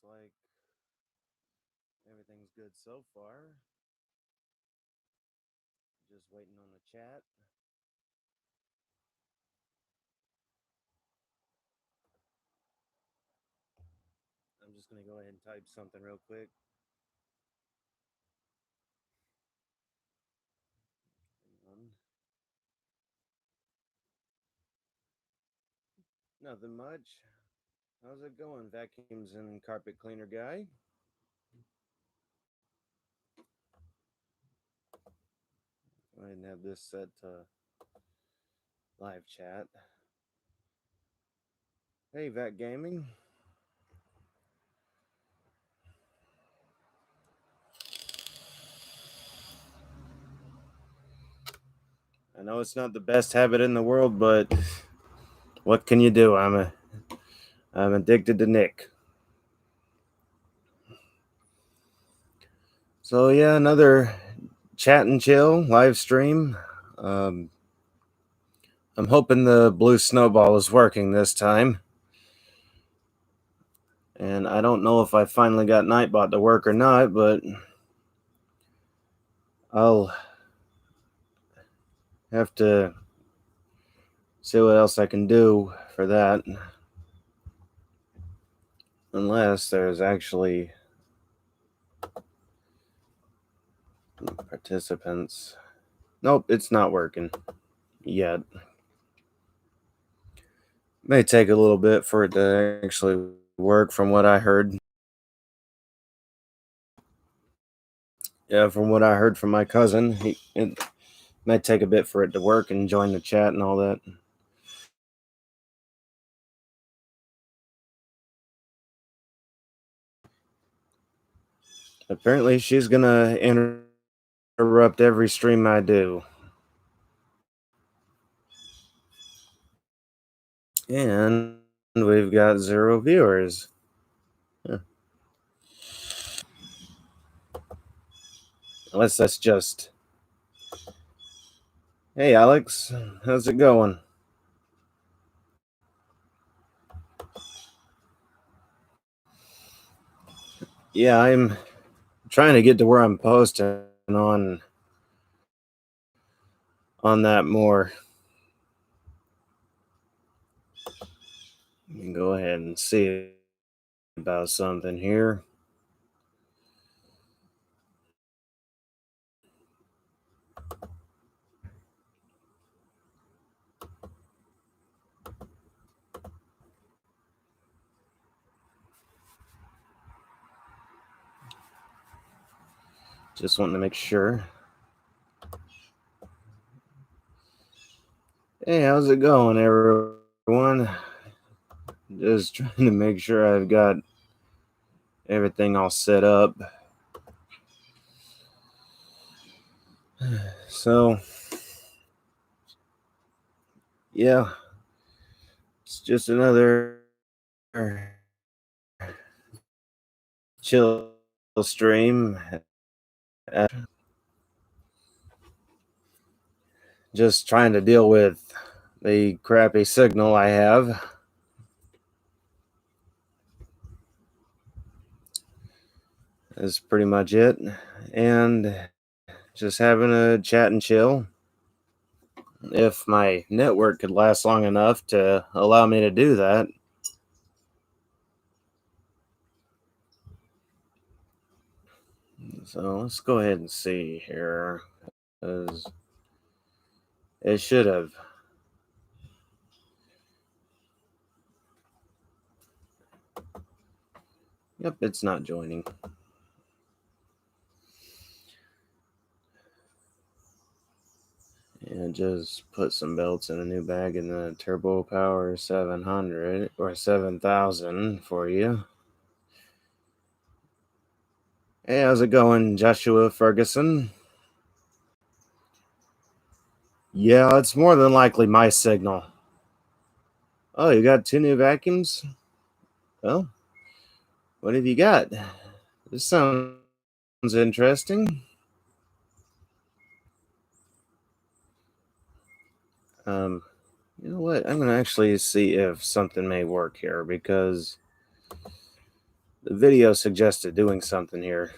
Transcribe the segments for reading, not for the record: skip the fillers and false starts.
Looks like everything's good so far. Just waiting on the chat. I'm just going to go ahead and type something real quick. Nothing much. How's it going, vacuums and carpet cleaner guy? Go ahead and have this set to live chat. Hey, Vac Gaming. I know it's not the best habit in the world, but what can you do? I'm addicted to Nick. So yeah, another chat and chill live stream. I'm hoping the blue snowball is working this time. And I don't know if I finally got Nightbot to work or not, but I'll have to see what else I can do for that. Unless there's actually participants. Nope, it's not working yet. May take a little bit for it to actually work from what I heard. Yeah, from what I heard from my cousin, it might take a bit for it to work and join the chat and all that. Apparently, she's gonna interrupt every stream I do. And we've got 0 viewers. Huh. Unless that's just. Hey, Alex, how's it going? Yeah, I'm trying to get to where I'm posting on that more. Let me go ahead and see about something here. Just wanting to make sure. Hey, how's it going, everyone? Just trying to make sure I've got everything all set up. So, yeah, it's just another chill stream. Just trying to deal with the crappy signal I have. That's pretty much it. And just having a chat and chill. If my network could last long enough to allow me to do that. So let's go ahead and see here. Because it should have. Yep, it's not joining. And just put some belts in a new bag in the Turbo Power 700 or 7000 for you. Hey, how's it going, Joshua Ferguson? Yeah, it's more than likely my signal. Oh, you got 2 new vacuums? Well, what have you got? This sounds interesting. You know what? I'm going to actually see if something may work here because The video suggested doing something here.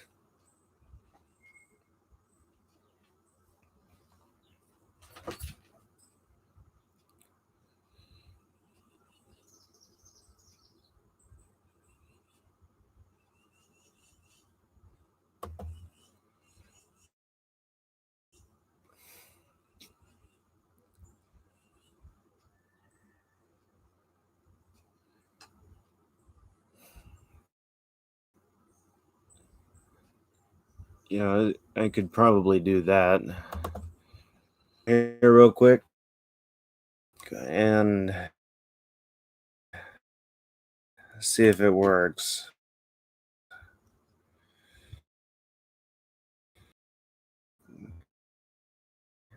Yeah, I could probably do that. Here, real quick. And see if it works.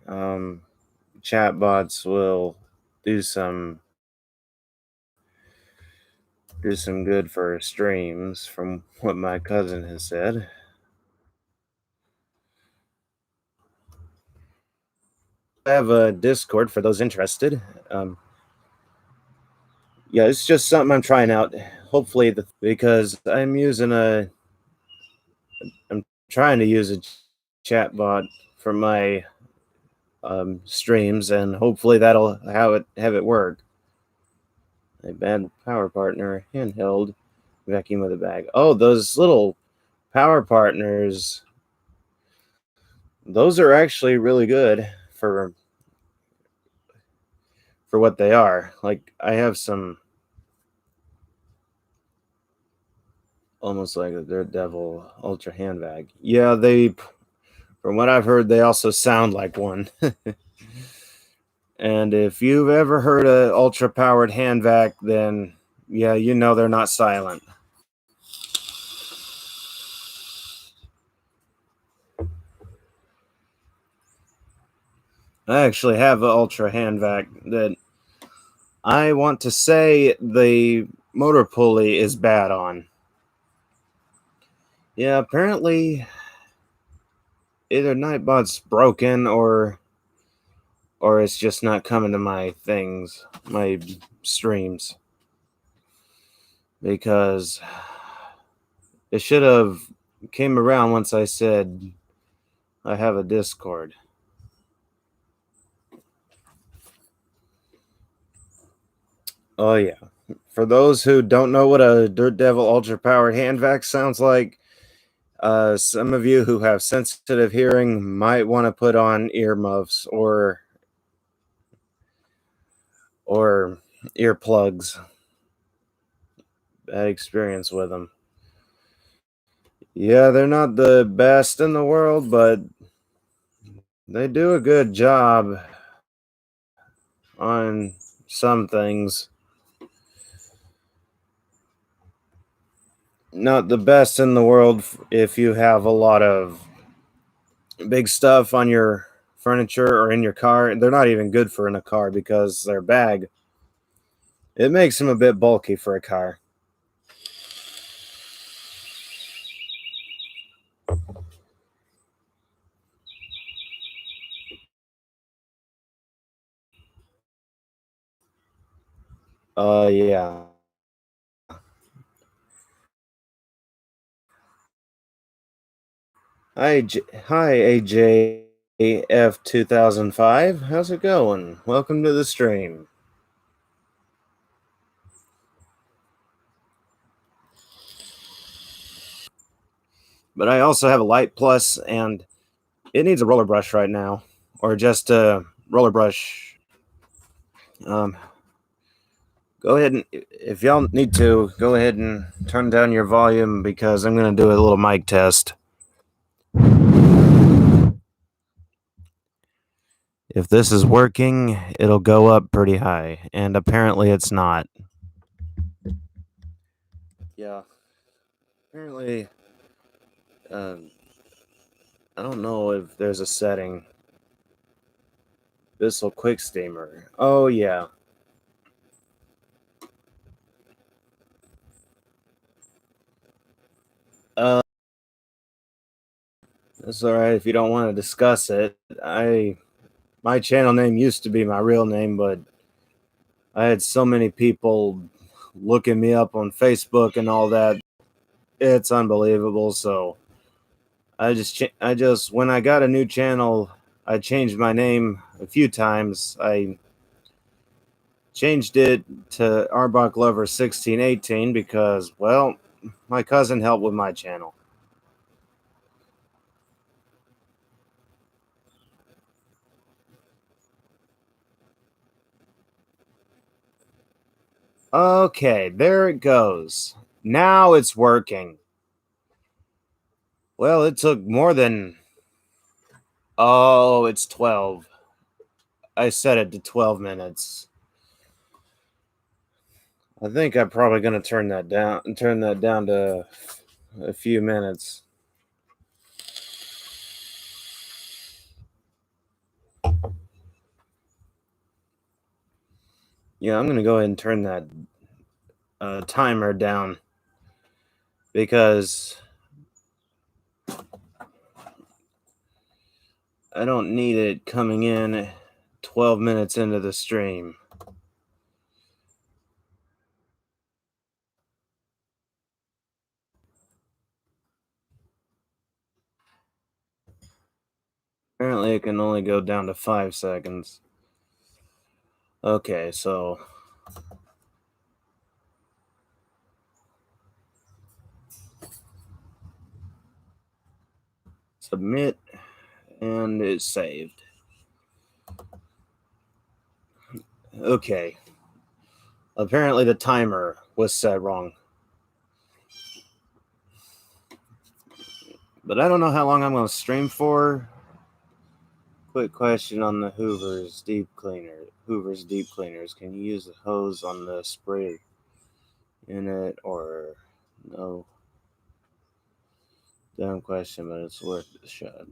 Um, Chatbots will do some good for streams, from what my cousin has said. I have a Discord for those interested. Yeah, it's just something I'm trying out. Hopefully, because I'm trying to use a chatbot for my streams, and hopefully that'll have it work. A bad power partner, handheld, vacuum with a bag. Oh, those little power partners, those are actually really good for what they are. Like, I have some almost like a Daredevil Ultra hand bag. Yeah, from what I've heard, they also sound like one. And if you've ever heard a ultra powered hand vac, then yeah, you know they're not silent. I actually have an ultra hand vac that I want to say the motor pulley is bad on. Yeah, apparently either Nightbot's broken or it's just not coming to my streams, because it should have came around once I said I have a Discord. Oh yeah. For those who don't know what a Dirt Devil ultra powered hand vac sounds like, some of you who have sensitive hearing might want to put on earmuffs or earplugs. Bad experience with them. Yeah, they're not the best in the world, but they do a good job on some things. Not the best in the world if you have a lot of big stuff on your furniture or in your car. They're not even good for in a car because their bag, it makes them a bit bulky for a car. Yeah. Hi, AJF 2005. How's it going? Welcome to the stream. But I also have a Light Plus, and it needs a roller brush right now, or just a roller brush. Go ahead and, if y'all need to, go ahead and turn down your volume because I'm going to do a little mic test. If this is working, it'll go up pretty high, and apparently it's not. Yeah. Apparently, I don't know if there's a setting. Bissell Quick Steamer. Oh, yeah. That's all right if you don't want to discuss it. My channel name used to be my real name, but I had so many people looking me up on Facebook and all that. it's unbelievable. So I just when I got a new channel, I changed my name a few times. I changed it to Arbok Lover 1618 because, well, my cousin helped with my channel. Okay, there it goes. Now it's working. Well, it took more than. Oh, it's 12. I set it to 12 minutes. I think I'm probably going to turn that down to a few minutes. Yeah, I'm going to go ahead and turn that timer down because I don't need it coming in 12 minutes into the stream. Apparently, it can only go down to 5 seconds. Okay, so submit, and it's saved. Okay. Apparently, the timer was set wrong. But I don't know how long I'm going to stream for. Quick question on the Hoover's deep cleaners. Can you use the hose on the spray in it or no? Dumb question, but it's worth a shot.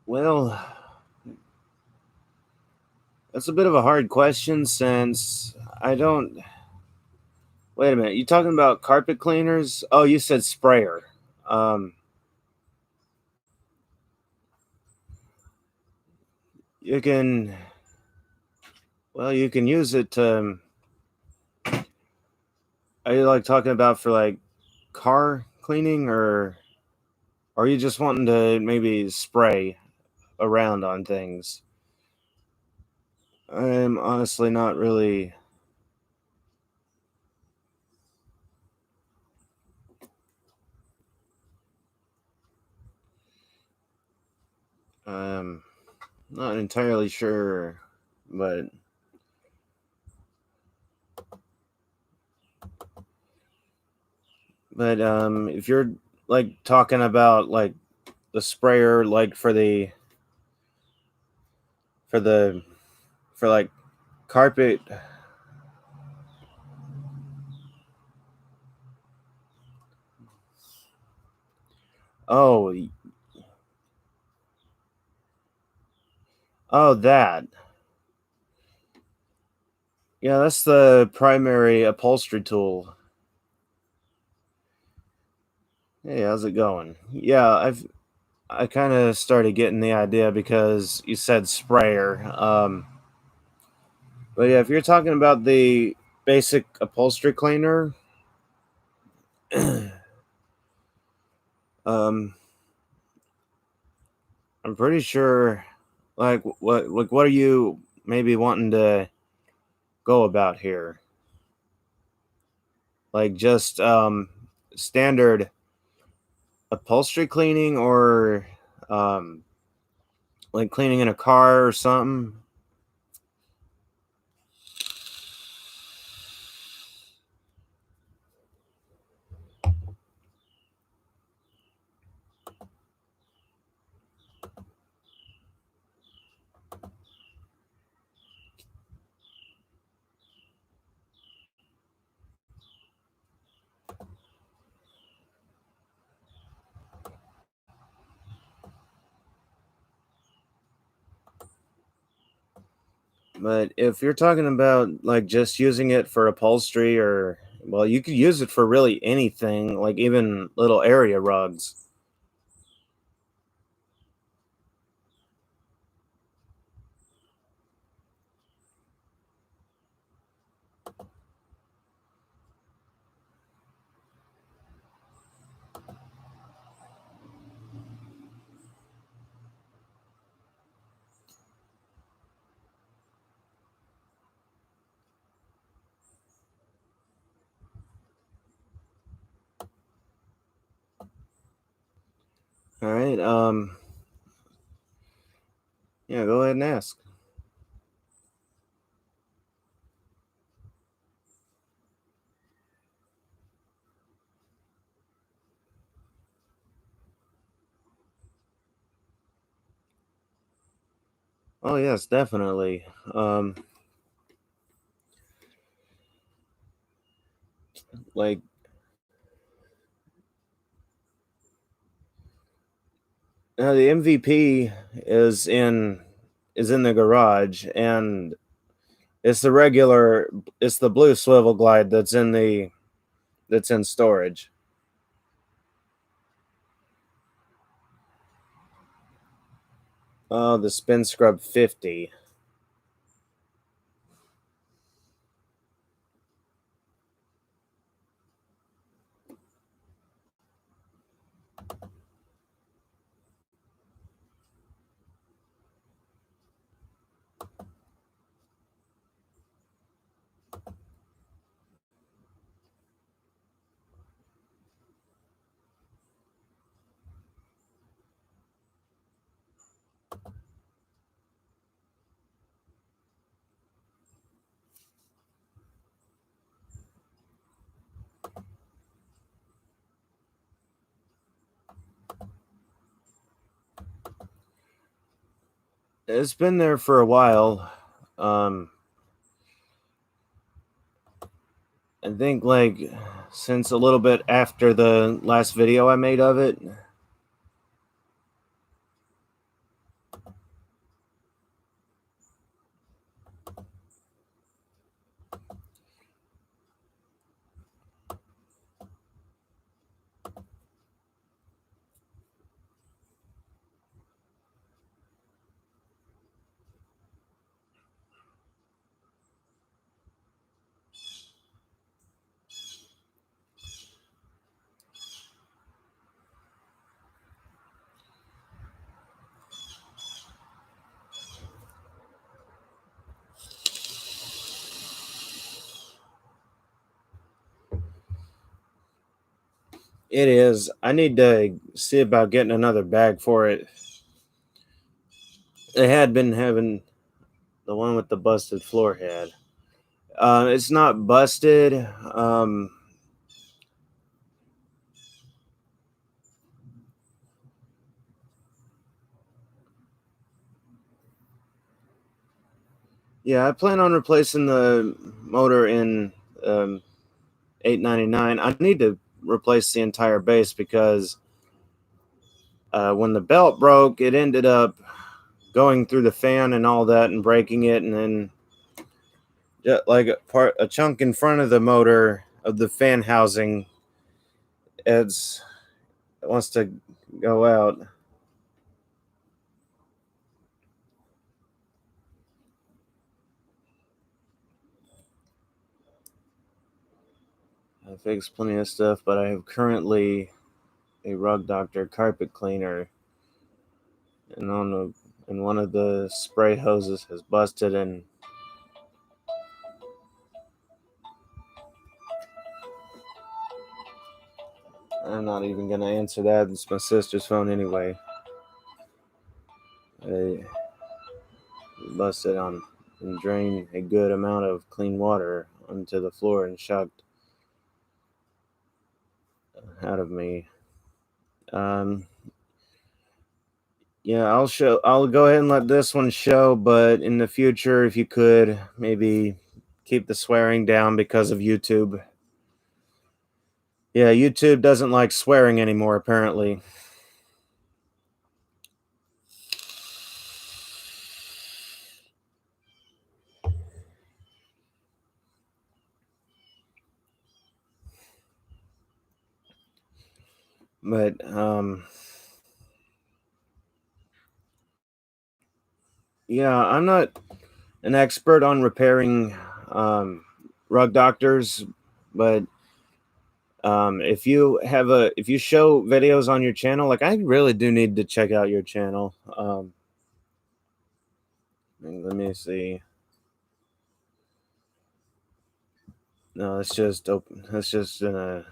Well, that's a bit of a hard question since I don't. Wait a minute. You talking about carpet cleaners? Oh, you said sprayer. Um, you can. Well, you can use it to. Are you like talking about for like car cleaning, or are you just wanting to maybe spray around on things? I'm honestly not really. Um, not entirely sure, but if you're like talking about like the sprayer, like for the for like carpet. Oh, oh, that. Yeah, that's the primary upholstery tool. Hey, how's it going? Yeah, I kind of started getting the idea because you said sprayer. But yeah, if you're talking about the basic upholstery cleaner, um, I'm pretty sure. What are you maybe wanting to go about here? Like just standard upholstery cleaning or um like cleaning in a car or something? But if you're talking about like just using it for upholstery or well, you could use it for really anything, like even little area rugs. All right. Yeah, go ahead and ask. Oh yes, definitely. Like the MVP is in the garage, and it's the regular. It's the blue swivel glide that's in storage. Oh, the Spin Scrub 50. It's been there for a while. Um, I think like since a little bit after the last video I made of it. It is. I need to see about getting another bag for it. They had been having the one with the busted floor head. It's not busted. Yeah, I plan on replacing the motor in 899. I need to replace the entire base because when the belt broke, it ended up going through the fan and all that and breaking it, and then like a chunk in front of the motor of the fan housing, it wants to go out. I fixed plenty of stuff, but I have currently a Rug Doctor carpet cleaner, and and one of the spray hoses has busted, and I'm not even gonna answer that. It's my sister's phone anyway. I busted on and drained a good amount of clean water onto the floor and shocked out of me. Um, yeah, I'll show. I'll go ahead and let this one show, but in the future, if you could maybe keep the swearing down because of YouTube. Yeah, YouTube doesn't like swearing anymore, apparently. But yeah, I'm not an expert on repairing rug doctors, but if you show videos on your channel, like I really do need to check out your channel. Let me see. No, it's just open. It's just in a.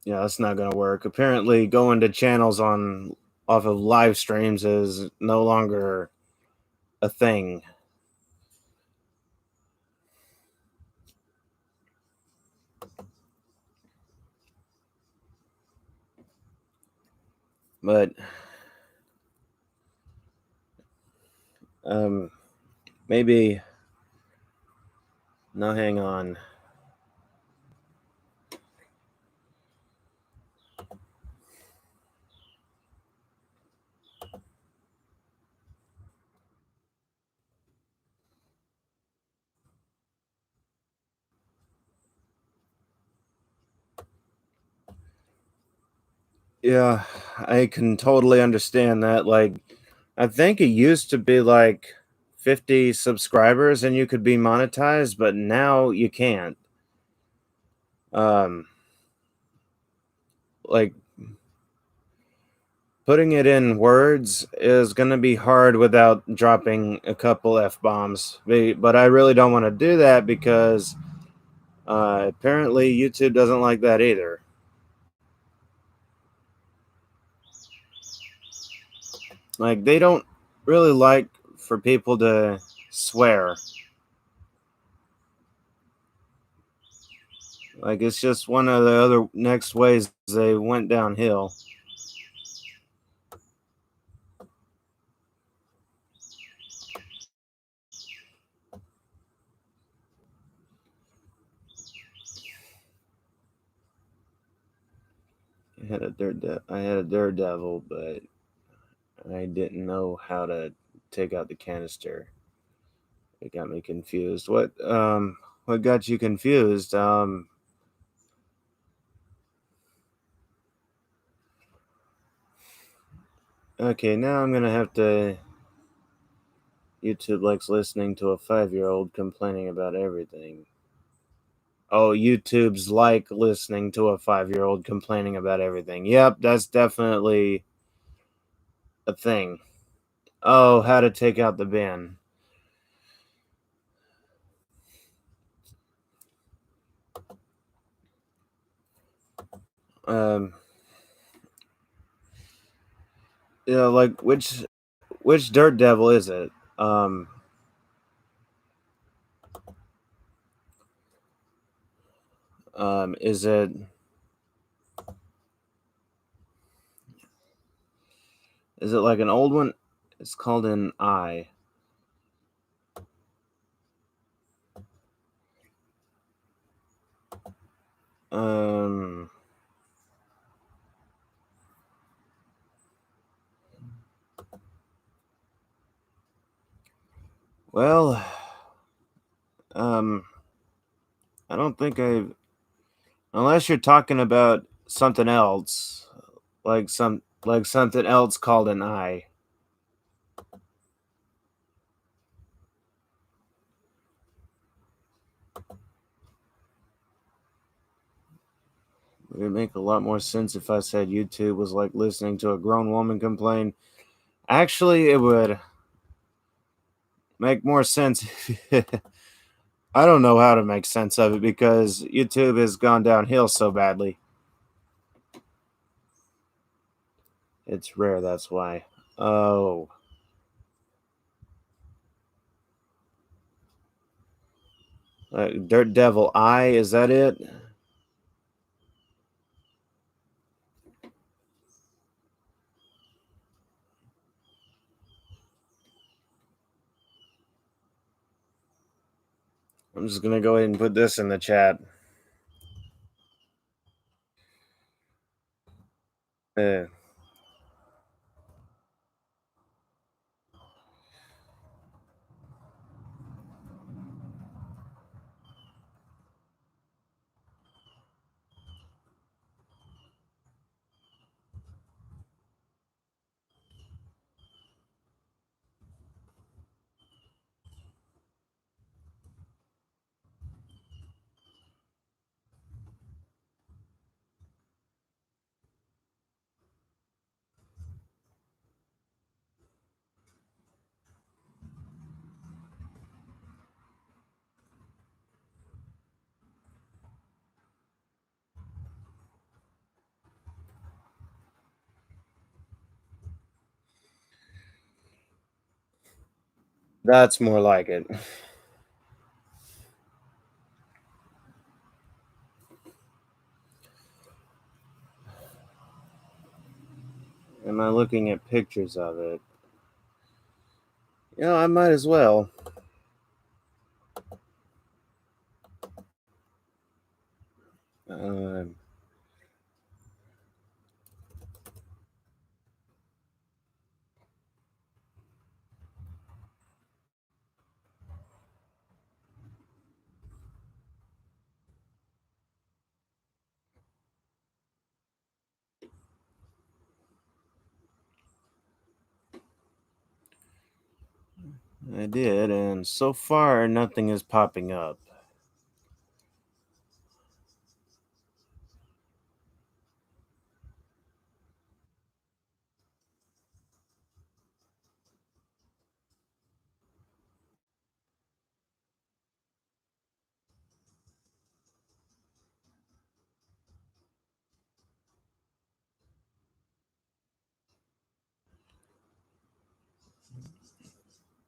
Yeah, that's not gonna work. Apparently, going to channels on off of live streams is no longer a thing. But um, maybe no. Hang on. Yeah, I can totally understand that. Like, I think it used to be like 50 subscribers and you could be monetized, but now you can't. Um, like putting it in words is going to be hard without dropping a couple F bombs. But I really don't want to do that because apparently YouTube doesn't like that either. Like, they don't really like for people to swear. Like, it's just one of the other next ways they went downhill. I had a daredevil, but I didn't know how to take out the canister. It got me confused. What got you confused? Okay, now I'm gonna have to. YouTube likes listening to a 5-year old complaining about everything. Oh, YouTube's like listening to a 5-year old complaining about everything. Yep, that's definitely a thing. Oh, how to take out the bin. Um, like which Dirt Devil is it? Um, is it like an old one? It's called an I. Um, well, um, I don't think I've unless you're talking about something else, like something else called an I. It would make a lot more sense if I said YouTube was like listening to a grown woman complain. Actually, it would make more sense. I don't know how to make sense of it because YouTube has gone downhill so badly. It's rare, that's why. Oh, Dirt Devil I, is that it? I'm just gonna go ahead and put this in the chat. Uh, That's more like it. Am I looking at pictures of it? I might as well. Uh, I did, and so far nothing is popping up.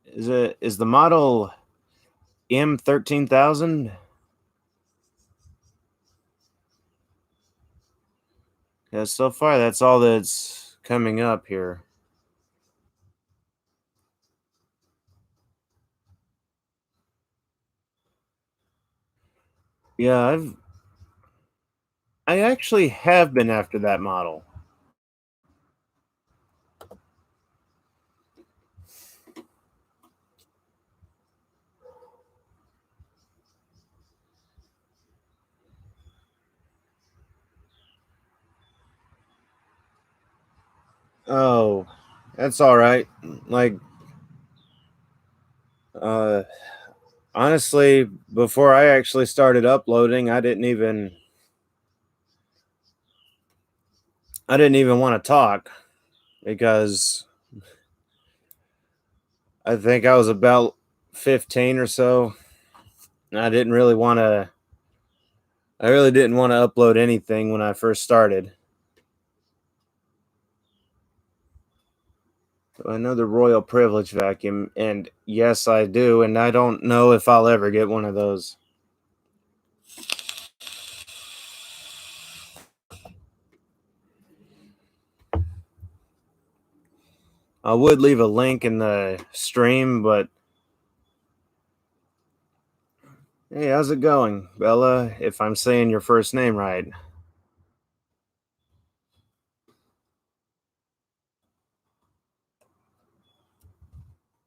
Is the model M13000? Because so far that's all that's coming up here. Yeah, I actually have been after that model. Oh, that's all right. Like, uh, honestly, before I actually started uploading, I didn't even want to talk because I think I was about 15 or so. And I really didn't want to upload anything when I first started. Another Royal Privilege vacuum, and yes, I do, and I don't know if I'll ever get one of those. I would leave a link in the stream, but hey, how's it going, Bella? If I'm saying your first name right.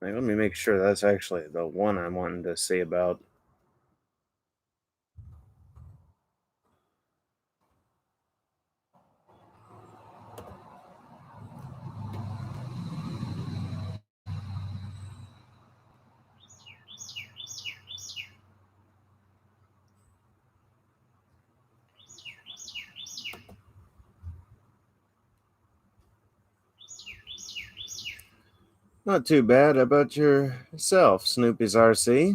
Let me make sure that's actually the one I'm wanting to see about. Not too bad. How about yourself, Snoopy's RC?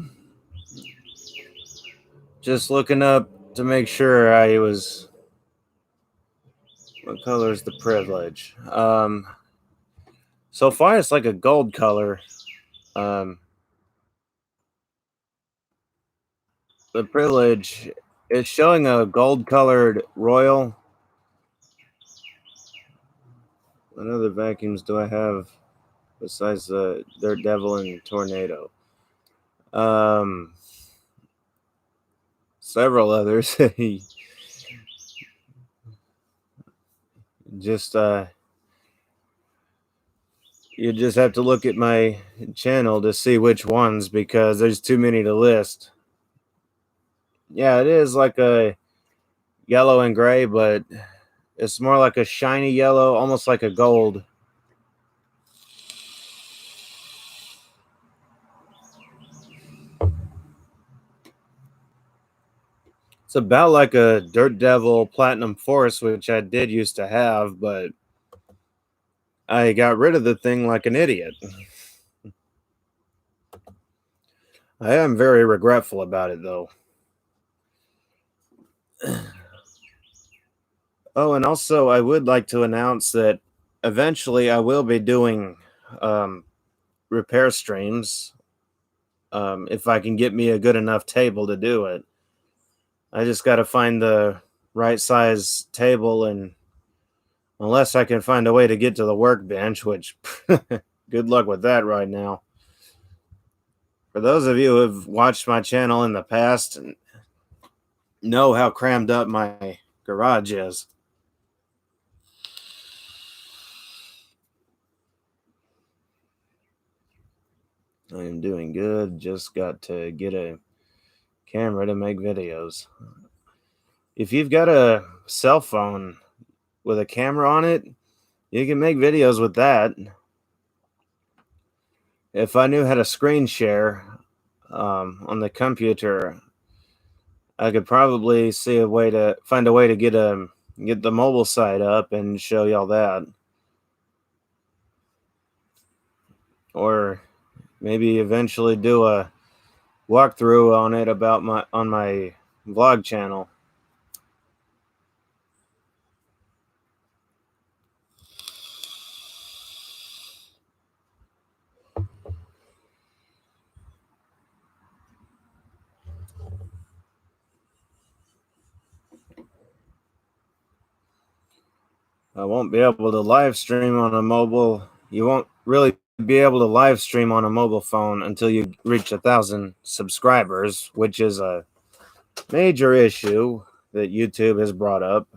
Just looking up to make sure I was. What color is the privilege? So far it's like a gold color. Um, the privilege is showing a gold colored royal. What other vacuums do I have besides the Dirt Devil and Tornado? Um, Several others. just You just have to look at my channel to see which ones because there's too many to list. Yeah, it is like a yellow and gray, but it's more like a shiny yellow, almost like a gold. It's about like a Dirt Devil Platinum Force, which I did used to have, but I got rid of the thing like an idiot. I am very regretful about it, though. Oh, and also, I would like to announce that eventually I will be doing um, repair streams. if I can get me a good enough table to do it. I just got to find the right size table, and unless I can find a way to get to the workbench, which good luck with that right now. For those of you who have watched my channel in the past and know how crammed up my garage is, I am doing good. Just got to get a camera to make videos. If you've got a cell phone with a camera on it, you can make videos with that. If I knew how to screen share on the computer, I could probably see a way to find a way to get the mobile site up and show y'all that, or maybe eventually do a walkthrough on it about my vlog channel. I won't be able to live stream on a mobile. You won't really be able to live stream on a mobile phone until you reach 1,000 subscribers, which is a major issue that YouTube has brought up.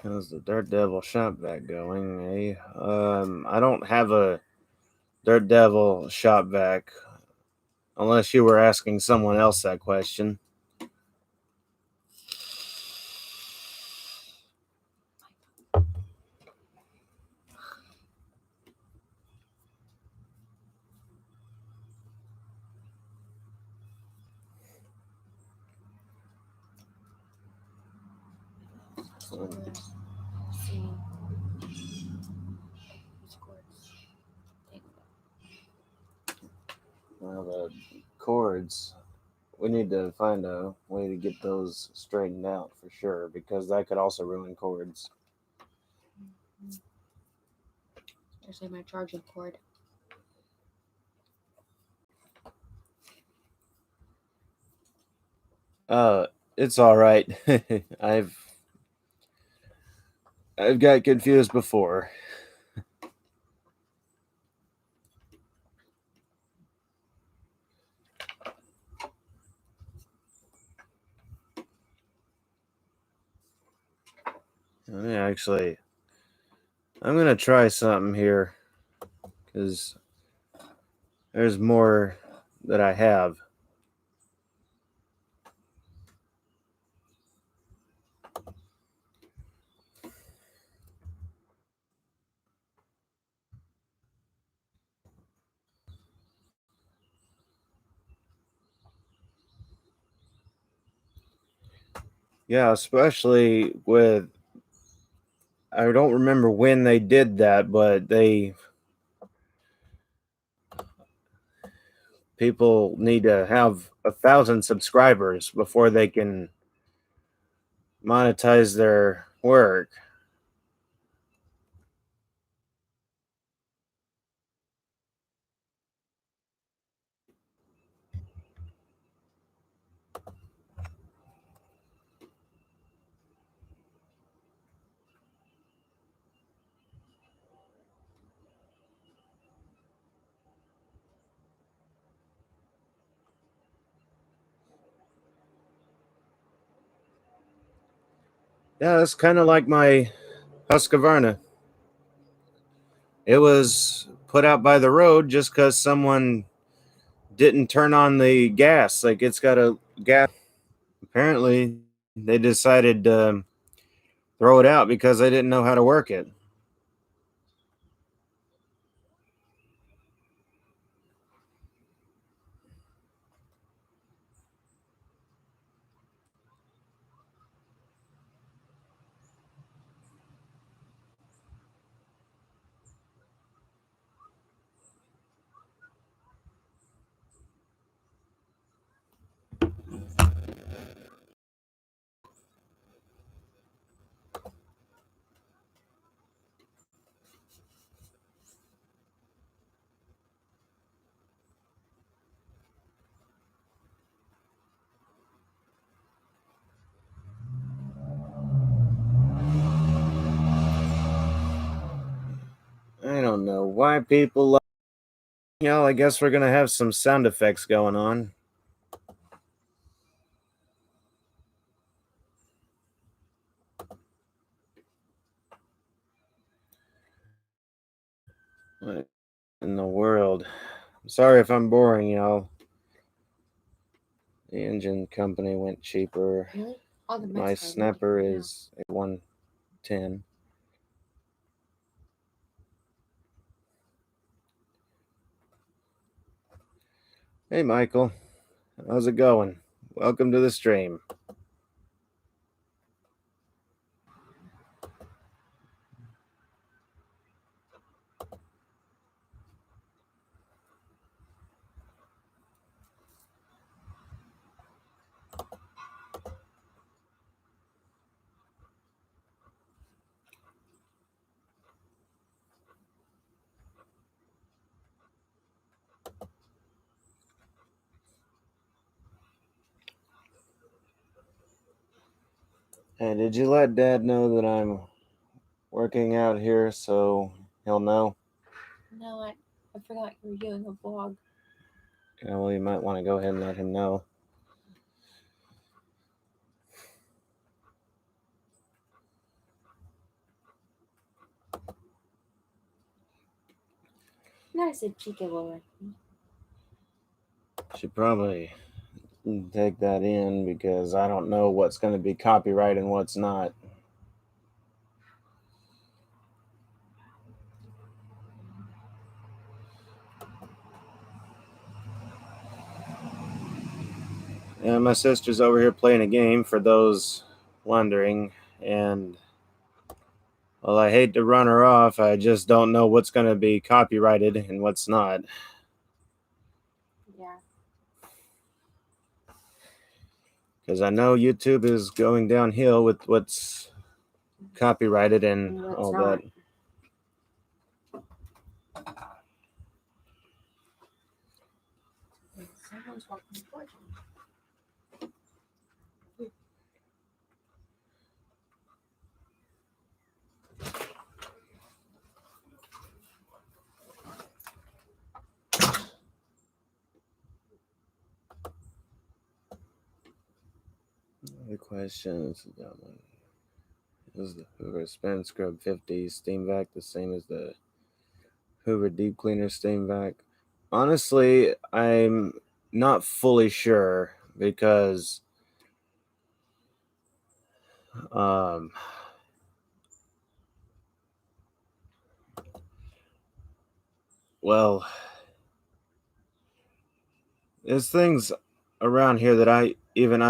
How's the Dirt Devil shop vac going, eh? I don't have a Dirt Devil shop vac, unless you were asking someone else that question. Well, the cords, we need to find a way to get those straightened out for sure, because that could also ruin cords. Especially my charging cord. It's all right. I've got confused before. Actually, I'm gonna try something here, because there's more that I have. Yeah, especially with, I don't remember when they did that, but people need to have 1,000 subscribers before they can monetize their work. Yeah, it's kind of like my Husqvarna. It was put out by the road just because someone didn't turn on the gas. Like, it's got a gas. Apparently, they decided to throw it out because they didn't know how to work it. don't know why people like. I guess we're gonna have some sound effects going on. What in the world? I'm sorry if I'm boring y'all. The engine company went cheaper. Really? All the My Mexico snapper is a 110. Hey Michael, how's it going? Welcome to the stream. Hey, did you let Dad know that I'm working out here so he'll know? No, I forgot you were doing a vlog. Yeah, well, you might want to go ahead and let him know. No, I said chica boy. Should probably take that in because I don't know what's going to be copyright and what's not. And my sister's over here playing a game for those wondering, and well, I hate to run her off. I just don't know what's going to be copyrighted and what's not. Yeah. Because I know YouTube is going downhill with what's copyrighted and what's all not. that. Someone's walking towards me. The question is, is the Hoover Spin Scrub 50 steam vac the same as the Hoover Deep Cleaner steam vac? Honestly, I'm not fully sure because um, well, there's things around here that I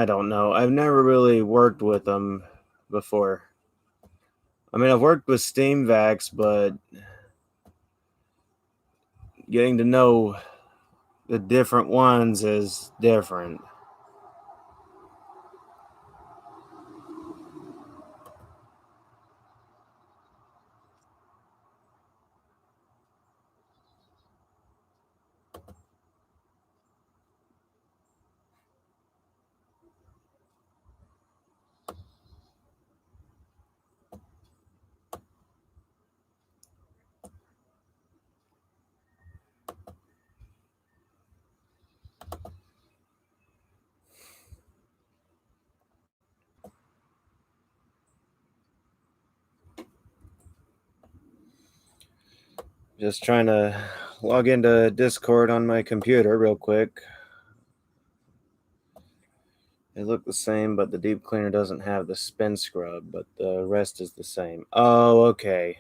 don't know. I've never really worked with them before. I mean, I've worked with steam vacs, but getting to know the different ones is different. Just trying to log into Discord on my computer real quick. They look the same, but the deep cleaner doesn't have the spin scrub, but the rest is the same. Oh, okay.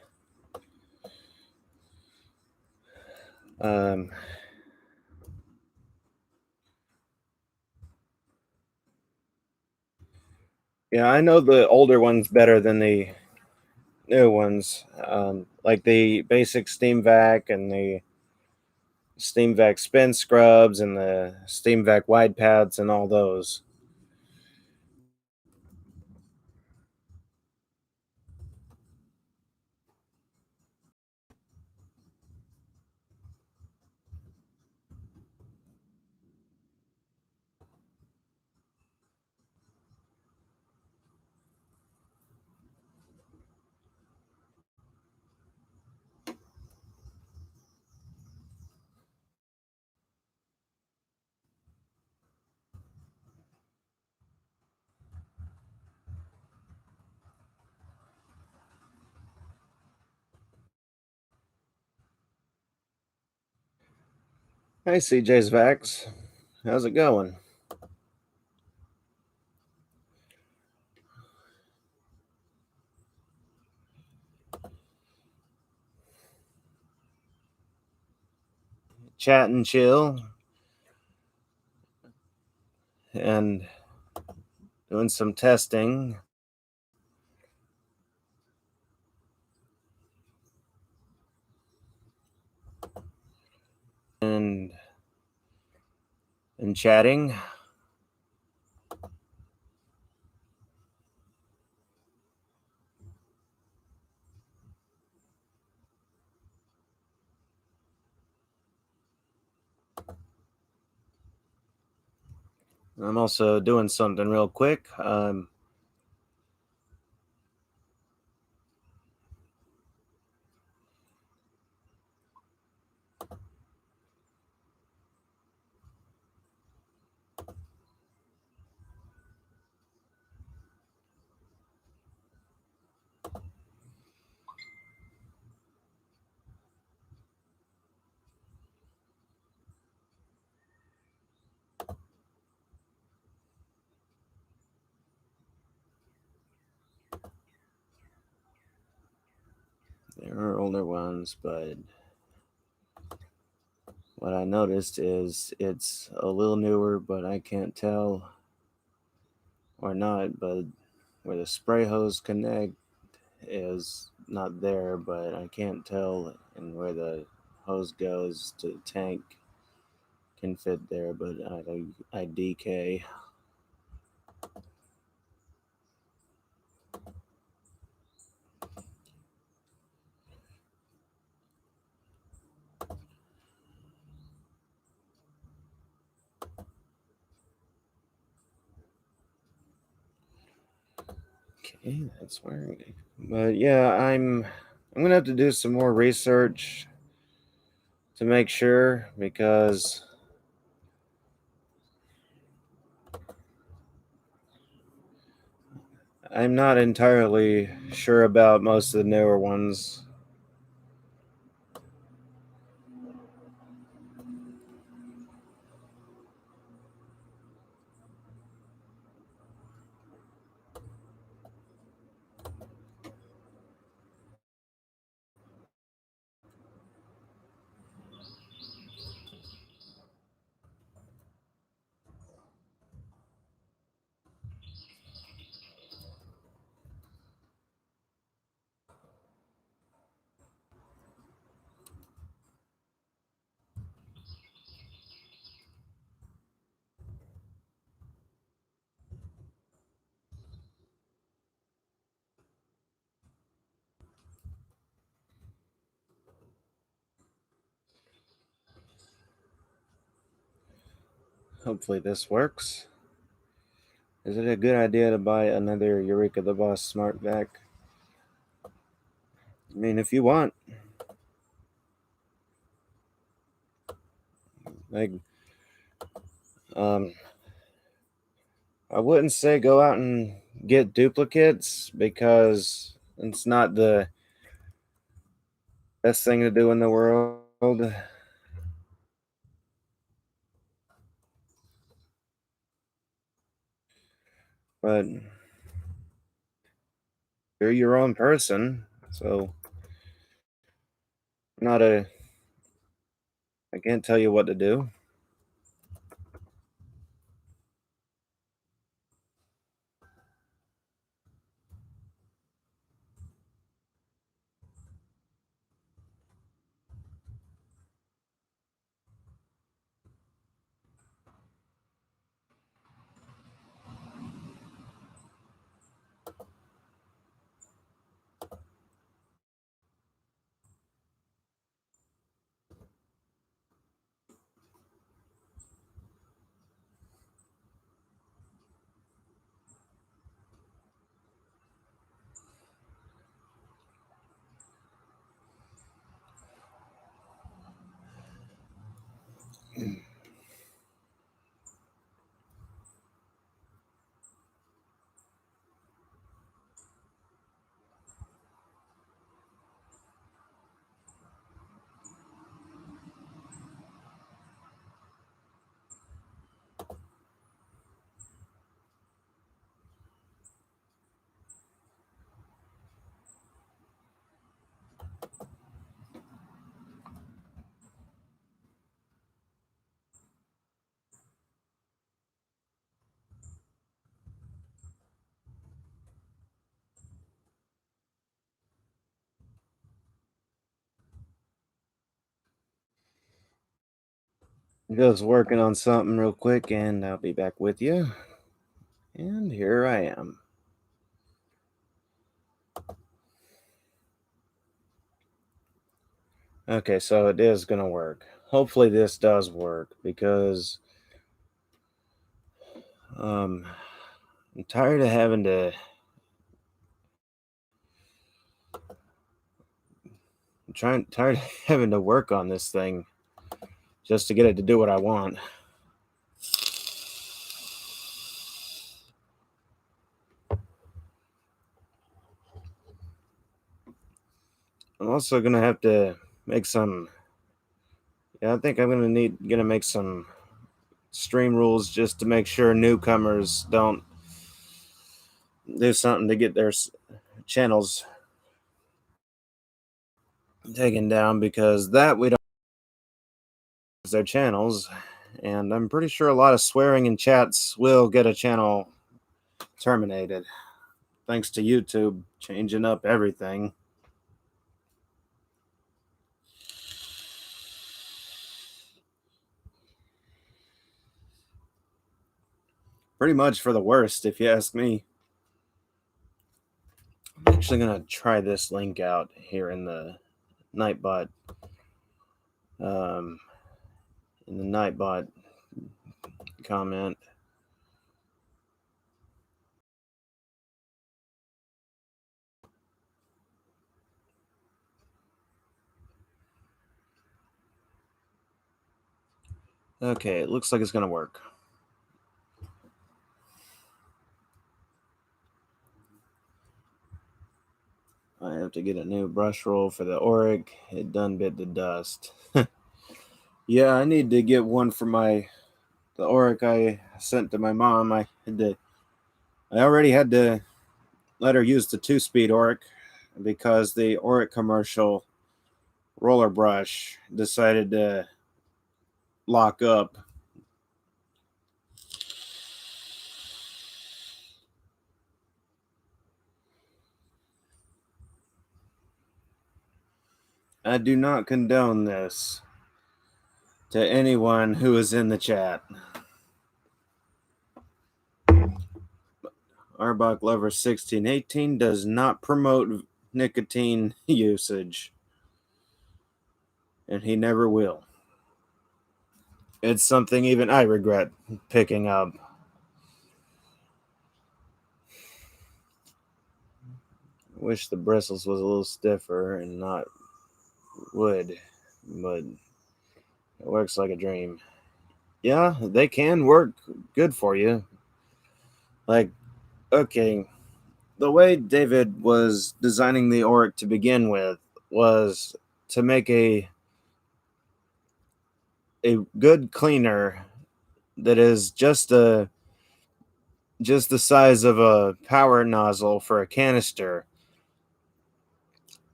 Um, yeah, I know the older ones better than the new ones. Like the basic steam vac and the steam vac spin scrubs and the steam vac wide pads and all those. Hey, CJ's Vax. How's it going? Chat and chill and doing some testing. And chatting. I'm also doing something real quick. There are older ones, but what I noticed is it's a little newer, but I can't tell or not. But where the spray hose connect is not there, but I can't tell, and where the hose goes to the tank can fit there, but I DK. Okay, that's where. But yeah, I'm gonna have to do some more research to make sure, because I'm not entirely sure about most of the newer ones. Hopefully this works. Is it a good idea to buy another Eureka the Boss smart vac? I mean, if you want, like, um, I wouldn't say go out and get duplicates, because it's not the best thing to do in the world. But you're your own person, so not a. I can't tell you what to do. Just working on something real quick, and I'll be back with you. And here I am. Okay, so it is going to work. Hopefully this does work, because I'm tired of having to tired of having to work on this thing just to get it to do what I want. I'm also gonna have to make some. Yeah, I think I'm gonna make some stream rules just to make sure newcomers don't do something to get their channels taken down, because that we don't their channels, and I'm pretty sure a lot of swearing in chats will get a channel terminated, thanks to YouTube changing up everything. Pretty much for the worst, if you ask me. I'm actually gonna try this link out here in the Nightbot. Um, in the Nightbot comment. Okay, it looks like it's gonna work. I have to get a new brush roll for the Auric. It done bit the dust. Yeah, I need to get one for the Auric I sent to my mom. I already had to let her use the 2-speed Auric, because the Auric commercial roller brush decided to lock up. I do not condone this to anyone who is in the chat. Arbok Lover 1618 does not promote nicotine usage, and he never will. It's something even I regret picking up. I wish the bristles was a little stiffer and not wood, but it works like a dream. Yeah, they can work good for you. Like, okay, the way David was designing the Auric to begin with was to make a good cleaner that is just the size of a power nozzle for a canister,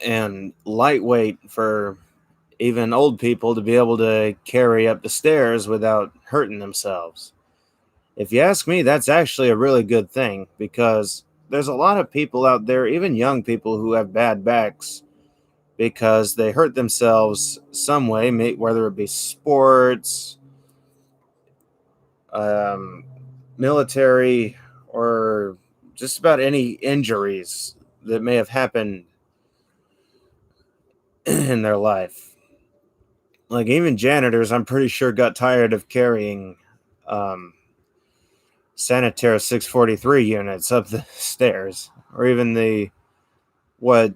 and lightweight for even old people to be able to carry up the stairs without hurting themselves. If you ask me, that's actually a really good thing, because there's a lot of people out there, even young people, who have bad backs because they hurt themselves some way, whether it be sports, military, or just about any injuries that may have happened in their life. Like, even janitors, I'm pretty sure, got tired of carrying Sanitaire 643 units up the stairs, or even what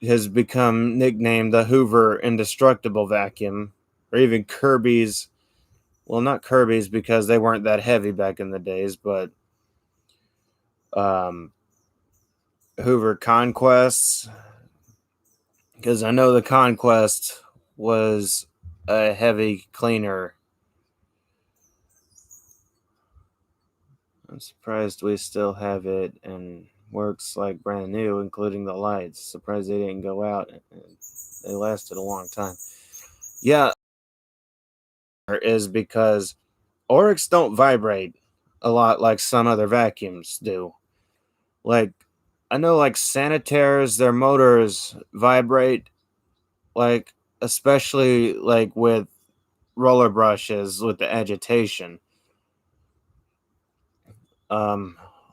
has become nicknamed the Hoover Indestructible Vacuum, or even Kirby's. Well, not Kirby's, because they weren't that heavy back in the days, but Hoover Conquests, because I know the Conquest was a heavy cleaner. I'm surprised we still have it and works like brand new, including the lights. Surprised they didn't go out. They lasted a long time. Yeah, is because Oryx don't vibrate a lot like some other vacuums do. Like, I know, like, Sanitaires, their motors vibrate, like, especially like with roller brushes with the agitation.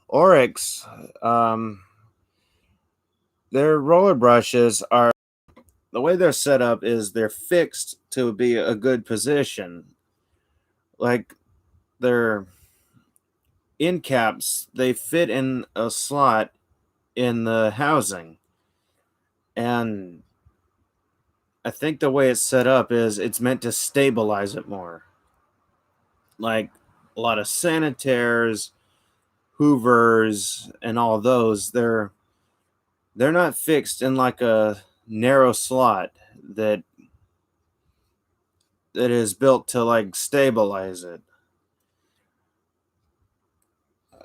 Oryx, their roller brushes are, the way they're set up is they're fixed to be a good position. Like their end caps, they fit in a slot in the housing. And I think the way it's set up is it's meant to stabilize it more. Like a lot of sanitaires, Hoovers, and all those, they're not fixed in like a narrow slot that is built to like stabilize it.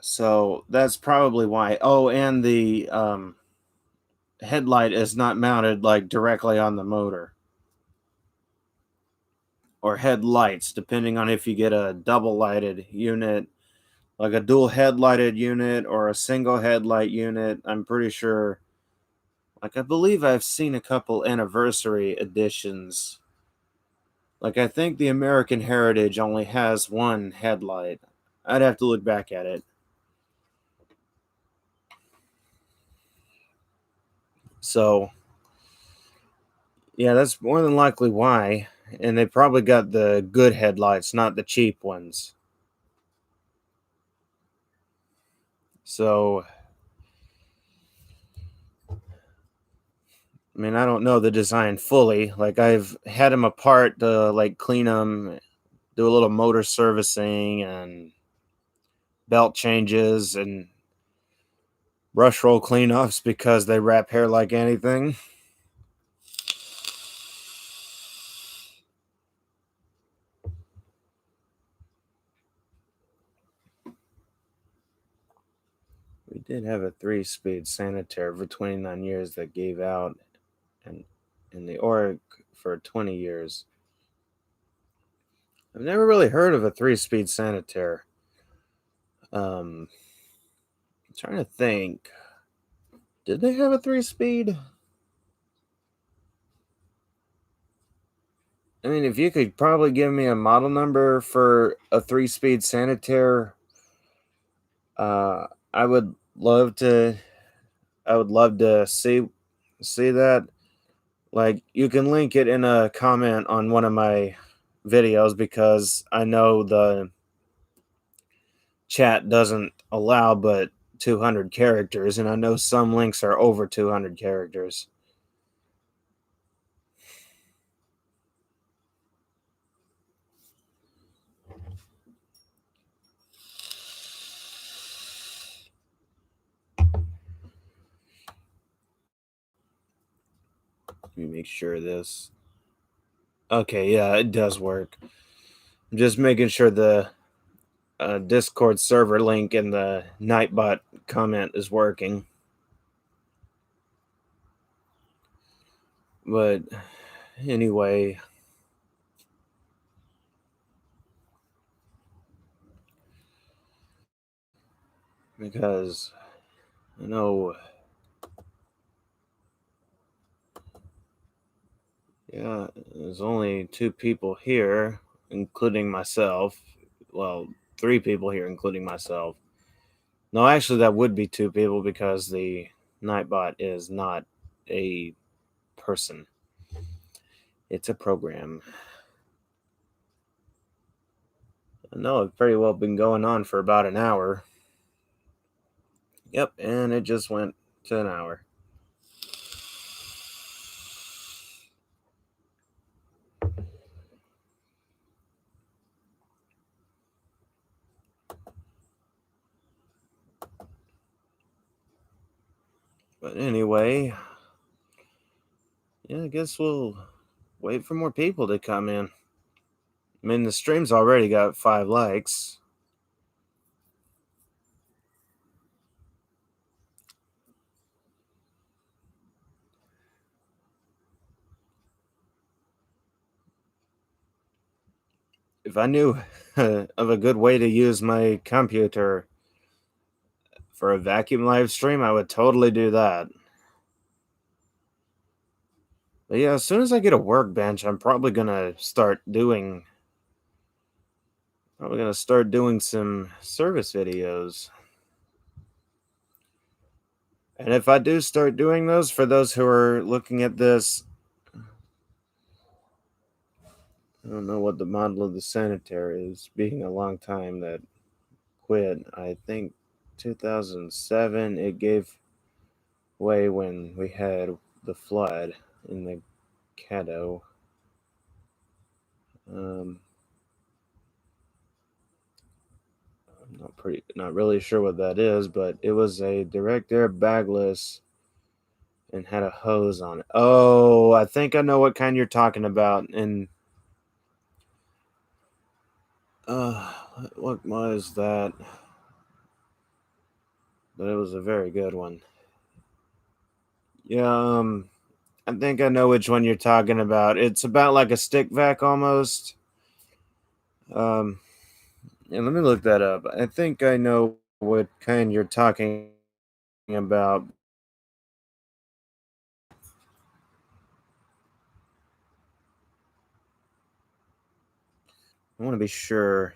So that's probably why. Oh, and the headlight is not mounted like directly on the motor, or headlights, depending on if you get a double lighted unit, like a dual headlighted unit or a single headlight unit. I'm pretty sure, like, I believe I've seen a couple anniversary editions. Like, I think the American Heritage only has one headlight. I'd have to look back at it. So, yeah, that's more than likely why. And they probably got the good headlights, not the cheap ones. So, I mean, I don't know the design fully. Like, I've had them apart to like clean them, do a little motor servicing and belt changes and brush roll cleanoffs because they wrap hair like anything. We did have a 3-speed Sanitaire for 29 years that gave out, and in the Oric for 20 years. I've never really heard of a 3-speed Sanitaire. I'm trying to think. Did they have a 3-speed? I mean, if you could probably give me a model number for a 3-speed Sanitaire, I would love to. I would love to see that. Like, you can link it in a comment on one of my videos because I know the chat doesn't allow but 200 characters, and I know some links are over 200 characters. Let me make sure this. Okay, yeah, it does work. I'm just making sure the Discord server link in the Nightbot comment is working. But anyway, because I know, yeah, there's only 2 people here, including myself. Well, 3 people here, including myself. No, actually, that would be 2 people because the Nightbot is not a person, it's a program. I know it's pretty well been going on for about an hour. Yep, and it just went to an hour. But anyway, yeah, I guess we'll wait for more people to come in. I mean, the stream's already got 5 likes. If I knew of a good way to use my computer for a vacuum live stream, I would totally do that. But yeah, as soon as I get a workbench, I'm probably gonna start doing Probably gonna start doing some service videos. And if I do start doing those, for those who are looking at this, I don't know what the model of the Sanitaire is, being a long time that quit. I think 2007 it gave way when we had the flood in the Caddo. Um, I'm not really sure what that is, but it was a direct air bagless and had a hose on it. Oh, I think I know what kind you're talking about. And what was that? But it was a very good one. Yeah, I think I know which one you're talking about. It's about like a stick vac almost. Um, yeah, let me look that up. I think I know what kind you're talking about. I want to be sure.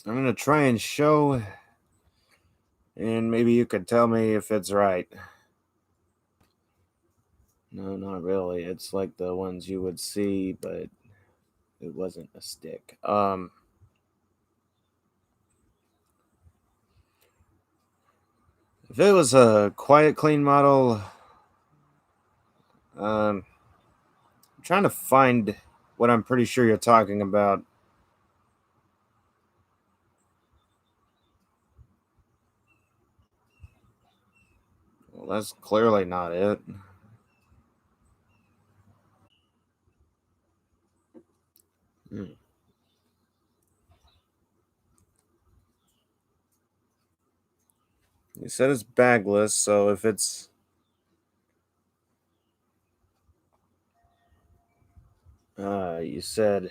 I'm gonna try and show, and maybe you could tell me if it's right. No, not really. It's like the ones you would see, but it wasn't a stick. If it was a quiet clean model, I'm trying to find what I'm pretty sure you're talking about. Well, that's clearly not it. Hmm. You said it's bagless, so if it's you said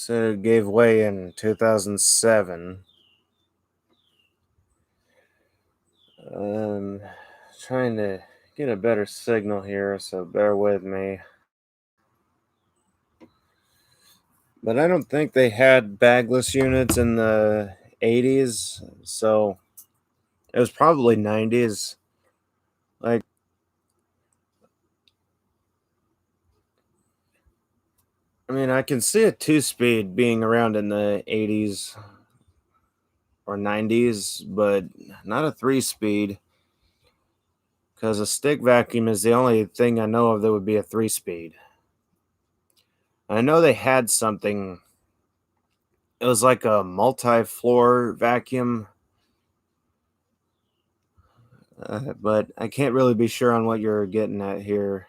it gave way in 2007. Um, trying to get a better signal here, so bear with me. But I don't think they had bagless units in the 80s, so it was probably 90s. Like, I mean, I can see a two speed being around in the 80s or 90s, but not a three speed, because a stick vacuum is the only thing I know of that would be a three speed. I know they had something, it was like a multi floor vacuum, but I can't really be sure on what you're getting at here.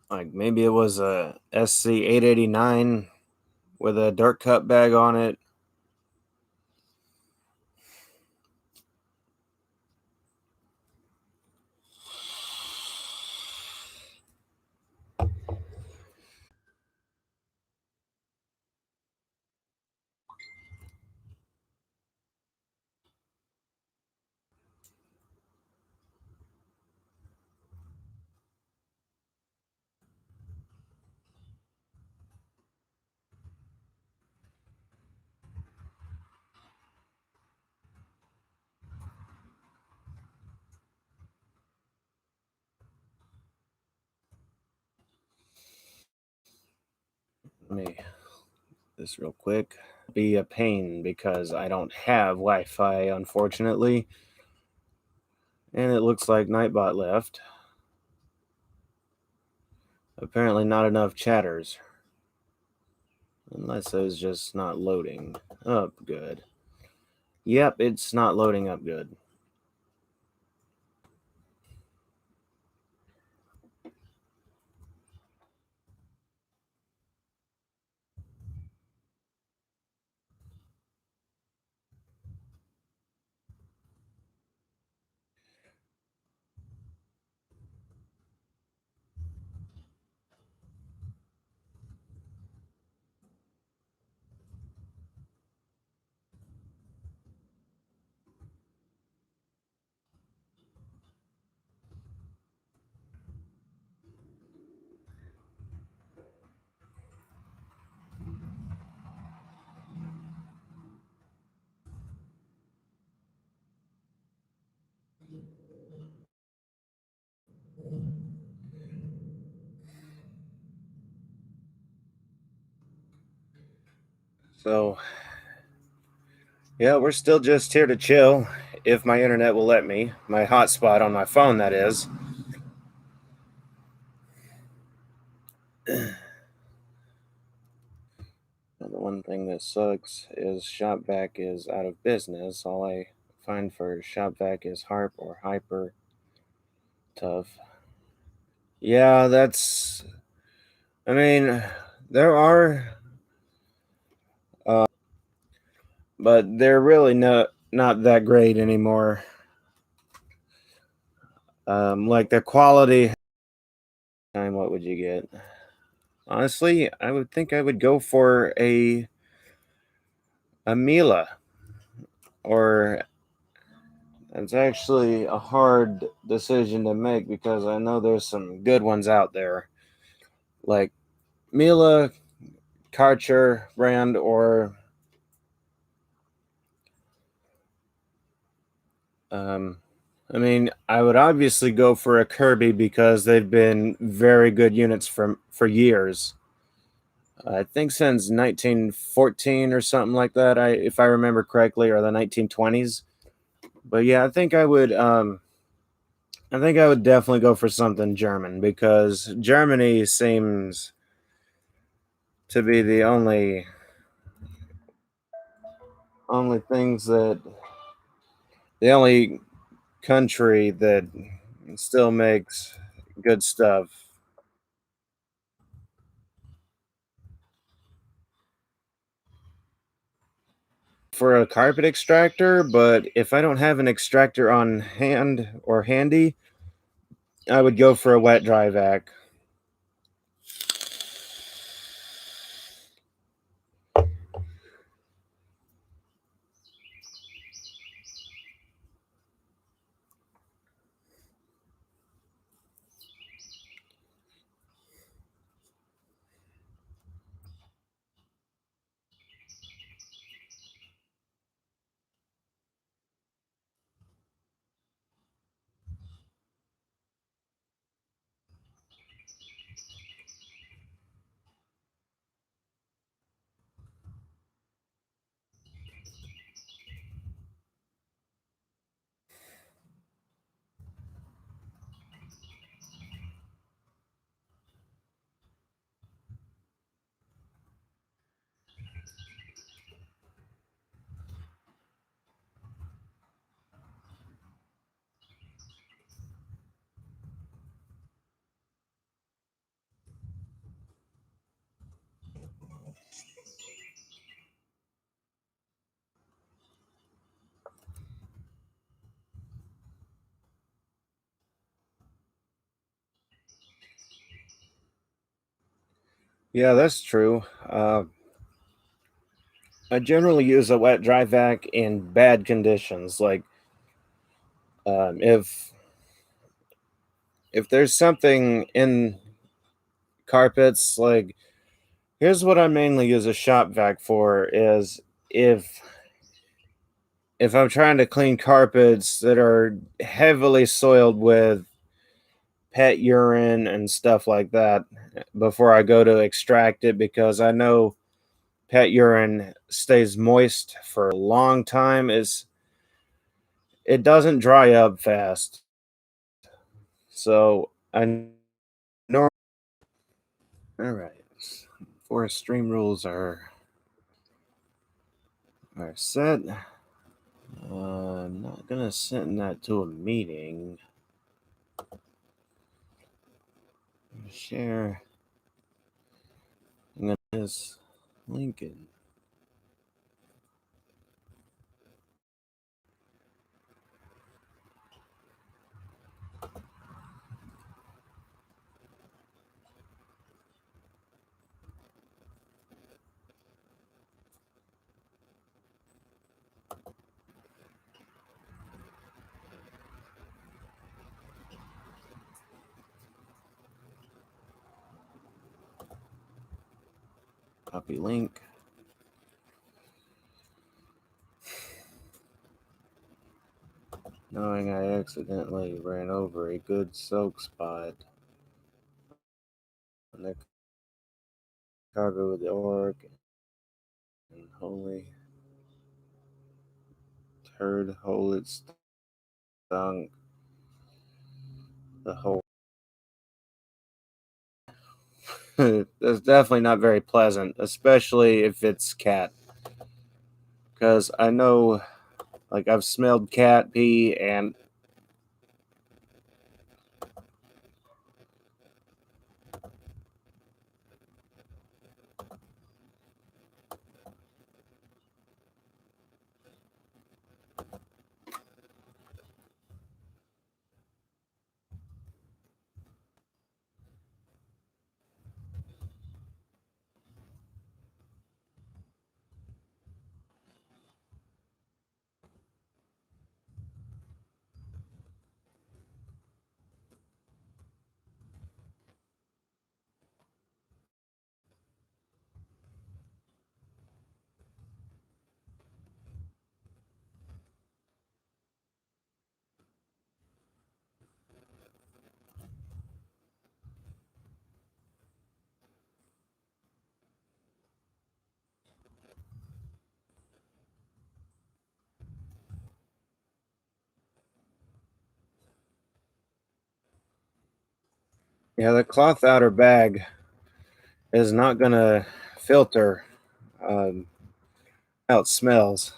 Like maybe it was a SC 889 with a dirt cut bag on it. Let me this real quick. Be a pain because I don't have Wi-Fi, unfortunately, and it looks like Nightbot left. Apparently, not enough chatters. Unless it was just not loading up good. Yep, it's not loading up good. So, yeah, we're still just here to chill if my internet will let me. My hotspot on my phone, that is. The one thing that sucks is ShopVac is out of business. All I find for ShopVac is Harp or Hyper Tough. Yeah, that's. I mean, there are, but they're really not that great anymore. Like the quality. Time, what would you get? Honestly, I would think I would go for a Mila, or it's actually a hard decision to make because I know there's some good ones out there, like Mila, Karcher brand, or um, I mean, I would obviously go for a Kirby because they've been very good units for years. I think since 1914 or something like that, if I remember correctly, or the 1920s. But yeah, I think I would definitely go for something German because Germany seems to be the only things that the only country that still makes good stuff for a carpet extractor. But if I don't have an extractor on hand or handy, I would go for a wet dry vac. Yeah, that's true. I generally use a wet dry vac in bad conditions, like if there's something in carpets, like here's what I mainly use a shop vac for is if if I'm trying to clean carpets that are heavily soiled with pet urine and stuff like that before I go to extract it because I know pet urine stays moist for a long time is it doesn't dry up fast. So I know. All right. Forest stream rules are set. I'm not gonna send that to a meeting. Share. I'm gonna this Lincoln. Copy link. Knowing I accidentally ran over a good soak spot on the Chicago with the org and holy turd hole it stung the whole. That's definitely not very pleasant, especially if it's cat. Because I know, like, I've smelled cat pee and yeah, the cloth outer bag is not going to filter out smells.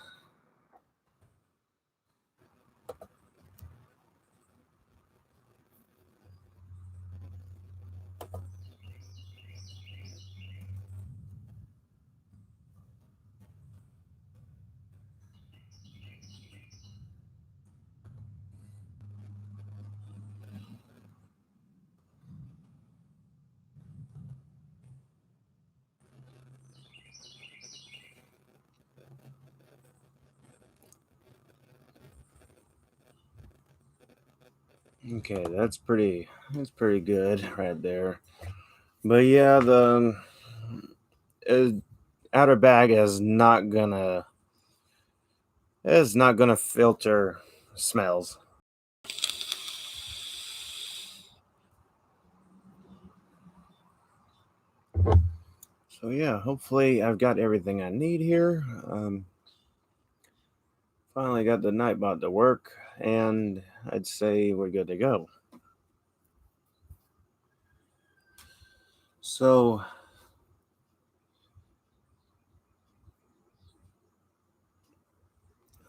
Okay, that's pretty good right there. But yeah, the outer bag is not gonna filter smells. So yeah, hopefully I've got everything I need here. Finally got the Nightbot to work, and I'd say we're good to go. So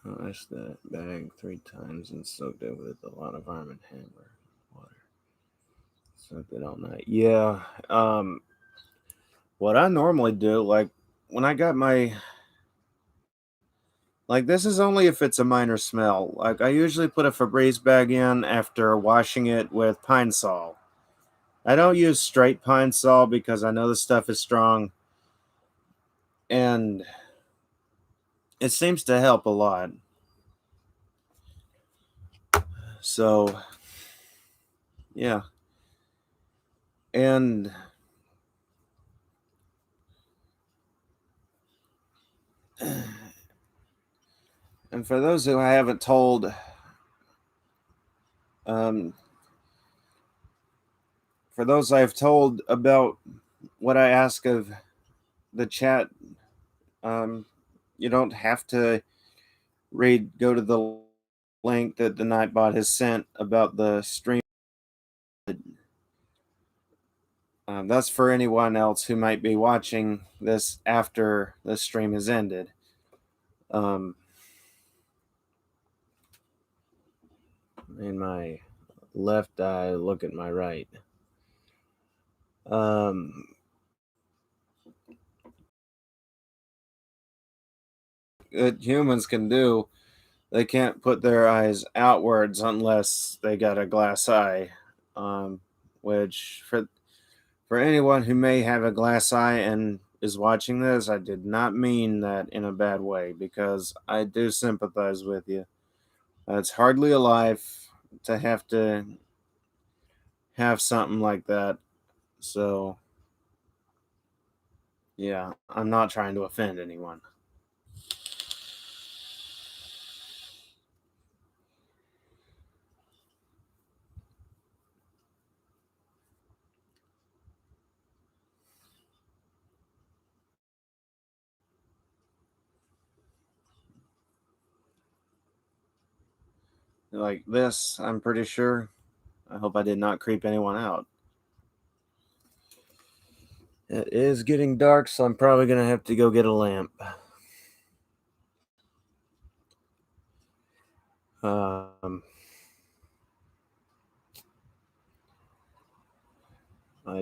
I washed that bag 3 times and soaked it with a lot of Arm & Hammer water. Soaked it all night. Yeah. What I normally do, like when I got my, like, this is only if it's a minor smell. Like, I usually put a Febreze bag in after washing it with Pine Sol. I don't use straight Pine Sol because I know the stuff is strong, and it seems to help a lot. So, yeah. And for those who I haven't told, for those I've told about what I ask of the chat, you don't have to go to the link that the Nightbot has sent about the stream. That's for anyone else who might be watching this after the stream has ended. In my left eye, look at my right. That humans can do, they can't put their eyes outwards unless they got a glass eye. Which for anyone who may have a glass eye and is watching this, I did not mean that in a bad way, because I do sympathize with you. It's hardly a life to have something like that. So, yeah, I'm not trying to offend anyone. Like this, I'm pretty sure. I hope I did not creep anyone out. It is getting dark, so I'm probably going to have to go get a lamp. My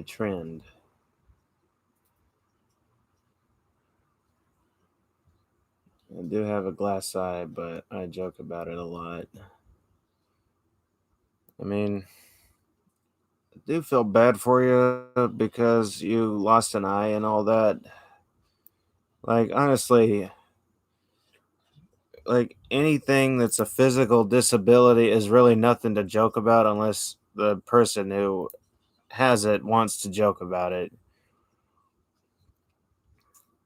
trend. I do have a glass eye, but I joke about it a lot. I mean, I do feel bad for you because you lost an eye and all that. Like, honestly, like anything that's a physical disability is really nothing to joke about unless the person who has it wants to joke about it.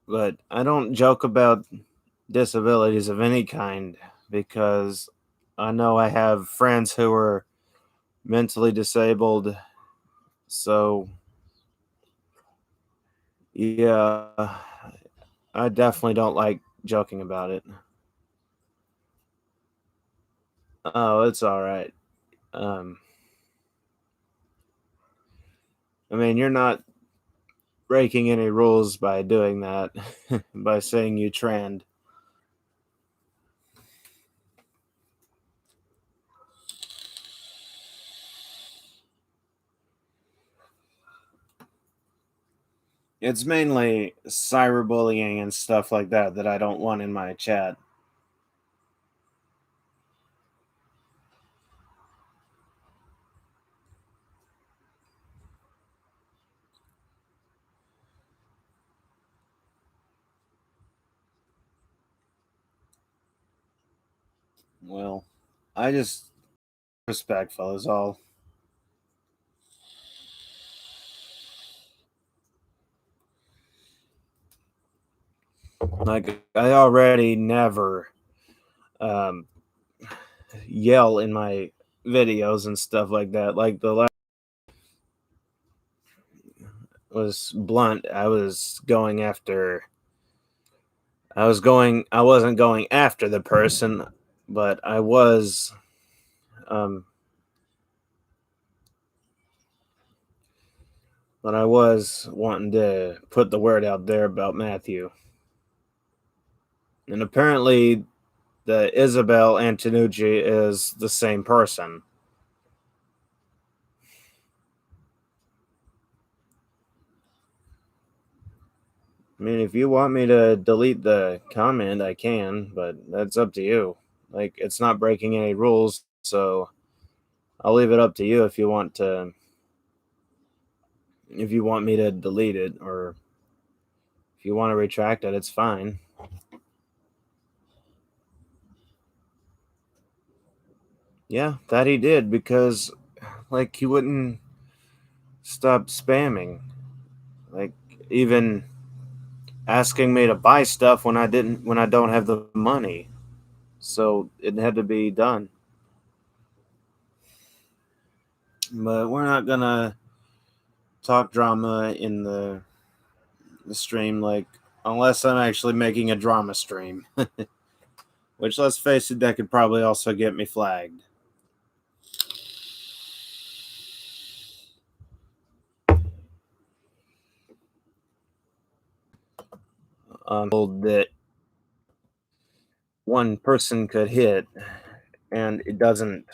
But I don't joke about disabilities of any kind because I know I have friends who are mentally disabled. So, yeah, I definitely don't like joking about it. Oh, it's all right. I mean, you're not breaking any rules by doing that, by saying you trend. It's mainly cyberbullying and stuff like that I don't want in my chat. Well, I just respectful is all. Like I already never yell in my videos and stuff like that. Like the last was blunt. I wasn't going after the person, but I was wanting to put the word out there about Matthew. And apparently the Isabel Antonucci is the same person. I mean, if you want me to delete the comment, I can, but that's up to you. Like, it's not breaking any rules, so I'll leave it up to you if you want me to delete it, or if you want to retract it, it's fine. Yeah, that he did, because like he wouldn't stop spamming. Like, even asking me to buy stuff when I don't have the money. So it had to be done. But we're not gonna talk drama in the stream, like, unless I'm actually making a drama stream. Which, let's face it, that could probably also get me flagged. that one person could hit, and it doesn't.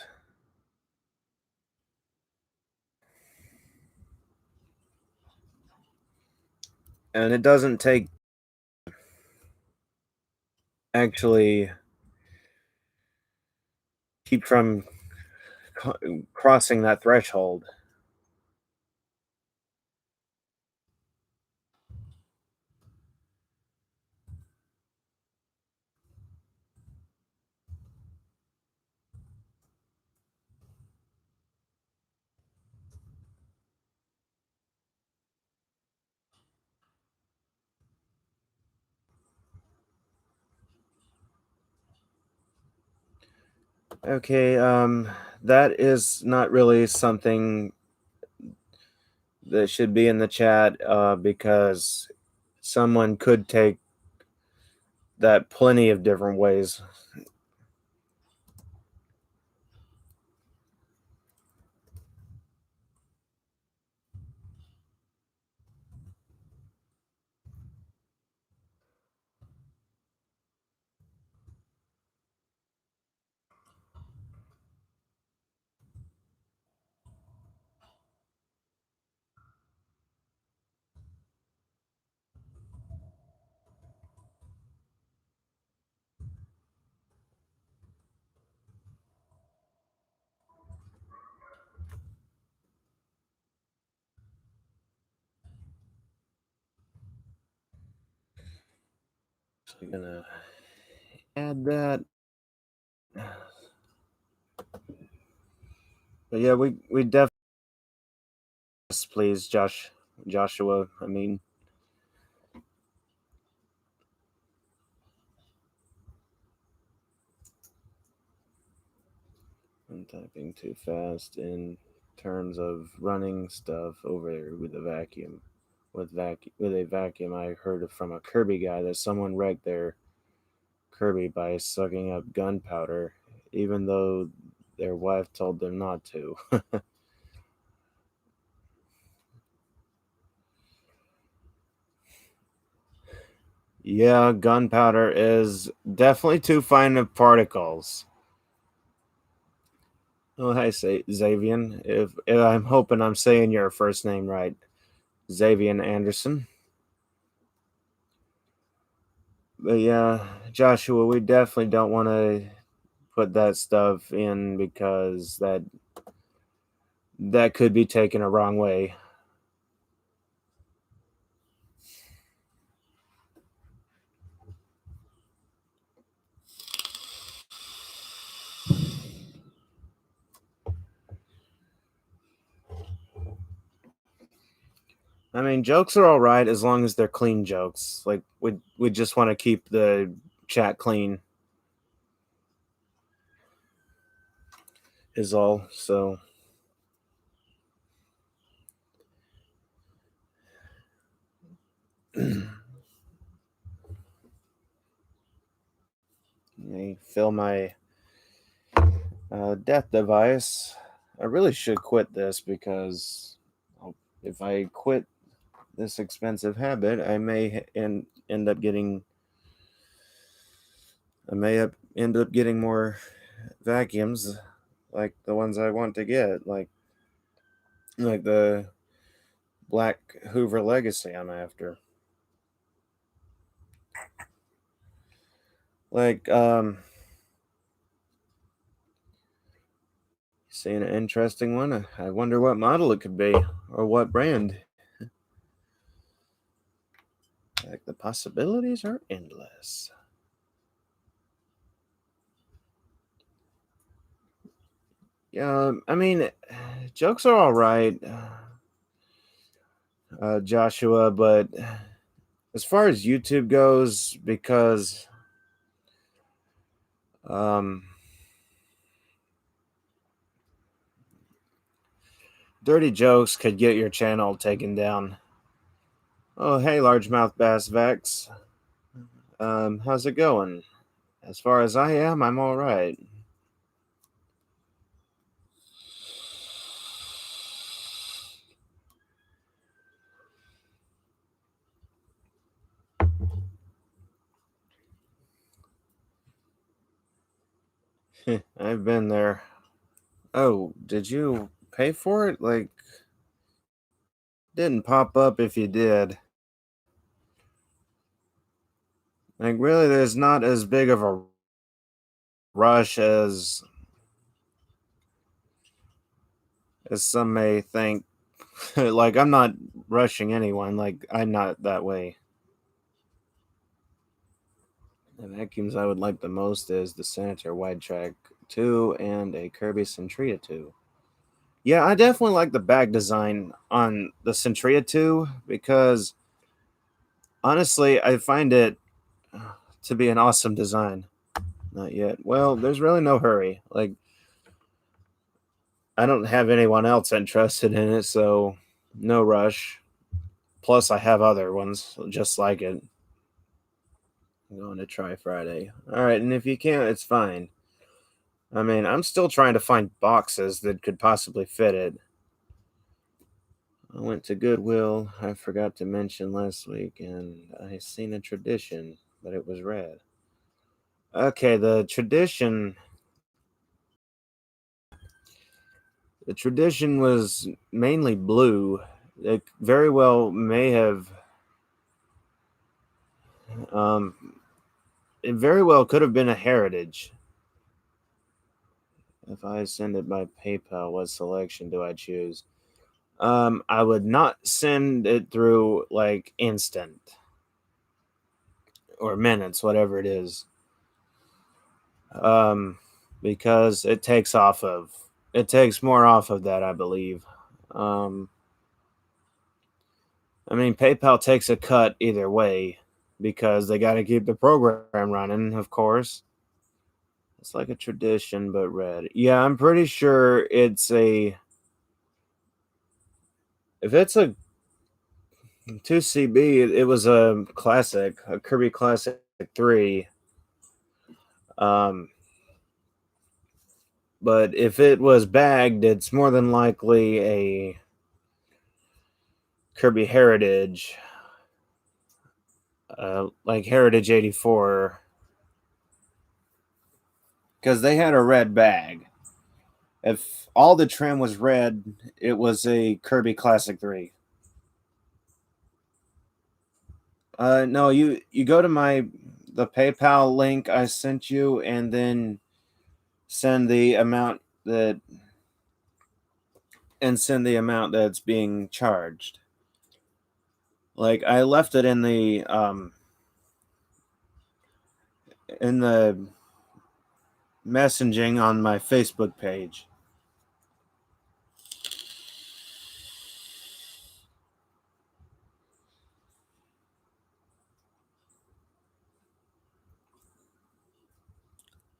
And it doesn't take actually keep from crossing that threshold. Okay, that is not really something that should be in the chat because someone could take that plenty of different ways. So I'm gonna add that. But yeah, we definitely, please, Joshua. I mean, I'm typing too fast in terms of running stuff over there with a vacuum. With a vacuum, I heard from a Kirby guy that someone wrecked their Kirby by sucking up gunpowder, even though their wife told them not to. Yeah, gunpowder is definitely too fine of particles. Oh, hi, Xavian. If I'm hoping I'm saying your first name right, Xavian Anderson. But yeah, Joshua, we definitely don't want to put that stuff in because that could be taken a wrong way. I mean, jokes are all right as long as they're clean jokes. Like we just want to keep the chat clean is all. So let me fill my death device. I really should quit this because if I quit this expensive habit, I may end up getting. I may end up getting more vacuums, like the ones I want to get, like the Black Hoover Legacy I'm after. Like seeing an interesting one. I wonder what model it could be or what brand. Like the possibilities are endless. Yeah, I mean, jokes are all right, Joshua, but as far as YouTube goes, because dirty jokes could get your channel taken down. Oh, hey, largemouth bass Vex. How's it going? As far as I am, I'm all right. I've been there. Oh, did you pay for it? Like, didn't pop up if you did. Like, really, there's not as big of a rush as some may think. Like, I'm not rushing anyone. Like, I'm not that way. The vacuums I would like the most is the Senator Wide Track 2 and a Kirby Centria 2. Yeah, I definitely like the bag design on the Centria 2 because honestly, I find it to be an awesome design. Not yet. Well, there's really no hurry. Like, I don't have anyone else interested in it, so no rush. Plus, I have other ones just like it. I'm going to try Friday. All right, and if you can't, it's fine. I mean, I'm still trying to find boxes that could possibly fit it. I went to Goodwill, I forgot to mention last week, and I seen a tradition, but it was red. Okay, the tradition was mainly blue. It very well may have um it very well could have been a heritage. If I send it by PayPal, what selection do I choose? I would not send it through like instant or minutes, whatever it is. Um, because it takes more off of that, I believe. Um, I mean, PayPal takes a cut either way because they got to keep the program running, of course. It's like a tradition, but red. Yeah, I'm pretty sure it's a. If it's a 2CB, it was a classic, a Kirby Classic 3. Um, but if it was bagged, it's more than likely a Kirby Heritage, like Heritage 84, because they had a red bag. If all the trim was red, it was a Kirby Classic 3. No, you go to the PayPal link I sent you, and then send the amount that send the amount that's being charged. Like I left it in the messaging on my Facebook page.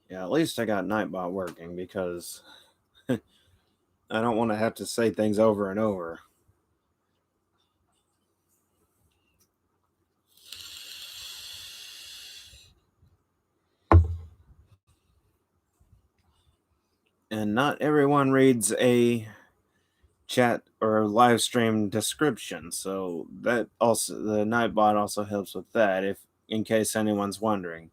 Yeah, at least I got Nightbot working because I don't want to have to say things over and over. And not everyone reads a chat or live stream description, so that also the Nightbot also helps with that if in case anyone's wondering.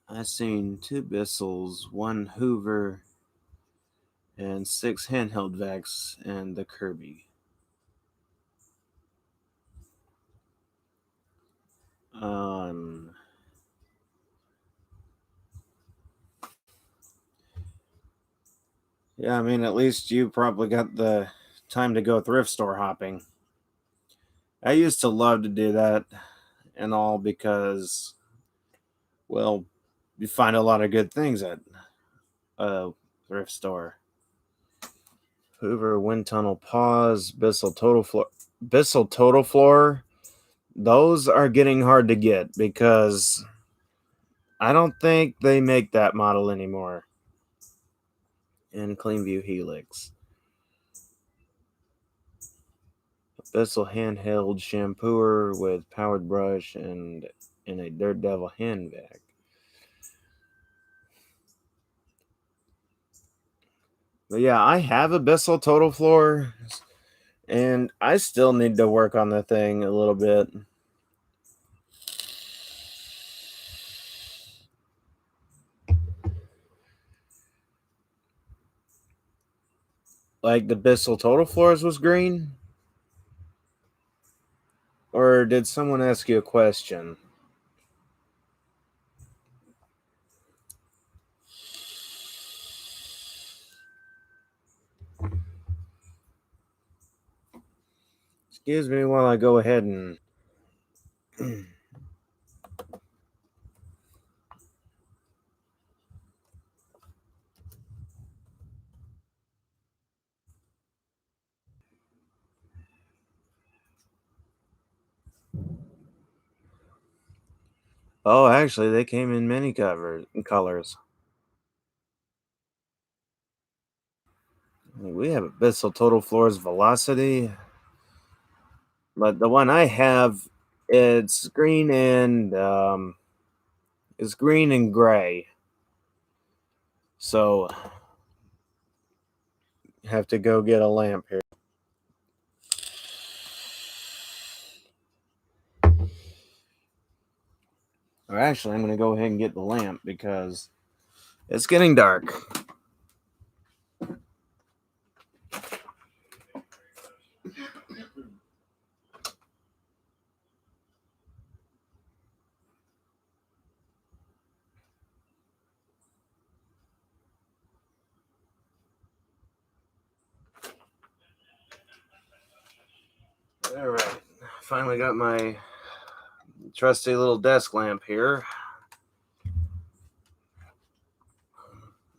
I seen 2 Bissels, 1 Hoover, and 6 handheld vacs and the Kirby. Um, yeah, I mean, at least you probably got the time to go thrift store hopping. I used to love to do that and all because, well, you find a lot of good things at a thrift store. Hoover Wind Tunnel Pause, Bissell Total Floor. Those are getting hard to get because I don't think they make that model anymore. And Cleanview Helix. Bissell handheld shampooer with powered brush and in a Dirt Devil hand vac. But yeah, I have a Bissell Total Floor, and I still need to work on the thing a little bit. Like the Bissell Total Floors was green? Or did someone ask you a question? Excuse me while I go ahead and oh, actually, they came in many colors. We have a Bissell Total Floors Velocity, but the one I have, it's green and it's green and gray. So, have to go get a lamp here. Or actually, I'm going to go ahead and get the lamp because it's getting dark. All right, finally got my trusty little desk lamp here.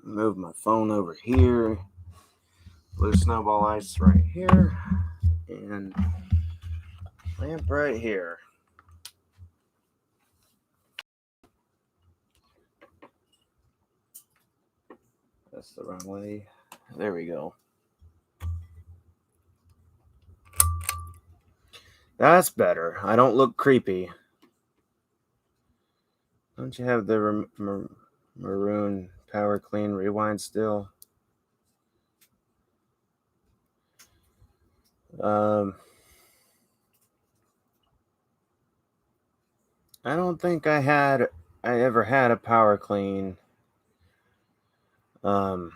Move my phone over here. Blue Snowball Ice right here. And lamp right here. That's the wrong way. There we go. That's better. I don't look creepy. Don't you have the maroon power clean rewind still? I don't think I ever had a power clean. Okay,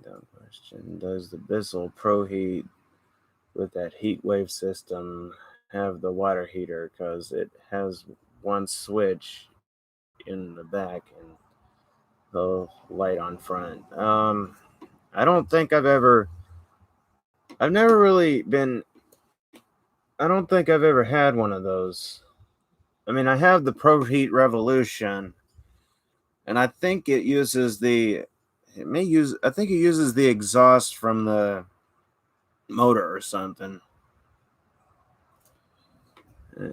dumb question. Does the Bissell Pro Heat with that heat wave system have the water heater? Because it has one switch in the back and the light on front. I don't think I've never really been. I don't think I've ever had one of those. I mean, I have the Pro Heat Revolution, and I think it uses I think it uses the exhaust from the motor or something.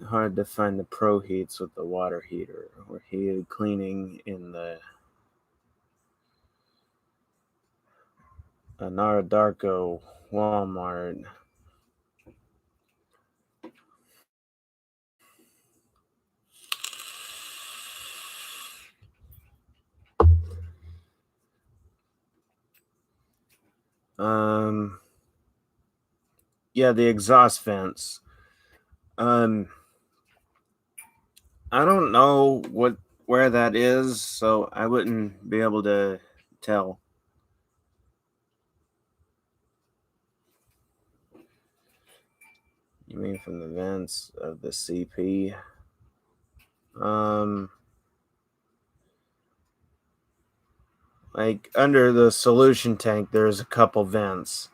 Hard to find the Pro Heats with the water heater or heated cleaning in the Anadarko Walmart. Yeah, the exhaust vents. I don't know where that is, so I wouldn't be able to tell. You mean from the vents of the CP? Like under the solution tank, there's a couple vents.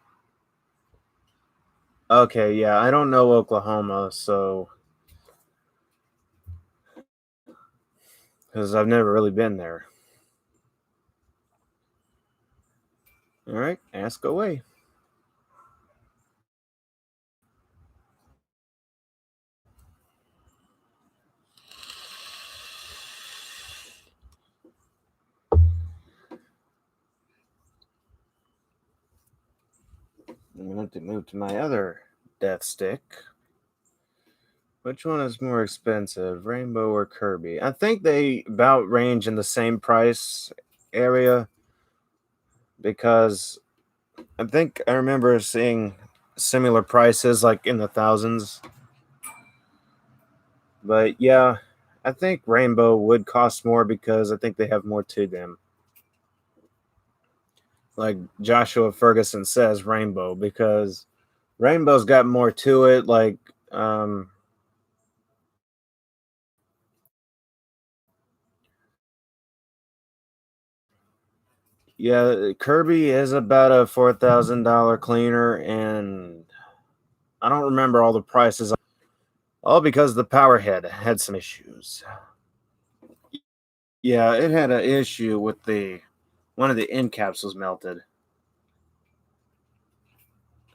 Okay, yeah, I don't know Oklahoma, so because I've never really been there. All right, ask away. I'm going to have to move to my other death stick. Which one is more expensive, Rainbow or Kirby? I think they about range in the same price area because I think I remember seeing similar prices like in the thousands. But yeah, I think Rainbow would cost more because I think they have more to them. like Joshua Ferguson says, Rainbow, because Rainbow's got more to it. Like, um, yeah, Kirby is about a $4,000 cleaner, and I don't remember all the prices. All because the power head had some issues. Yeah, it had an issue with the one of the end caps was melted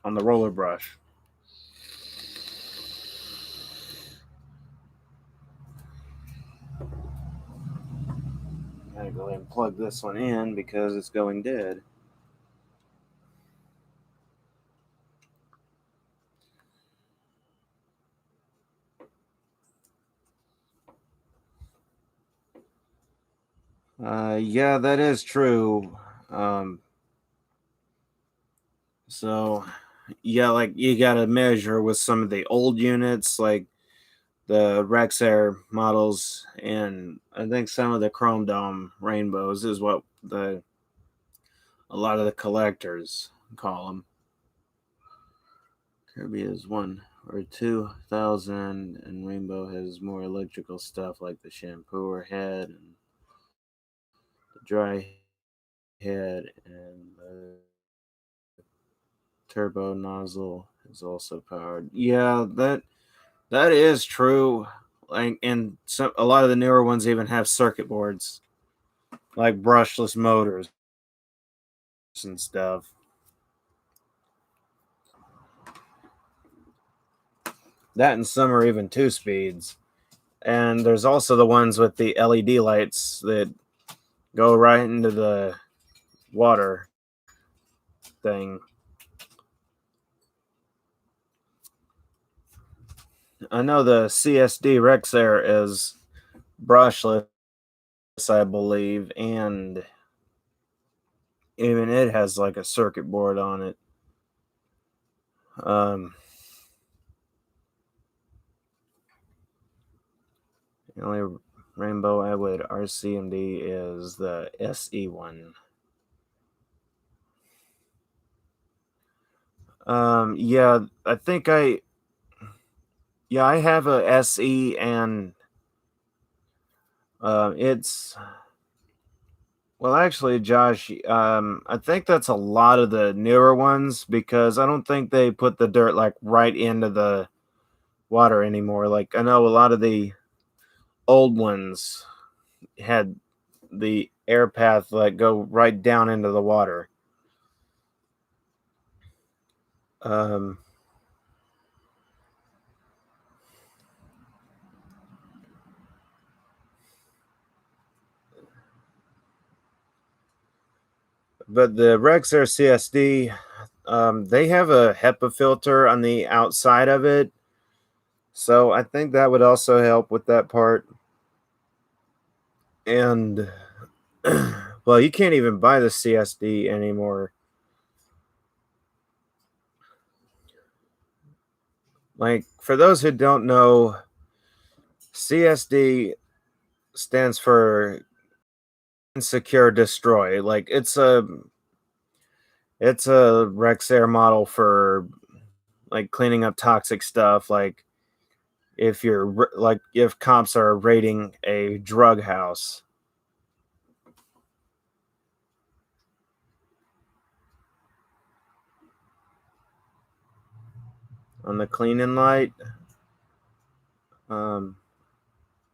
on the roller brush. I gotta go ahead and plug this one in because it's going dead. Yeah, that is true. Um, so, yeah, like you gotta measure with some of the old units, like the Rexair models, and I think some of the Chrome Dome rainbows is what a lot of the collectors call them. Kirby is 1 or 2,000, and Rainbow has more electrical stuff like the shampooer head and the dry head, and the turbo nozzle is also powered. Yeah, that is true. Like, and a lot of the newer ones even have circuit boards, like brushless motors and stuff. That and some are even 2 speeds. And there's also the ones with the LED lights that go right into the water thing. I know the CSD Rexair is brushless, I believe, and even it has like a circuit board on it. Um, the only Rainbow I would RCMD is the SE one. Yeah, I think I have a SE, and it's well, actually, Josh, I think that's a lot of the newer ones because I don't think they put the dirt like right into the water anymore. Like I know a lot of the old ones had the air path like go right down into the water. Um, but the Rexair CSD, they have a HEPA filter on the outside of it, so I think that would also help with that part. And well, you can't even buy the CSD anymore. Like, for those who don't know, CSD stands for Secure Destroy. Like, it's a Rexair model for like cleaning up toxic stuff. Like, if cops are raiding a drug house. On the cleaning light, um,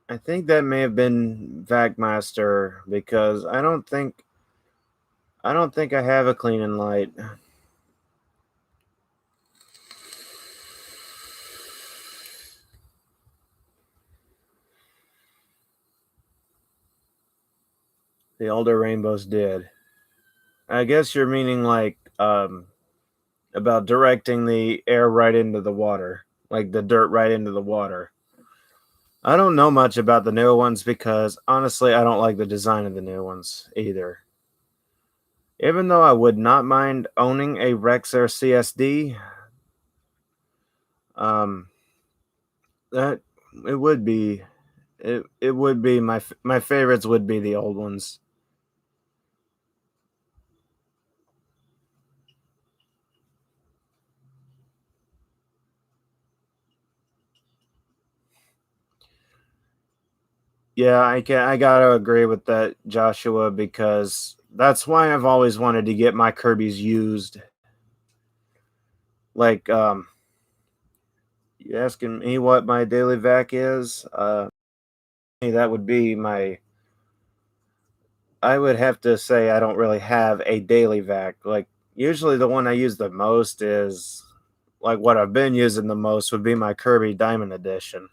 I think that may have been Vacmaster because I don't think I have a cleaning light. The older rainbows did. I guess you're meaning like about directing the air right into the water, like the dirt right into the water. I don't know much about the new ones because honestly, I don't like the design of the new ones either. Even though I would not mind owning a Rexair CSD, um, that it would be it would be my favorites would be the old ones. Yeah, I gotta agree with that, Joshua, because that's why I've always wanted to get my Kirby's used. Like, you asking me what my daily vac is? That would be my. I would have to say I don't really have a daily vac. Like, usually the one I use the most is like what I've been using the most would be my Kirby Diamond Edition.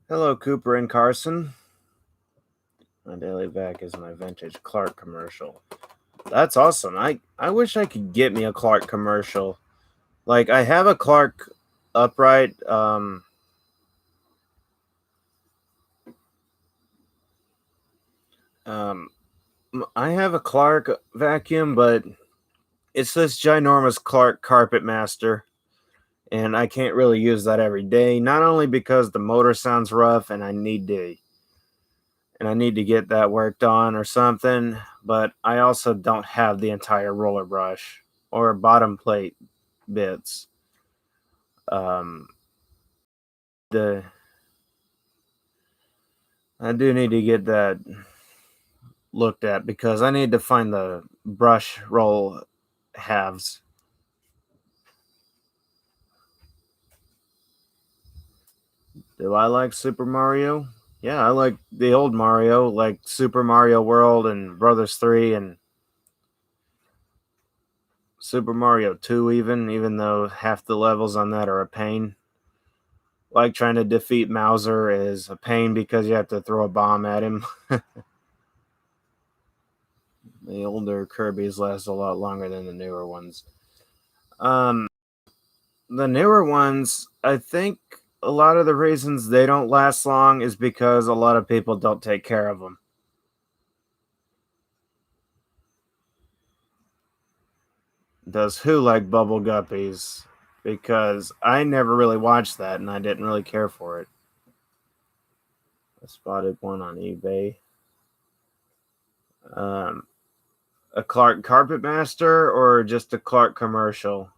Hello, Cooper and Carson. My daily vac is my vintage Clark commercial. That's awesome. I wish I could get me a Clark commercial. Like I have a Clark upright. Um, I have a Clark vacuum, but it's this ginormous Clark Carpet Master, and I can't really use that every day. Not only because the motor sounds rough, and I need to get that worked on or something, but I also don't have the entire roller brush or bottom plate bits. Um, the I do need to get that looked at because I need to find the brush roll halves. Do I like Super Mario? Yeah, I like the old Mario, like Super Mario World and Brothers 3 and Super Mario 2 even though half the levels on that are a pain. Like trying to defeat Mauser is a pain because you have to throw a bomb at him. The older Kirby's last a lot longer than the newer ones. Um, the newer ones, I think a lot of the reasons they don't last long is because a lot of people don't take care of them. Does who like Bubble Guppies? Because I never really watched that and I didn't really care for it. I spotted one on eBay. Um, a Clark Carpet Master or just a Clark commercial?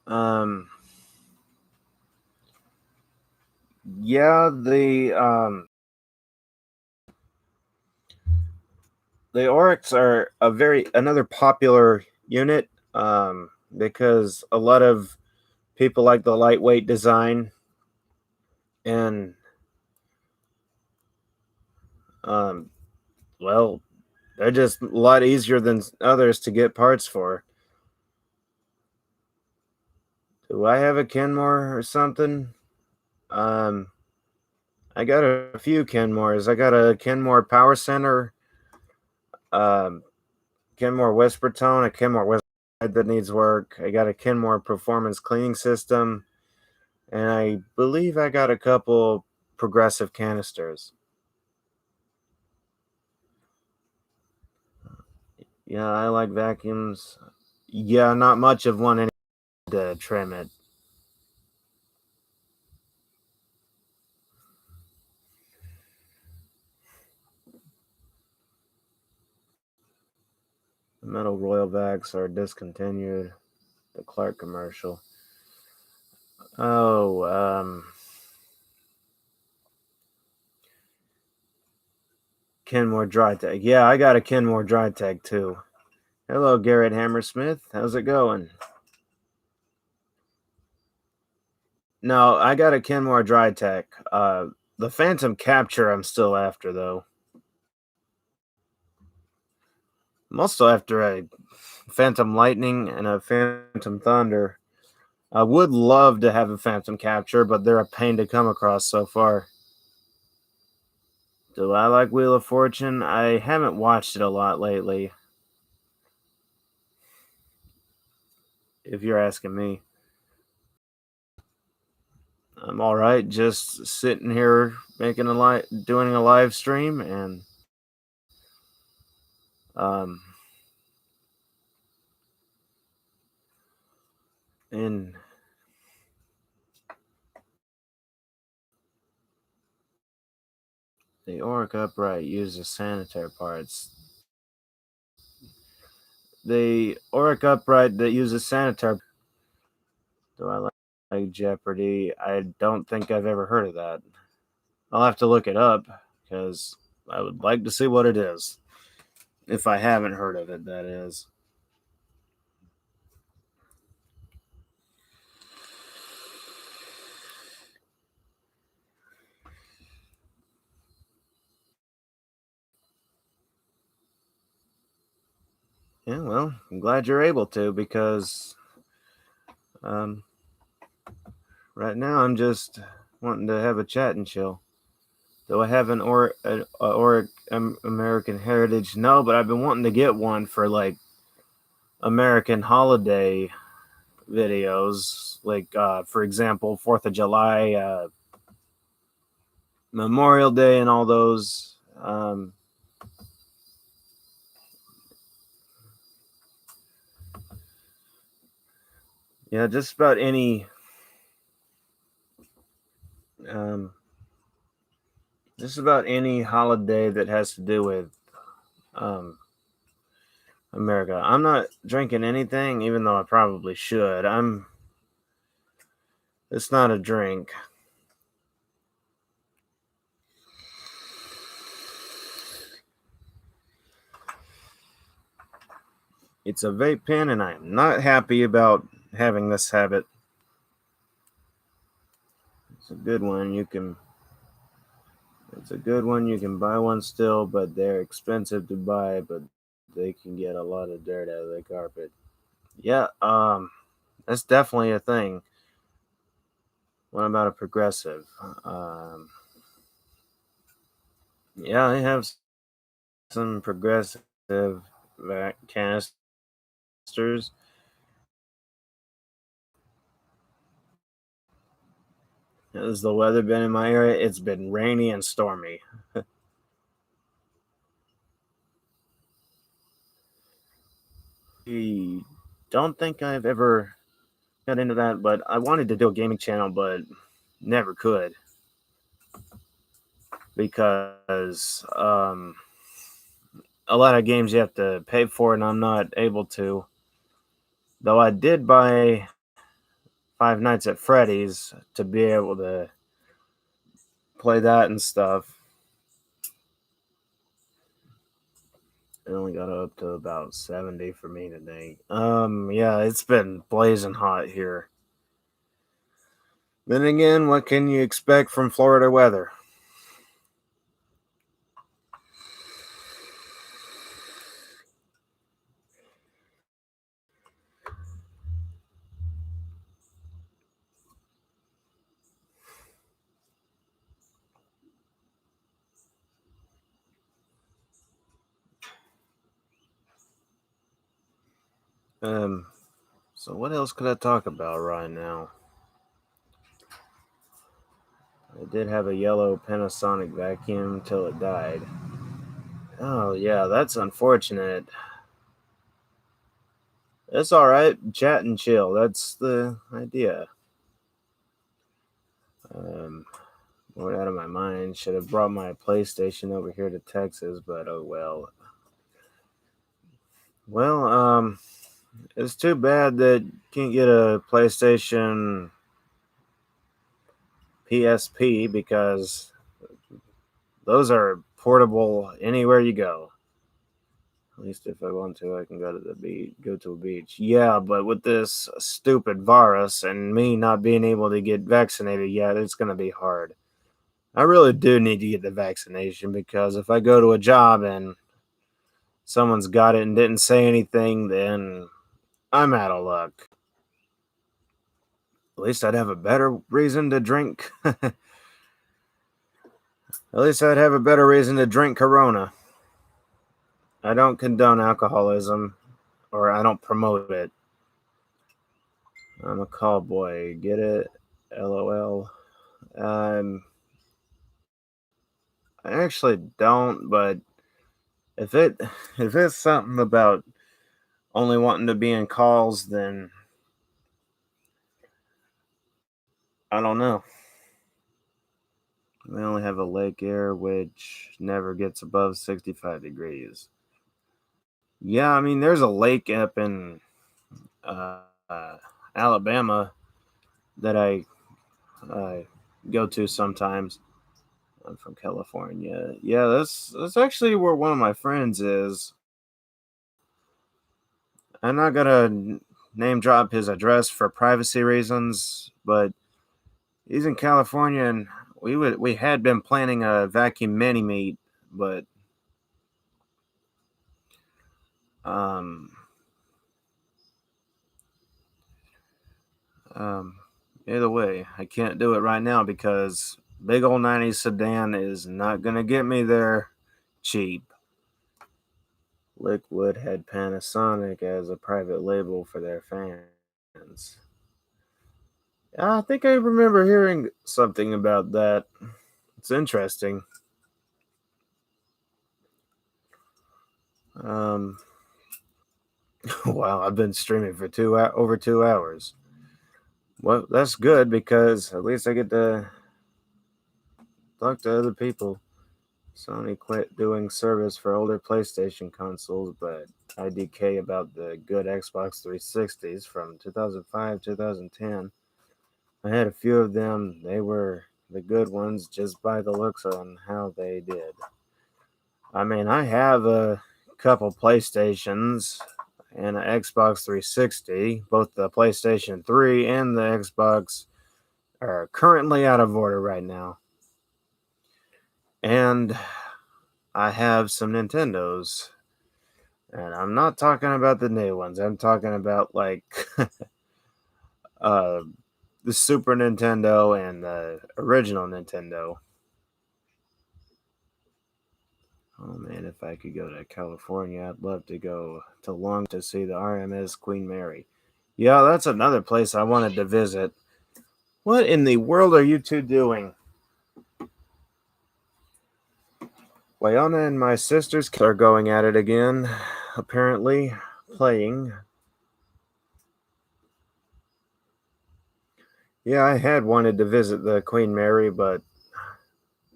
Um, yeah, the Oryx are another popular unit because a lot of people like the lightweight design and um, well, they're just a lot easier than others to get parts for. Do I have a Kenmore or something? Um, I got a few Kenmores. I got a Kenmore Power Center, um, Kenmore Whisper Tone, a Kenmore Whisper that needs work. I got a Kenmore Performance Cleaning System, and I believe I got a couple progressive canisters. Yeah, I like vacuums. Yeah, not much of one to trim it. The metal Royal Vacs are discontinued. The Clark commercial. Oh, Kenmore Dry Tech. Yeah, I got a Kenmore Dry Tech too. Hello, Garrett Hammersmith. How's it going? No, I got a Kenmore Dry Tech. The Phantom Capture I'm still after though. I'm also after a Phantom Lightning and a Phantom Thunder. I would love to have a Phantom Capture, but they're a pain to come across so far. Do I like Wheel of Fortune? I haven't watched it a lot lately. if you're asking me. I'm all right, just sitting here doing a live stream, and um, in the Auric Upright uses sanitary parts. The Auric Upright that uses sanitary. Do I like Jeopardy? I don't think I've ever heard of that. I'll have to look it up because I would like to see what it is. If I haven't heard of it, that is. Yeah, well, I'm glad you're able to because right now I'm just wanting to have a chat and chill. Do I have an Auric American Heritage? No, but I've been wanting to get one for like American holiday videos, like for example, 4th of July, Memorial Day, and all those. Yeah, just about any holiday that has to do with America. I'm not drinking anything, even though I probably should. It's not a drink. It's a vape pen, and I am not happy about having this habit. It's a good one. It's a good one. You can buy one still, but they're expensive to buy, but they can get a lot of dirt out of the carpet. Yeah, that's definitely a thing. What about a progressive? Yeah, I have some progressive canisters. Has the weather been in my area? It's been rainy and stormy. I don't think I've ever got into that, but I wanted to do a gaming channel, but never could because a lot of games you have to pay for, and I'm not able to. Though I did buy Five Nights at Freddy's to be able to play that and stuff. It only got up to about 70 for me today. Yeah, it's been blazing hot here. Then again, what can you expect from Florida weather? So what else could I talk about right now? I did have a yellow Panasonic vacuum till it died. Oh yeah, that's unfortunate. It's all right. Chat and chill. That's the idea. Went out of my mind. Should have brought my PlayStation over here to Texas, but oh well. Well, it's too bad that you can't get a PlayStation PSP because those are portable anywhere you go. At least if I want to, I can go to a beach. Yeah, but with this stupid virus and me not being able to get vaccinated yet, it's going to be hard. I really do need to get the vaccination because if I go to a job and someone's got it and didn't say anything, then I'm out of luck. At least I'd have a better reason to drink. At least I'd have a better reason to drink Corona. I don't condone alcoholism, or I don't promote it. I'm a cowboy. Get it? LOL. Um, I actually don't, but if it if it's something about only wanting to be in calls, then I don't know. We only have a lake air which never gets above 65 degrees. Yeah, I mean, there's a lake up in uh, Alabama that I uh, go to sometimes. I'm from California. Yeah, that's actually where one of my friends is. I'm not gonna name drop his address for privacy reasons, but he's in California, and we had been planning a vacuum mini meet, but um um either way, I can't do it right now because big old 90s sedan is not gonna get me there cheap. Liquid had Panasonic as a private label for their fans. I think I remember hearing something about that. It's interesting. Um, wow, I've been streaming for over 2 hours. Well, that's good because at least I get to talk to other people. Sony quit doing service for older PlayStation consoles, but IDK about the good Xbox 360s from 2005 2010. I had a few of them. They were the good ones just by the looks on how they did. I mean, I have a couple PlayStations and an Xbox 360. Both the PlayStation 3 and the Xbox are currently out of order right now. And I have some Nintendos. And I'm not talking about the new ones. I'm talking about like uh, the Super Nintendo and the original Nintendo. Oh man, if I could go to California, I'd love to go to Long to see the RMS Queen Mary. Yeah, that's another place I wanted to visit. What in the world are you two doing? Wayana and my sisters are going at it again, apparently, playing. Yeah, I had wanted to visit the Queen Mary, but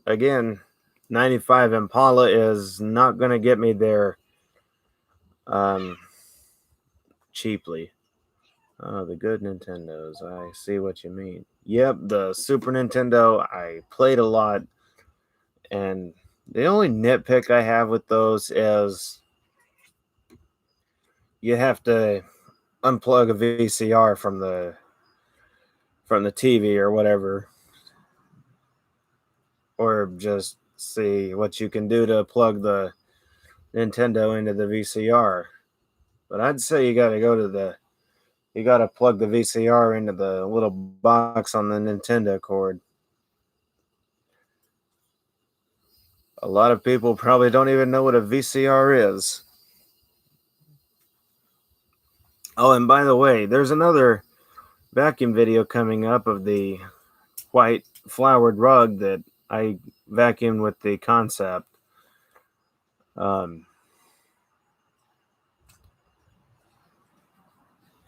again, 95 Impala is not going to get me there um, cheaply. Oh, the good Nintendos. I see what you mean. Yep, the Super Nintendo, I played a lot, and the only nitpick I have with those is you have to unplug a VCR from the TV or whatever, or just see what you can do to plug the Nintendo into the VCR. But I'd say you got to plug the VCR into the little box on the Nintendo cord. A lot of people probably don't even know what a VCR is. Oh, and by the way, there's another vacuum video coming up of the white flowered rug that I vacuumed with the concept. Um,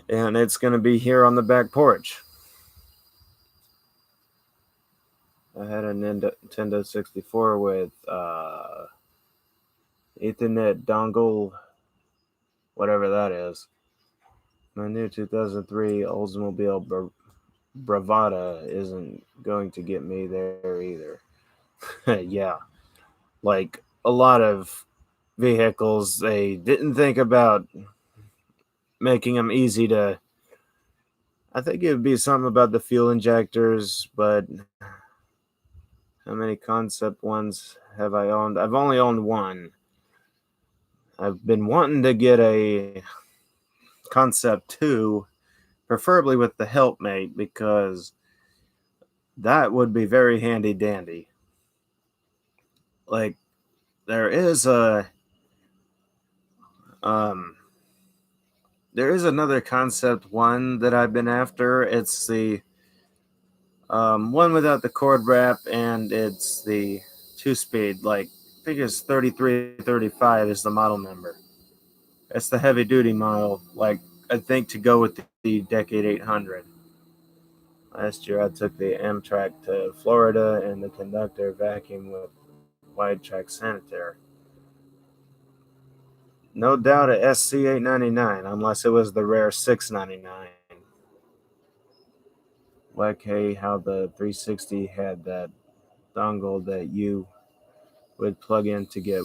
and it's going to be here on the back porch. I had a Nintendo 64 with Ethernet dongle, whatever that is. My new 2003 Oldsmobile Bravada isn't going to get me there either. Yeah, like a lot of vehicles, they didn't think about making them easy to. I think it would be something about the fuel injectors, but how many concept ones have I owned? I've only owned one. I've been wanting to get a concept 2, preferably with the helpmate, because that would be very handy dandy. Like, there is a um There is another concept one that I've been after. It's the one without the cord wrap, and it's the 2-speed. Like, I think it's 3335 is the model number. It's the heavy duty model. Like, I think to go with the Decade 800. Last year, I took the Amtrak to Florida and the conductor vacuum with wide track sanitaire. No doubt a SC 899, unless it was the rare 699. Like, hey, how the 360 had that dongle that you would plug in to get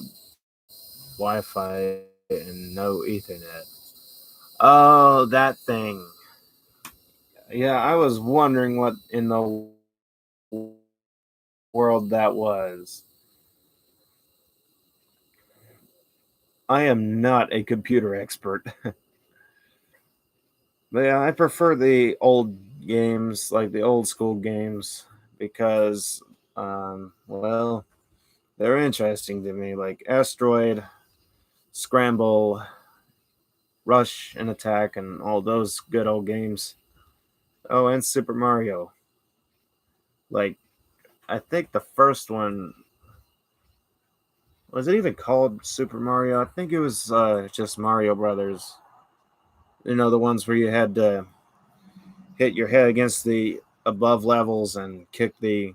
Wi-Fi and no Ethernet. Oh, that thing. Yeah, I was wondering what in the world that was. I am not a computer expert. But yeah, I prefer the old games, like the old school games, because, well, they're interesting to me. Like Asteroid, Scramble, Rush and Attack, and all those good old games. Oh, and Super Mario. Like, I think the first one was it even called Super Mario? I think it was just Mario Brothers. You know, the ones where you had to hit your head against the above levels and kick the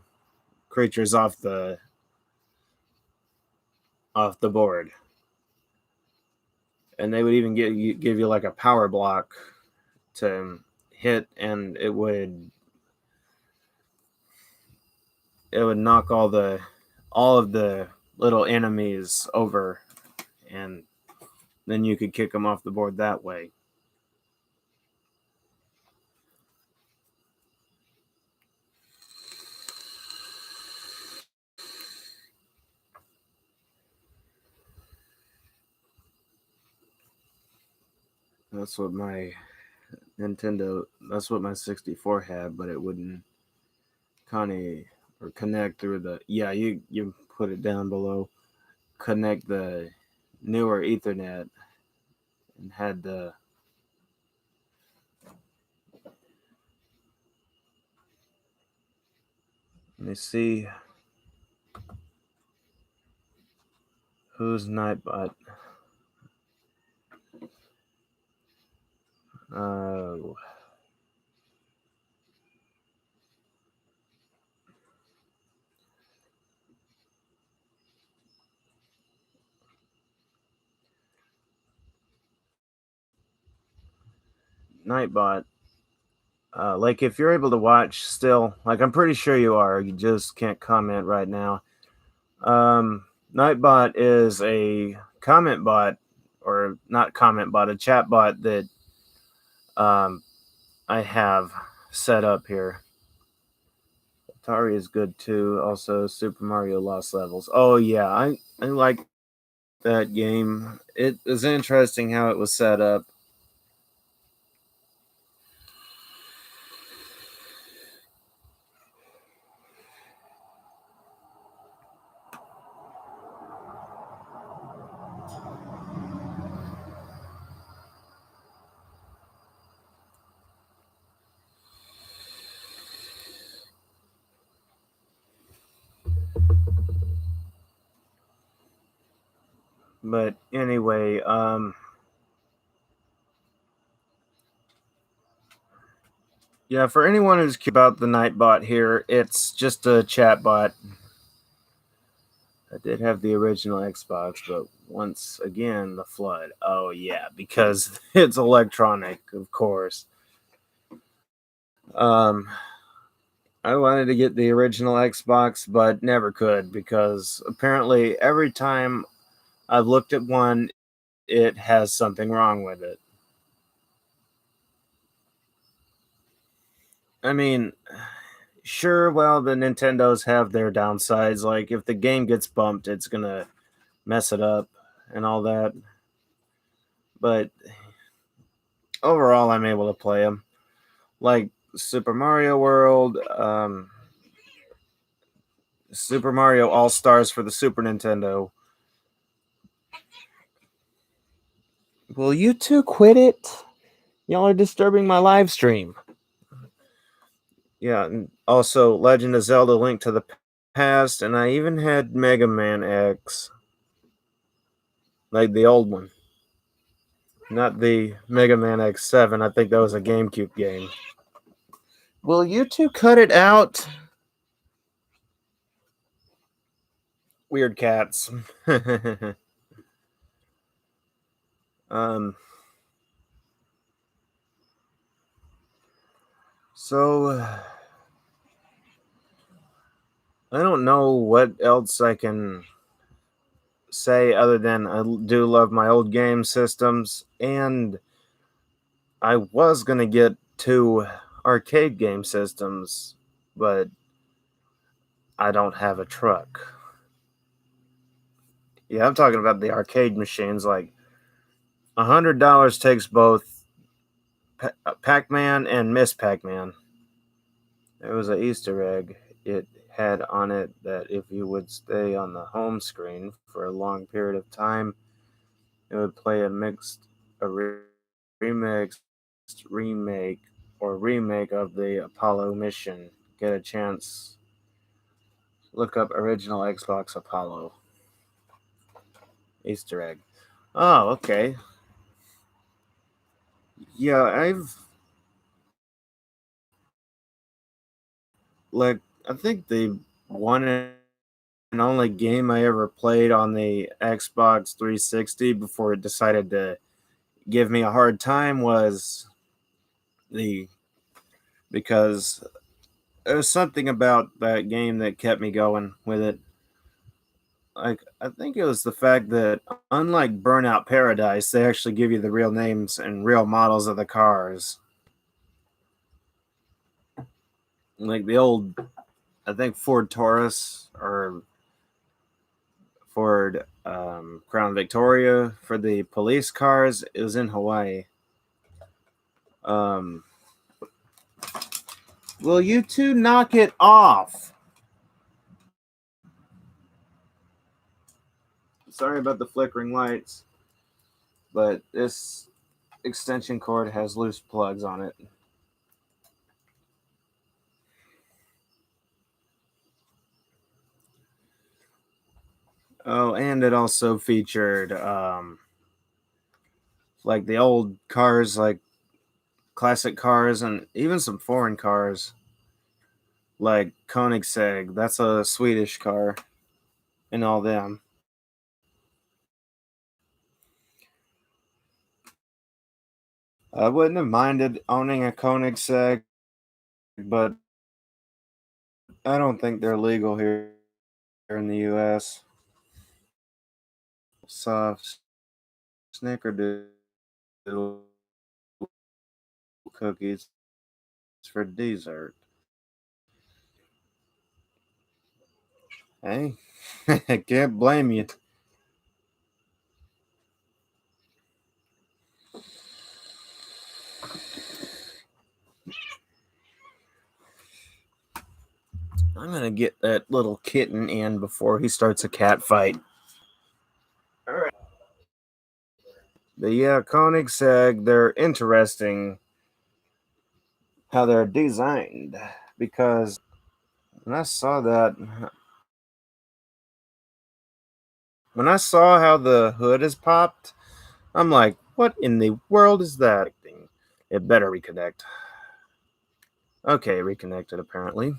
creatures off the board, and they would even give you like a power block to hit, and it would knock all of the little enemies over, and then you could kick them off the board that way. That's what my that's what my 64 had, but it wouldn't connie or connect through the, yeah, you put it down below, connect the newer Ethernet, and had the, let me see who's Nightbot. Uh, Nightbot. Like, if you're able to watch still, like, I'm pretty sure you are. You just can't comment right now. Nightbot is a comment bot, or not comment bot, a chat bot that um, I have set up here. Atari is good too. Also, Super Mario Lost Levels. Oh yeah, I like that game. It is interesting how it was set up. But anyway, yeah, for anyone who's curious about the Nightbot here, it's just a chat bot. I did have the original Xbox, but once again, the flood. Oh yeah, because it's electronic, of course. Um, I wanted to get the original Xbox, but never could, because apparently every time I've looked at one, it has something wrong with it. I mean, sure, well, the Nintendos have their downsides. Like, if the game gets bumped, it's gonna mess it up and all that. But overall, I'm able to play them. Like Super Mario World, Super Mario All Stars for the Super Nintendo. Will you two quit it? Y'all are disturbing my live stream. Yeah, and also Legend of Zelda: Link to the Past, and I even had Mega Man X, like the old one, not the Mega Man X7. I think that was a GameCube game. Will you two cut it out? Weird cats. um. So I don't know what else I can say other than I do love my old game systems, and I was gonna get 2 arcade game systems, but I don't have a truck. Yeah, I'm talking about the arcade machines. Like $100 takes both Pac-Man and Miss Pac-Man. There was an Easter egg. It had on it that if you would stay on the home screen for a long period of time, it would play a remix, remake of the Apollo mission. Get a chance. Look up original Xbox Apollo. Easter egg. Oh, okay. Yeah, I think the one and only game I ever played on the Xbox 360 before it decided to give me a hard time was the because there was something about that game that kept me going with it. Like I think it was the fact that unlike Burnout Paradise, they actually give you the real names and real models of the cars. Like the old, I think Ford Taurus or Ford Crown Victoria for the police cars. It was in Hawaii. Um, will you two knock it off? Sorry about the flickering lights, but this extension cord has loose plugs on it. Oh, and it also featured like the old cars, like classic cars, and even some foreign cars, like Koenigsegg. That's a Swedish car, and all them. I wouldn't have minded owning a Koenigsegg, but I don't think they're legal here in the U.S. Soft snickerdoodle cookies for dessert. Hey, I can't blame you. I'm gonna get that little kitten in before he starts a cat fight. All right. But yeah, Koenigsegg, they're interesting how they're designed because when I saw that, when I saw how the hood is popped, I'm like, what in the world is that thing? It better reconnect. Okay, reconnected apparently.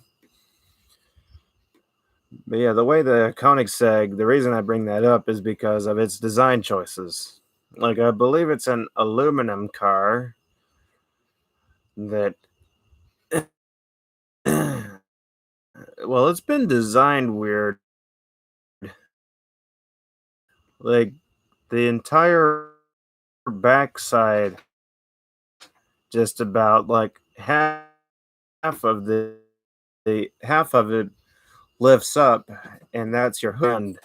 But yeah, the way the Koenigsegg, the reason I bring that up is because of its design choices. Like, I believe it's an aluminum car that, well, it's been designed weird. Like, the entire backside, just about like of the half of it lifts up, and that's your hood.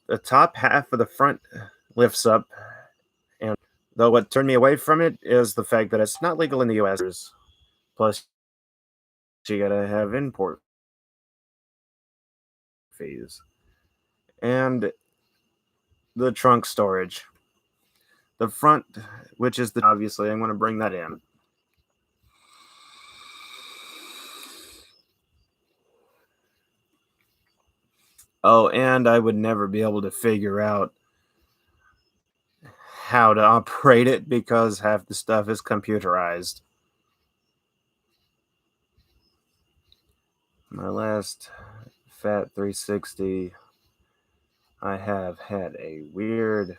The top half of the front lifts up, and though what turned me away from it is the fact that it's not legal in the US. Plus, you gotta have import fees and the trunk storage. the front, which is the obviously I'm going to bring that in. Oh, and I would never be able to figure out how to operate it because half the stuff is computerized. My last Fat 360, I have had a weird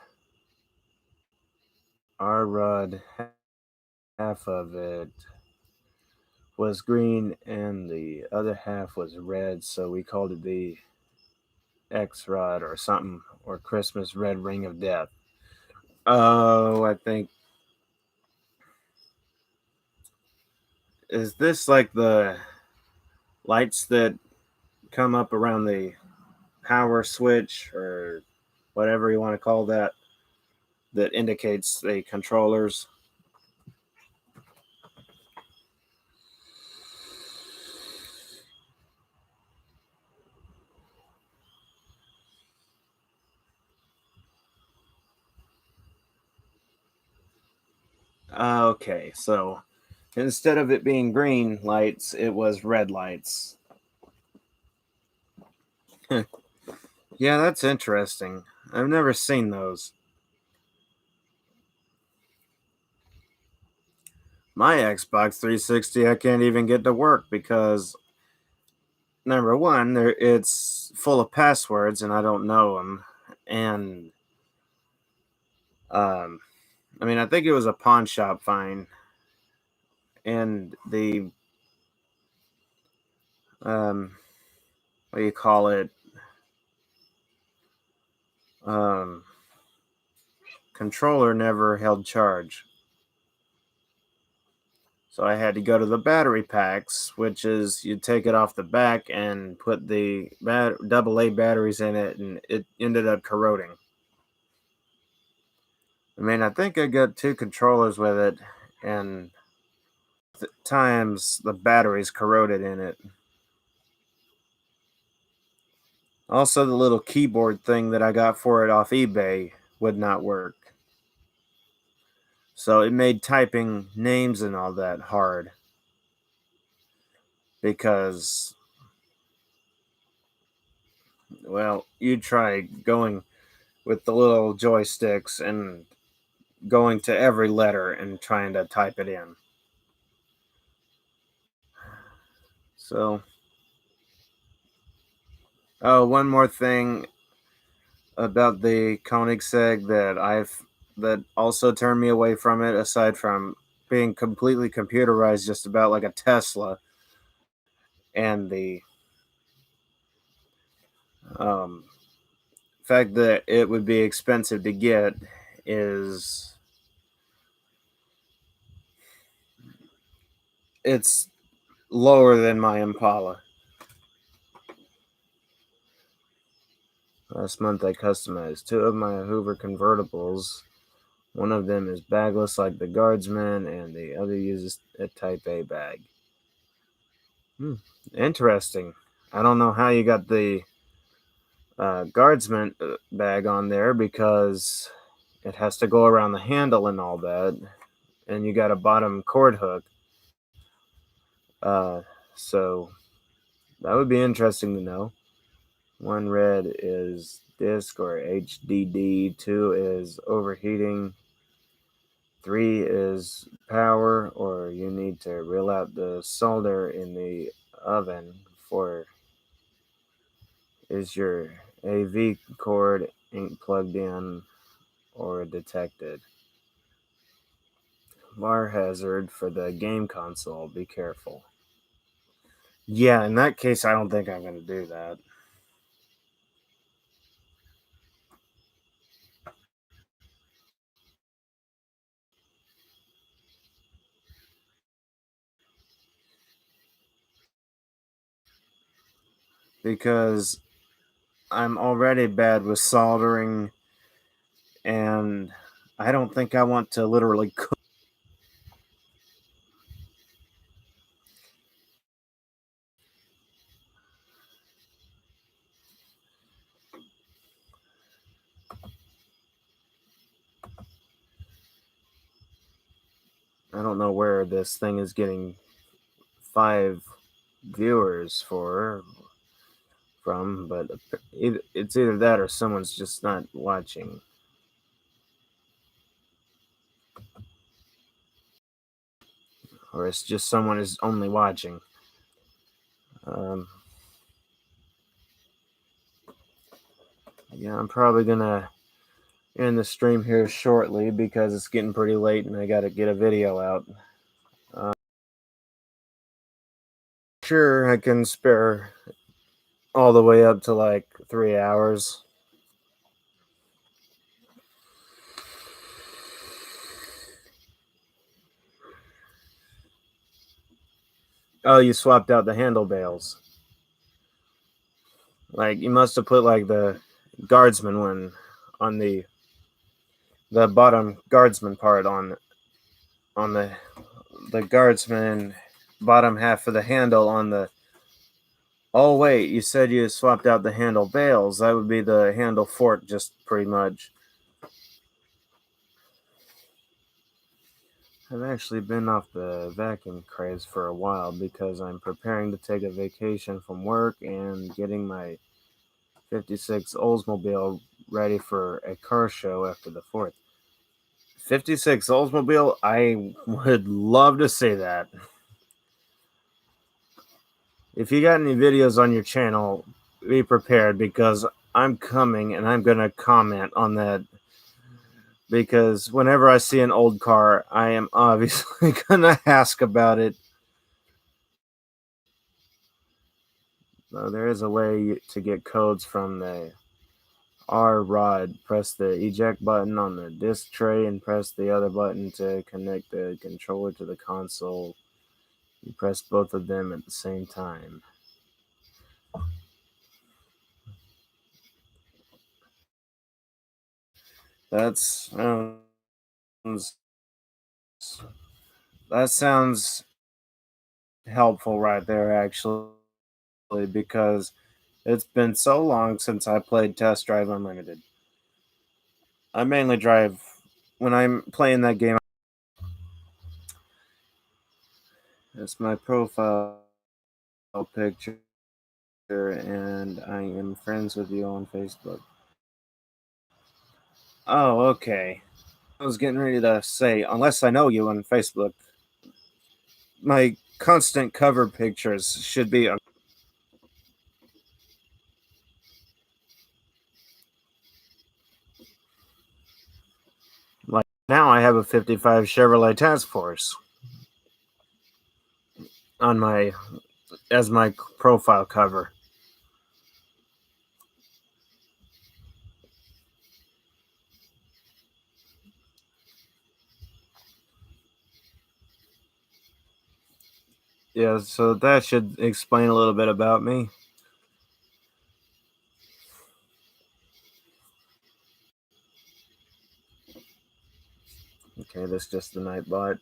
R-Rod. Half of it was green and the other half was red, so we called it the X-Rod or something, or Christmas Red Ring of Death. Oh, I think. Is this like the lights that come up around the power switch or whatever you want to call that, that indicates the controllers? Okay, so instead of it being green lights, it was red lights. Yeah, that's interesting. I've never seen those. My Xbox 360, I can't even get to work because number one, it's full of passwords and I don't know them. And I mean, I think it was a pawn shop fine, and the what do you call it? Um, Controller never held charge. So I had to go to the battery packs, which is you take it off the back and put the AA batteries in it, and it ended up corroding. I mean, I think I got 2 controllers with it, and times the batteries corroded in it. Also, the little keyboard thing that I got for it off eBay would not work. So it made typing names and all that hard. Because, well, you try going with the little joysticks and going to every letter and trying to type it in. So, oh, one more thing about the Koenigsegg that also turned me away from it, aside from being completely computerized, just about like a Tesla, and the um, fact that it would be expensive to get is it's lower than my Impala. Last month I customized 2 of my Hoover convertibles. One of them is bagless like the Guardsman, and the other uses a Type A bag. Interesting. I don't know how you got the Guardsman bag on there because it has to go around the handle and all that, and you got a bottom cord hook. So that would be interesting to know. 1 red is disk or HDD, 2 is overheating, 3 is power, or you need to reel out the solder in the oven. 4 is your AV cord ain't plugged in or detected. Bar hazard for the game console, be careful. Yeah, in that case, I don't think I'm going to do that. Because I'm already bad with soldering, and I don't think I want to literally cook. I don't know where this thing is getting 5 viewers from, but it's either that or someone's just not watching. Or it's just someone is only watching. Yeah, I'm probably gonna end the stream here shortly because it's getting pretty late and I gotta get a video out. Sure, I can spare all the way up to like 3 hours. Oh, you swapped out the handle bales. Like, you must have put like the guardsman one on the bottom guardsman part on the guardsman bottom half of the handle on the. Oh wait, you said you swapped out the handle bales. That would be the handle fork, just pretty much. I've actually been off the vacuum craze for a while because I'm preparing to take a vacation from work and getting my 56 Oldsmobile ready for a car show after the 4th. 56 Oldsmobile, I would love to see that. If you got any videos on your channel, be prepared because I'm coming and I'm going to comment on that. Because whenever I see an old car, I am obviously going to ask about it. So there is a way to get codes from the R rod. Press the eject button on the disc tray and press the other button to connect the controller to the console. You press both of them at the same time. That sounds helpful right there, actually, because it's been so long since I played Test Drive Unlimited. I mainly drive when I'm playing that game. It's my profile picture, and I am friends with you on Facebook. Oh, okay. I was getting ready to say, unless I know you on Facebook, my constant cover pictures should be. Like now, I have a 55 Chevrolet Task Force on my as my profile cover. Yeah, so that should explain a little bit about me. Okay, that's just the Nightbot.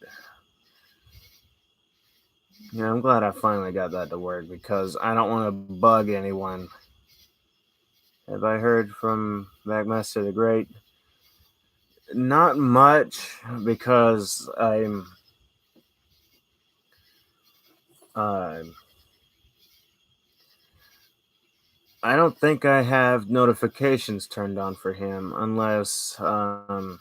Yeah, I'm glad I finally got that to work because I don't want to bug anyone. Have I heard from Macmaster the Great? Not much because uh, I don't think I have notifications turned on for him unless uh,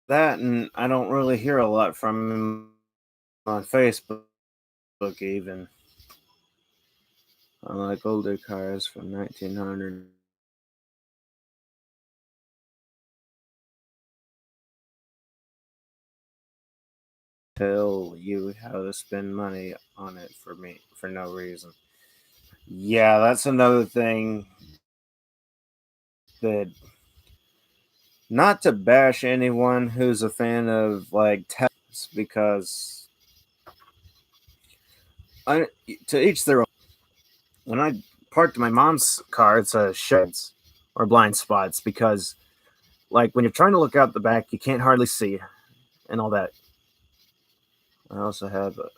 that, and I don't really hear a lot from him on Facebook even. Unlike older cars from 1900. Tell you how to spend money on it for me for no reason. Yeah, that's another thing that, not to bash anyone who's a fan of like Teslas, because to each their own. When I parked my mom's car, it's a sheds or blind spots because, like, when you're trying to look out the back, you can't hardly see and all that. I also have a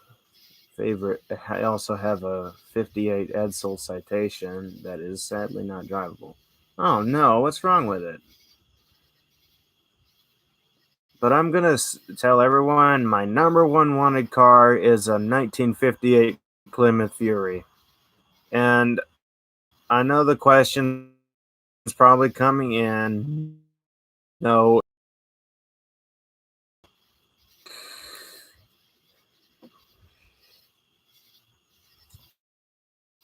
favorite. I also have a 58 Edsel Citation that is sadly not drivable. Oh no, what's wrong with it? But I'm gonna tell everyone my number one wanted car is a 1958 Plymouth Fury. And I know the question's probably coming in. No,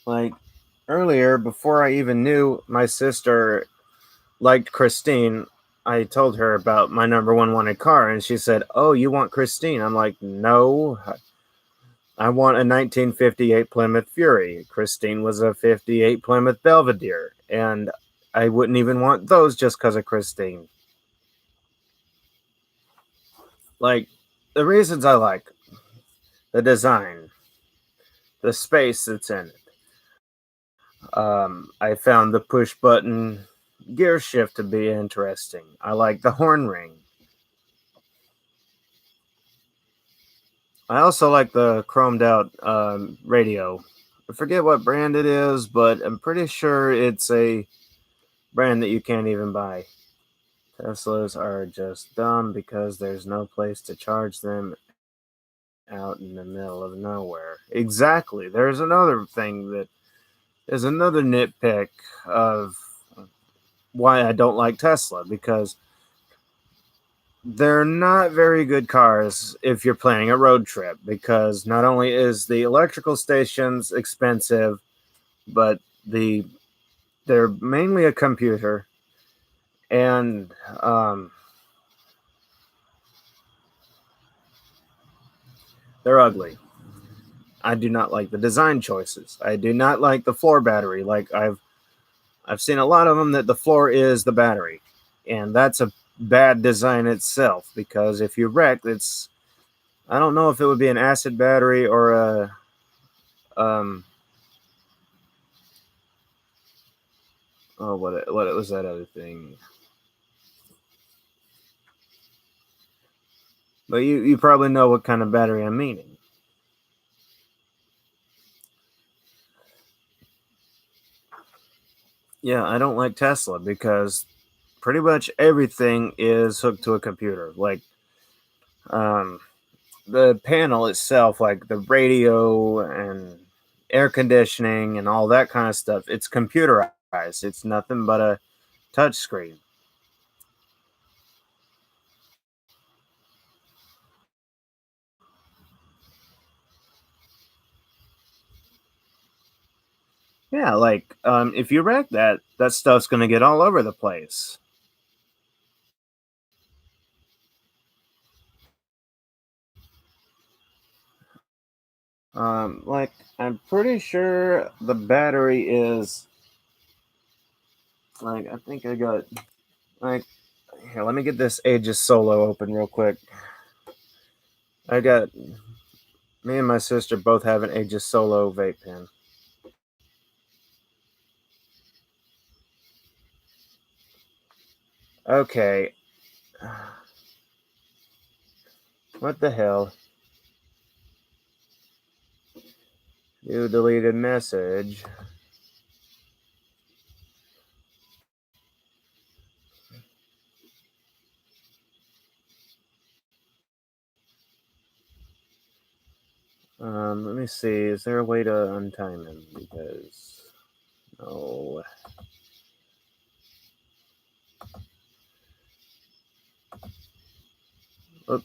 like earlier, before I even knew my sister liked Christine, I told her about my number one wanted car, and she said, "Oh, you want Christine?" I'm like, "No, I want a 1958 Plymouth Fury." Christine was a 58 Plymouth Belvedere, and I wouldn't even want those just because of Christine. Like, the reasons I like the design, the space that's in it. I found the push button gear shift to be interesting. I like the horn ring. I also like the chromed out radio. I forget what brand it is, but I'm pretty sure it's a brand that you can't even buy. Teslas are just dumb because there's no place to charge them out in the middle of nowhere. Exactly. There's another thing that is another nitpick of why I don't like Tesla, because they're not very good cars if you're planning a road trip, because not only is the electrical stations expensive, but they're mainly a computer, and they're ugly. I do not like the design choices. I do not like the floor battery. Like I've seen a lot of them that the floor is the battery, and that's a bad design itself, because if you wreck, it's I don't know if it would be an acid battery or a um oh what it was that other thing. But you probably know what kind of battery I'm meaning. Yeah, I don't like Tesla because pretty much everything is hooked to a computer. Like um the panel itself, like the radio and air conditioning and all that kind of stuff, it's computerized. It's nothing but a touch screen. Yeah, like if you wreck that, that stuff's gonna get all over the place. Like I'm pretty sure the battery is like I think I got like here. Let me get this Aegis Solo open real quick. I got me and my sister both have an Aegis Solo vape pen. Okay, what the hell? You deleted message. Let me see. Is there a way to untime him? Because no. Oop.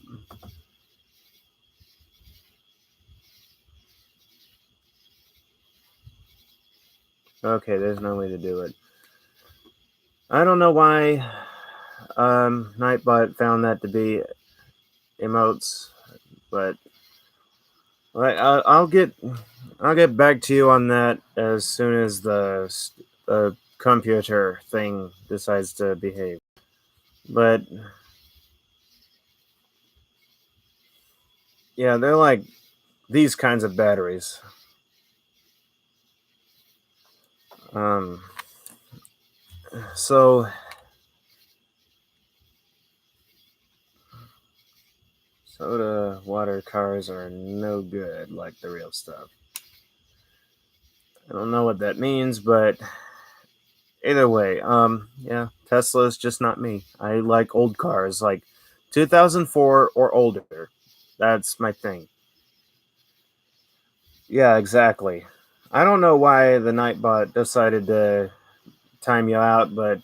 Okay, there's no way to do it. I don't know why Nightbot found that to be emotes, but I'll get back to you on that as soon as the computer thing decides to behave. But yeah, they're like these kinds of batteries. Um, so Soda water cars are no good like the real stuff. I don't know what that means, but either way, yeah, Tesla is just not me. I like old cars, like 2004 or older. That's my thing. Yeah, exactly. I don't know why the Nightbot decided to time you out, but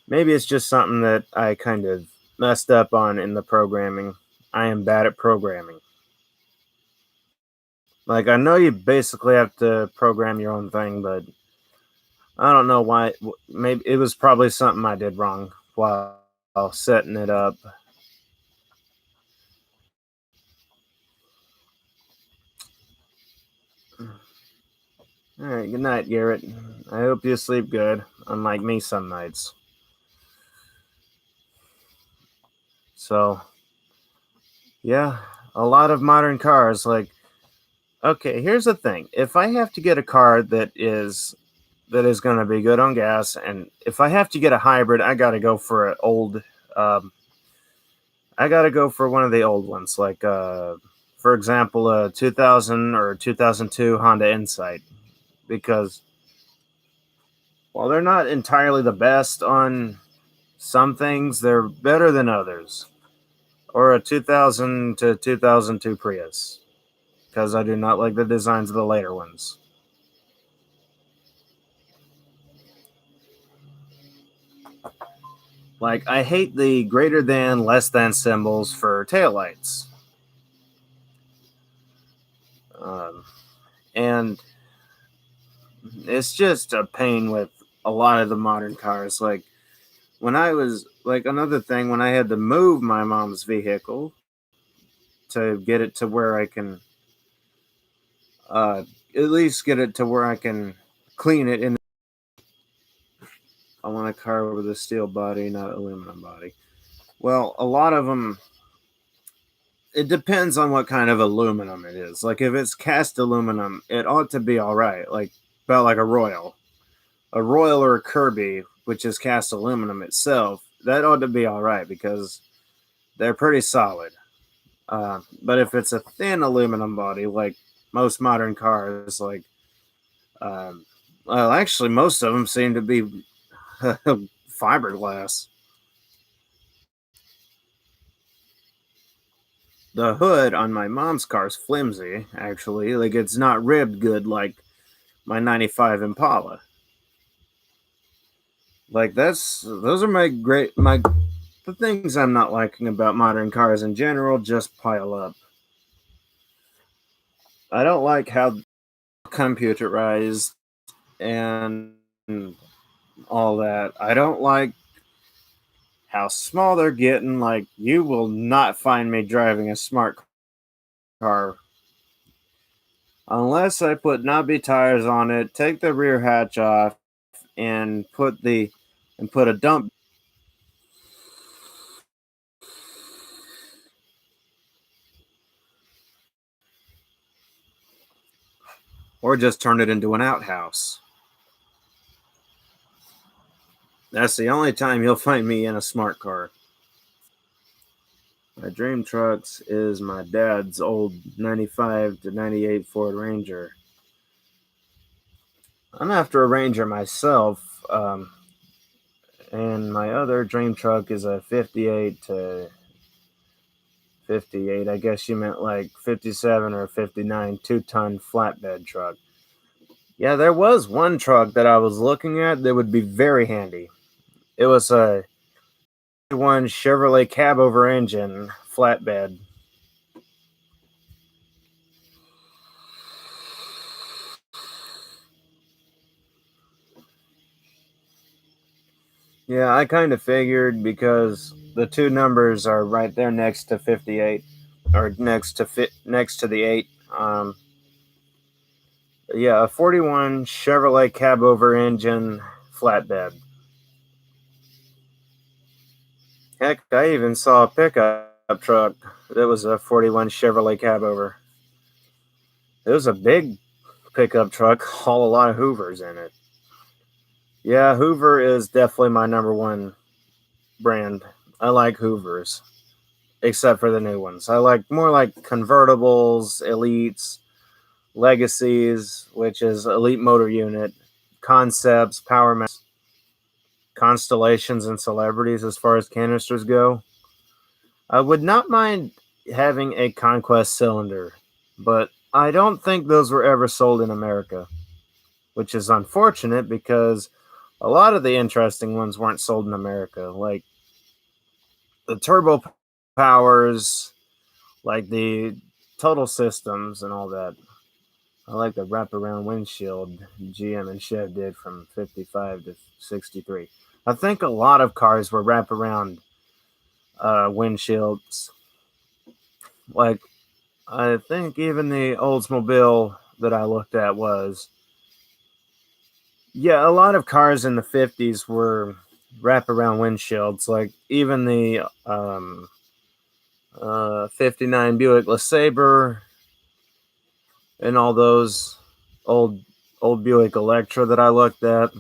maybe it's just something that I kind of messed up on in the programming. I am bad at programming. Like, I know you basically have to program your own thing, but I don't know why. Maybe it was probably something I did wrong while setting it up. All right, good night, Garrett. I hope you sleep good, unlike me some nights. So, yeah, a lot of modern cars. Like, okay, here's the thing: if I have to get a car that is going to be good on gas, and if I have to get a hybrid, I got to go for an old. Um, I got to go for one of the old ones, like for example, a 2000 or 2002 Honda Insight, because while they're not entirely the best on some things, they're better than others. Or a 2000 to 2002 Prius, because I do not like the designs of the later ones. Like, I hate the greater than, less than symbols for taillights. Um, and it's just a pain with a lot of the modern cars. Like, when I was, like, another thing, when I had to move my mom's vehicle to get it to where I can, uh, at least get it to where I can clean it. And I want a car with a steel body, not aluminum body. Well, a lot of them, it depends on what kind of aluminum it is. Like, if it's cast aluminum, it ought to be all right. Like, about like a Royal or a Kirby, which is cast aluminum itself, that ought to be all right because they're pretty solid. But if it's a thin aluminum body, like most modern cars, like, well, actually, most of them seem to be fiberglass. The hood on my mom's car is flimsy, actually. Like, it's not ribbed good like my 95 Impala. Like, those are the things I'm not liking about modern cars in general just pile up. I don't like how computerized and all that. I don't like how small they're getting. Like, you will not find me driving a smart car unless I put knobby tires on it, take the rear hatch off, and put a dump, or just turn it into an outhouse. That's the only time you'll find me in a smart car. My dream trucks is my dad's old 95 to 98 Ford Ranger. I'm after a Ranger myself, and my other dream truck is a 58 to 58. I guess you meant like 57 or 59 2-ton flatbed truck. Yeah, there was one truck that I was looking at that would be very handy. It was a one Chevrolet cab over engine flatbed. Yeah, I kind of figured because the two numbers are right there next to 58, or next to the 8. Yeah, a 41 Chevrolet cab over engine flatbed. Heck, I even saw a pickup truck that was a 41 Chevrolet cab over. It was a big pickup truck, haul a lot of Hoovers in it. Yeah, Hoover is definitely my number one brand. I like Hoovers. except for the new ones. I like more like convertibles, elites, legacies, which is elite motor unit, concepts, power max, constellations, and celebrities as far as canisters go. I would not mind having a conquest cylinder, but I don't think those were ever sold in America, which is unfortunate because a lot of the interesting ones weren't sold in America, like the turbo powers, like the total systems and all that. I like the wraparound windshield GM and Chev did from 55 to 63. I think a lot of cars were wraparound windshields. Like, I think even the Oldsmobile that I looked at was. Yeah, a lot of cars in the 50s were wraparound windshields. Like, even the 59 Buick LeSabre and all those old Buick Electra that I looked at.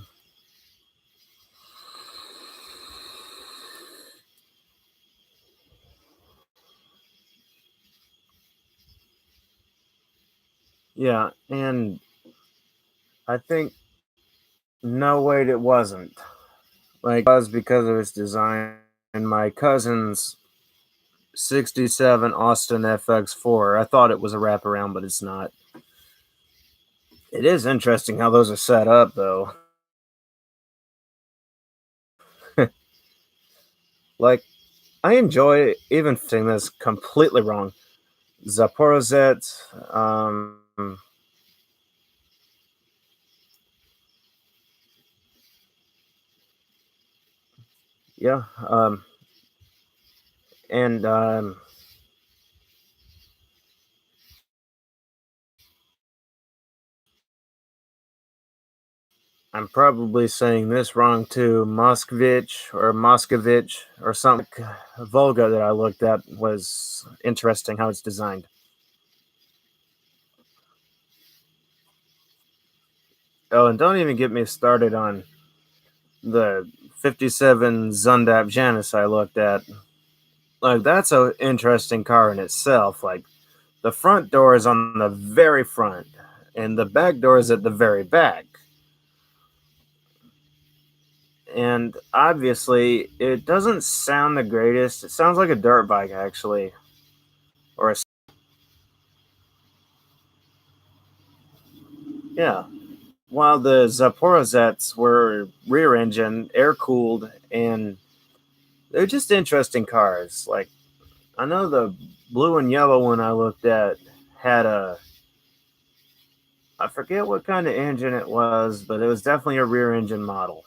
Yeah, and I think no wait it wasn't. Like, it was because of its design. And my cousin's 67 Austin FX4, I thought it was a wraparound, but it's not. It is interesting how those are set up, though. Like, I enjoy even saying this completely wrong. Zaporozhet, yeah, and I'm probably saying this wrong too. Moskovich or something. Volga that I looked at was interesting how it's designed. Oh, and don't even get me started on the 57 Zundap Janus I looked at. Like, that's an interesting car in itself. Like, the front door is on the very front, and the back door is at the very back. And obviously, it doesn't sound the greatest. It sounds like a dirt bike, actually, or a yeah. While the Zaporozhets were rear engine, air cooled, and they're just interesting cars. Like, I know the blue and yellow one I looked at had I forget what kind of engine it was, but it was definitely a rear engine model.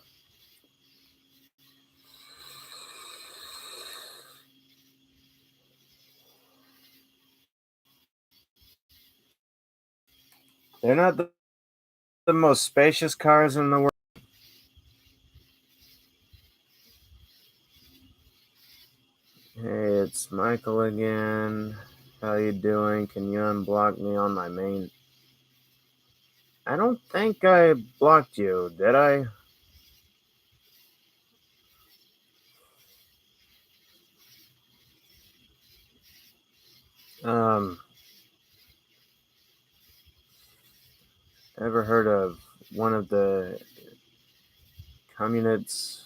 They're not the most spacious cars in the world. Hey, it's Michael again. How you doing? Can you unblock me on my main? I don't think I blocked you, did I? Um, ever heard of one of the Communists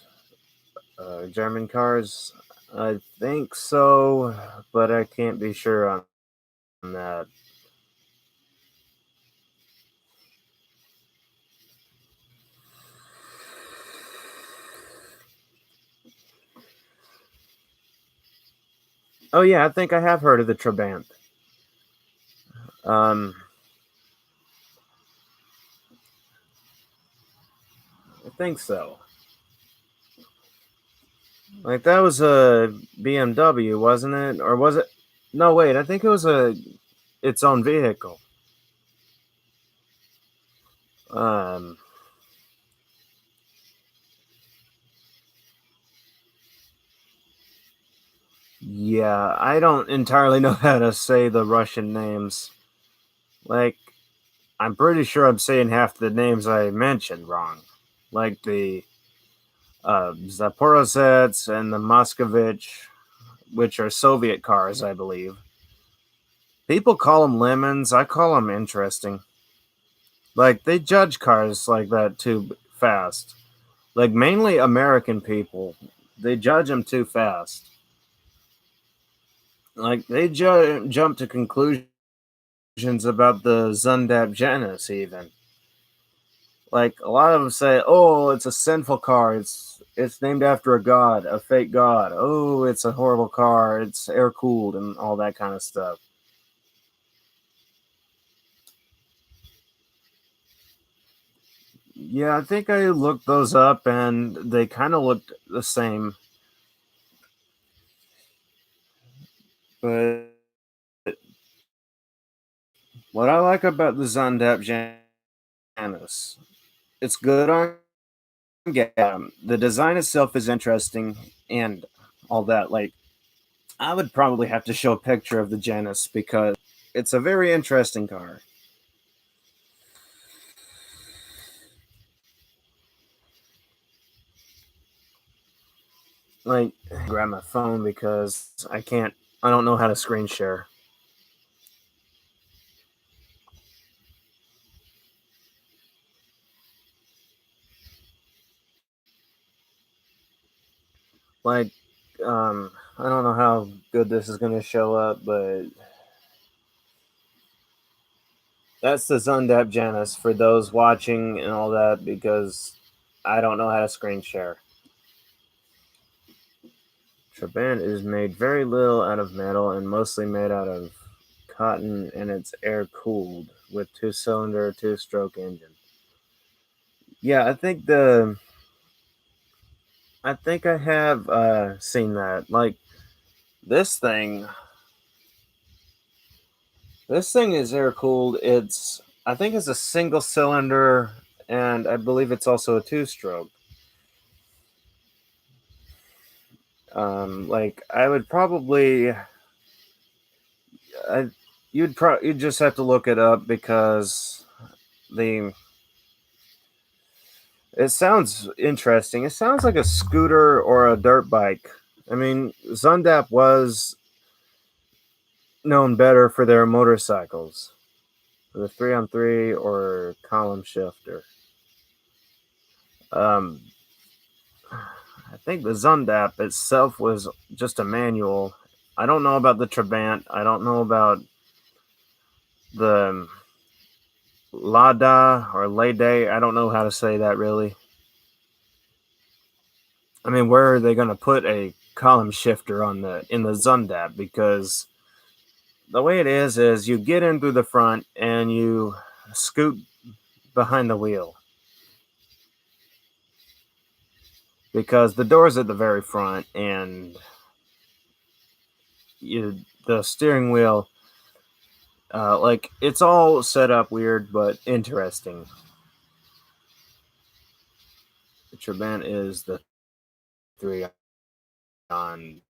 German cars? I think so, but I can't be sure on that. Oh yeah, I think I have heard of the Trabant. Um, I think so. Like, that was a BMW, wasn't it? Or was it? No, wait. I think it was its own vehicle. Um, yeah, I don't entirely know how to say the Russian names. Like, I'm pretty sure I'm saying half the names I mentioned wrong. Like the Zaporozhets and the Moskovich. which are Soviet cars, I believe. People call them lemons. I call them interesting. Like, they judge cars like that too fast. Like, mainly American people, they judge them too fast. Like, they jump to conclusions about the Zundap Janus, even. Like, a lot of them say, oh, it's a sinful car. It's named after a god, a fake god. Oh, it's a horrible car. It's air cooled and all that kind of stuff. Yeah, I think I looked those up and they kind of looked the same. But what I like about the Zundap Janus, it's good on gas. The design itself is interesting and all that. Like, I would probably have to show a picture of the Janus because it's a very interesting car. Like, grab my phone because I don't know how to screen share. Like, I don't know how good this is going to show up, but that's the Zundap Janus for those watching and all that because I don't know how to screen share. Trabant is made very little out of metal and mostly made out of cotton, and it's air cooled with 2-cylinder, 2-stroke engine. Yeah, I think I have seen that. Like, this thing this thing is air cooled. I think it's a single cylinder, and I believe it's also a 2-stroke. Like, I would probably I you'd just have to look it up because the it sounds interesting. It sounds like a scooter or a dirt bike. I mean, Zundap was known better for their motorcycles, the 3-on-3 or column shifter. Um, I think the Zundap itself was just a manual. I don't know about the Trabant. I don't know about the Lada or Lede. I don't know how to say that really. I mean, where are they going to put a column shifter in the Zundap? Because the way it is you get in through the front and you scoot behind the wheel because the door's at the very front and the steering wheel, like, it's all set up weird but interesting. The Trabant is the 3-on-3.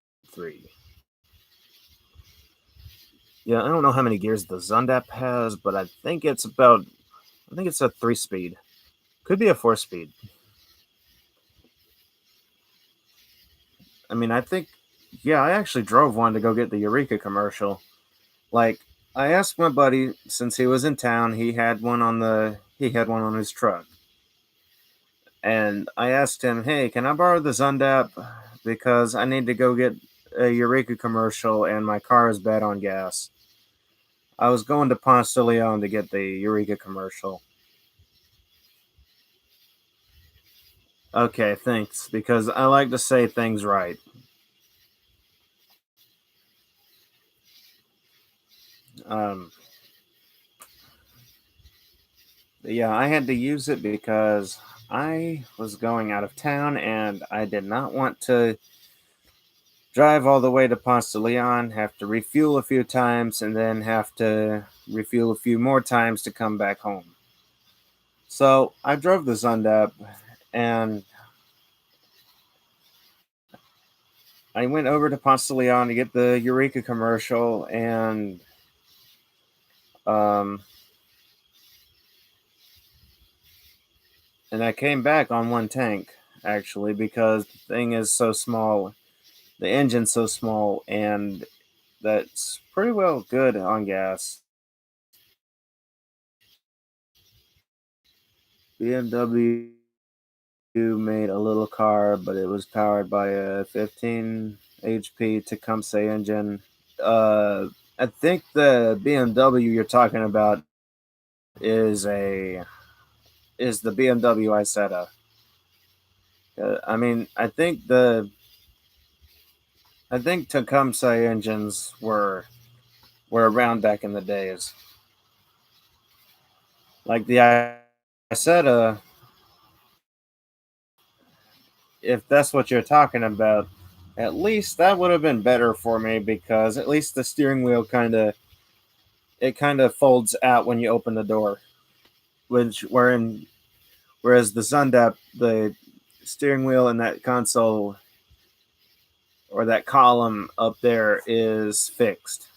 Yeah, I don't know how many gears the Zundap has, but I think it's a 3-speed. Could be a 4-speed. I mean, yeah, I actually drove one to go get the Eureka commercial. Like, I asked my buddy since he was in town, he had one on his truck. And I asked him, "Hey, can I borrow the Zundap because I need to go get a Eureka commercial and my car is bad on gas." I was going to Ponce de Leon to get the Eureka commercial. Okay, thanks, because I like to say things right. Um, yeah, I had to use it because I was going out of town and I did not want to drive all the way to Ponce de Leon, have to refuel a few times, and then have to refuel a few more times to come back home. So I drove the Zundap and I went over to Ponce de Leon to get the Eureka commercial, um, and I came back on one tank actually because the thing is so small. the engine's so small, and that's pretty well good on gas. BMW made a little car, but it was powered by a 15 HP Tecumseh engine. I think the BMW you're talking about is the BMW Isetta. I think Tecumseh engines were around back in the days. Like the Isetta, if that's what you're talking about, at least that would have been better for me because at least the steering wheel kind of folds out when you open the door. Whereas the Zundap, the steering wheel and that console or that column up there is fixed.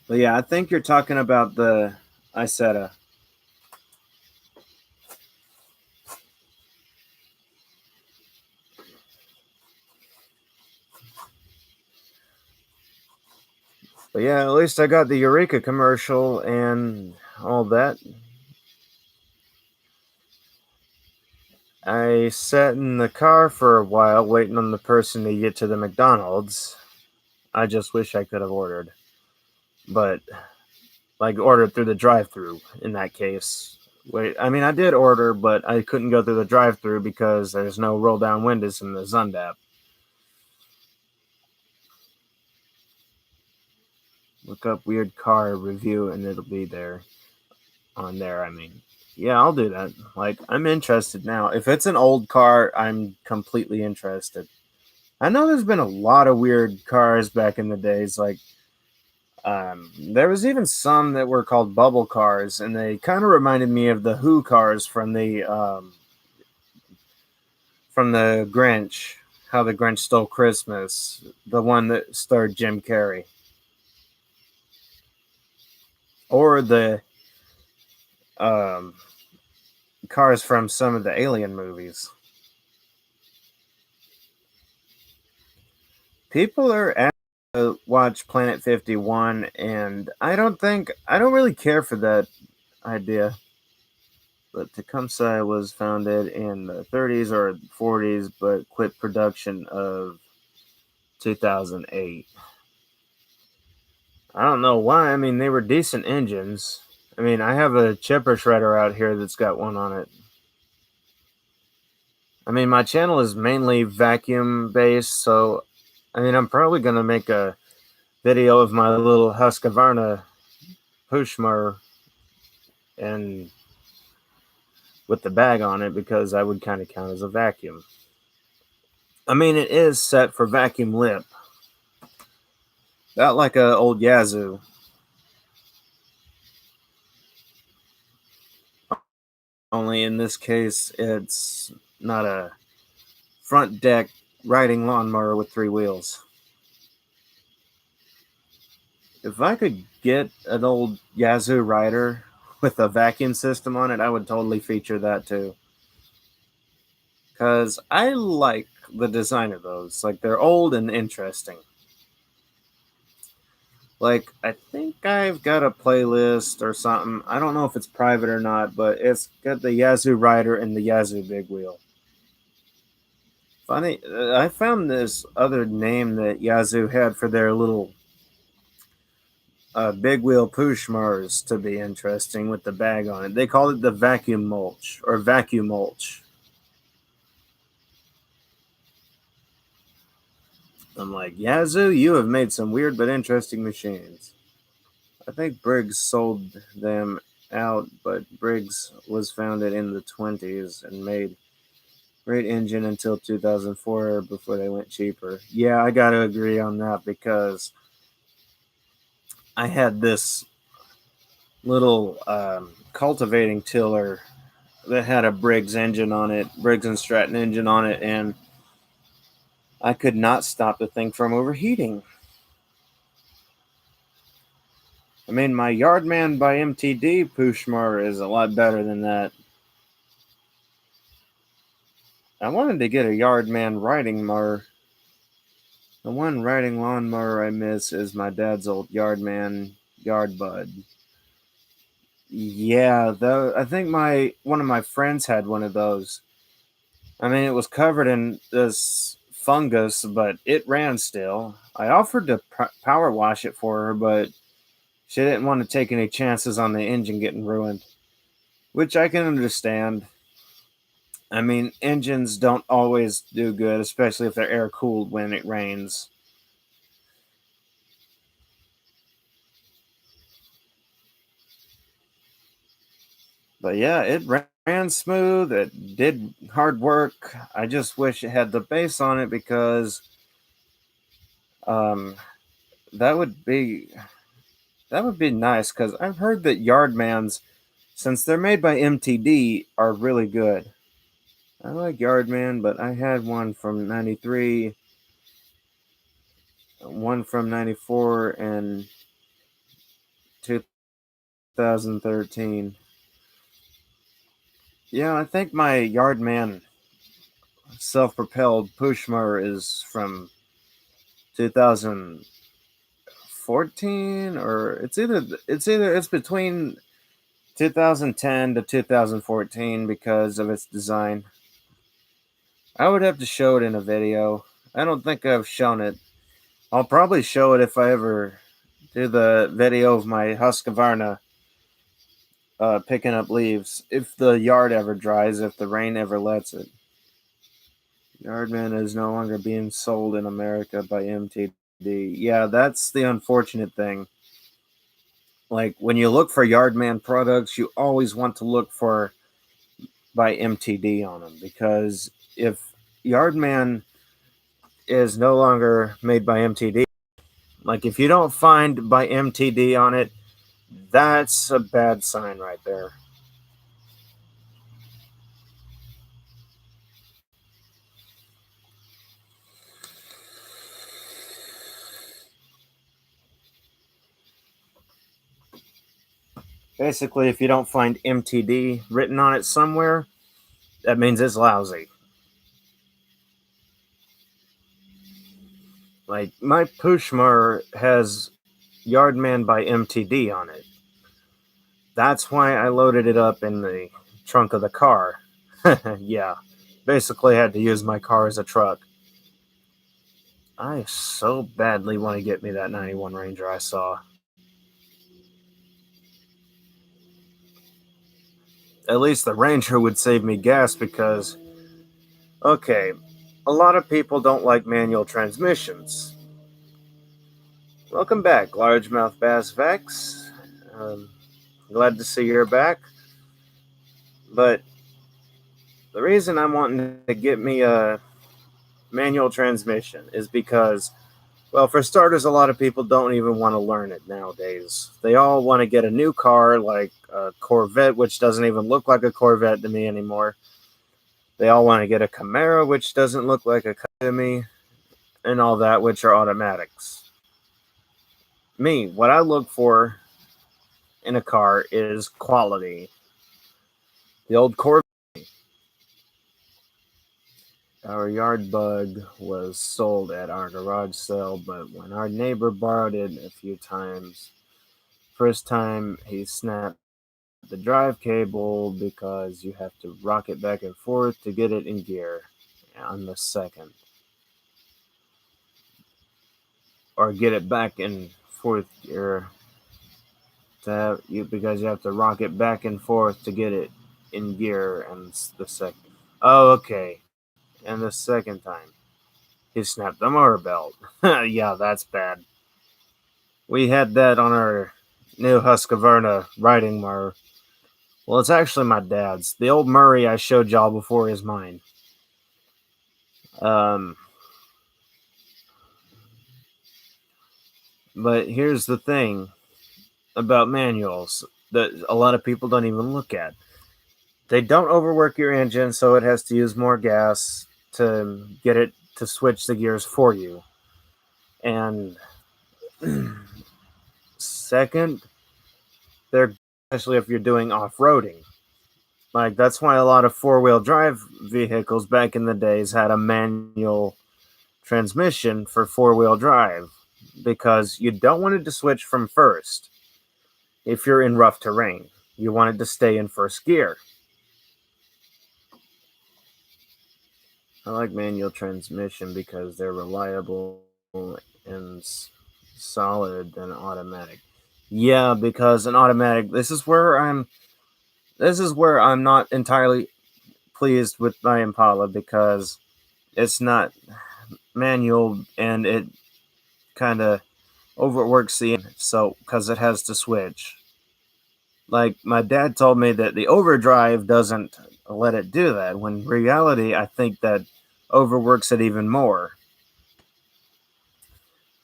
But yeah, I think you're talking about the Isetta. But yeah, at least I got the Eureka commercial and all that. I sat in the car for a while waiting on the person to get to the McDonald's. I just wish I could have ordered. But, like, ordered through the drive thru in that case. I did order, but I couldn't go through the drive thru because there's no roll down windows in the Zundap. Look up weird car review and it'll be there. On there, Yeah, I'll do that. Like, I'm interested now. If it's an old car, I'm completely interested. I know there's been a lot of weird cars back in the days. Like, there was even some that were called bubble cars, and they kind of reminded me of the Who cars from the Grinch. How the Grinch Stole Christmas, the one that starred Jim Carrey, or the um, cars from some of the Alien movies. People are asking to watch Planet 51, and I don't really care for that idea. But Tecumseh was founded in the 30s or 40s, but quit production of 2008. I don't know why. They were decent engines. I have a chipper shredder out here that's got one on it. My channel is mainly vacuum based, so I'm probably gonna make a video of my little Husqvarna push mower and with the bag on it because I would kind of count as a vacuum. It is set for vacuum lip, not like a old Yazoo. Only in this case, it's not a front deck riding lawnmower with 3 wheels. If I could get an old Yazoo rider with a vacuum system on it, I would totally feature that too. Because I like the design of those. Like, they're old and interesting. Like, I think I've got a playlist or something. I don't know if it's private or not, but it's got the Yazoo rider and the Yazoo big wheel. Funny, I found this other name that Yazoo had for their little big wheel push mowers to be interesting with the bag on it. They called it the vacuum mulch or vacuum mulch. I'm like, Yazoo, you have made some weird but interesting machines. I think Briggs sold them out, but Briggs was founded in the 20s and made great engine until 2004 before they went cheaper. Yeah, I got to agree on that because I had this little cultivating tiller that had a Briggs engine on it, Briggs and Stratton engine on it, and I could not stop the thing from overheating. My Yardman by MTD push mower is a lot better than that. I wanted to get a Yardman riding mower. The one riding lawnmower I miss is my dad's old Yardman Yard Bud. Yeah, though I think one of my friends had one of those. I mean, it was covered in this fungus, but it ran still. I offered to power wash it for her, but she didn't want to take any chances on the engine getting ruined, which I can understand. I mean, engines don't always do good, especially if they're air cooled when it rains. But yeah, it ran smooth. It did hard work. I just wish it had the base on it because um, that would be nice. Because I've heard that Yardmans, since they're made by MTD, are really good. I like Yardman, but I had one from '93, one from '94, and 2013. Yeah, I think my Yardman self-propelled push mower is from 2014, or it's between 2010 to 2014 because of its design. I would have to show it in a video. I don't think I've shown it. I'll probably show it if I ever do the video of my Husqvarna picking up leaves. If the yard ever dries, if the rain ever lets it. Yardman is no longer being sold in America by MTD. Yeah, that's the unfortunate thing. Like when you look for Yardman products, you always want to look for by MTD on them, because if Yardman is no longer made by MTD, like if you don't find by MTD on it, that's a bad sign right there. Basically, if you don't find MTD written on it somewhere, that means it's lousy. Like my Pushmar has Yardman by MTD on it. That's why I loaded it up in the trunk of the car. Yeah, basically had to use my car as a truck. I so badly want to get me that 91 Ranger I saw. At least the Ranger would save me gas because, okay, a lot of people don't like manual transmissions. Welcome back, Largemouth Bass Vex. Glad to see you're back. But the reason I'm wanting to get me a manual transmission is because, well, for starters, a lot of people don't even want to learn it nowadays. They all want to get a new car like a Corvette, which doesn't even look like a Corvette to me anymore. They all want to get a Camaro, which doesn't look like a Camaro to me, and all that, which are automatics. Me, what I look for in a car is quality. The old Corvette, our yard bug, was sold at our garage sale, but when our neighbor borrowed it a few times, first time he snapped the drive cable because you have to rock it back and forth to get it in gear on the second, or get it back in fourth gear to have you, because you have to rock it back and forth to get it in gear. And the second, oh, okay, and the second time he snapped the motor belt. Yeah, that's bad. We had that on our new Husqvarna riding mower. Well, it's actually my dad's. The old Murray I showed y'all before is mine. Um, but here's the thing about manuals that a lot of people don't even look at. They don't overwork your engine, so it has to use more gas to get it to switch the gears for you. And second, they're, especially if you're doing off-roading. Like, that's why a lot of four-wheel drive vehicles back in the days had a manual transmission for four-wheel drive, because you don't want it to switch from first if you're in rough terrain. You want it to stay in first gear. I like manual transmission because they're reliable and solid than automatic. Yeah, because an automatic, this is where I'm not entirely pleased with my Impala, because it's not manual and it kind of overworks the engine, so because it has to switch. Like, my dad told me that the overdrive doesn't let it do that, when in reality I think that overworks it even more.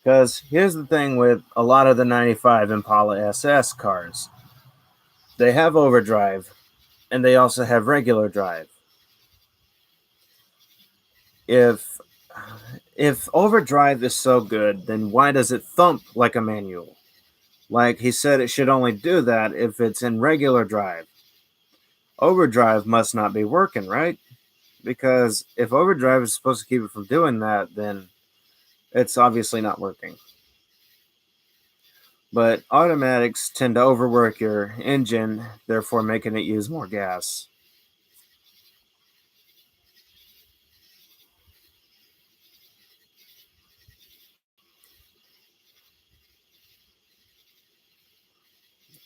Because here's the thing with a lot of the 95 Impala SS cars, they have overdrive and they also have regular drive. If overdrive is so good, then why does it thump like a manual? Like he said, it should only do that if it's in regular drive. Overdrive must not be working, right? Because if overdrive is supposed to keep it from doing that, then it's obviously not working. But automatics tend to overwork your engine, therefore making it use more gas.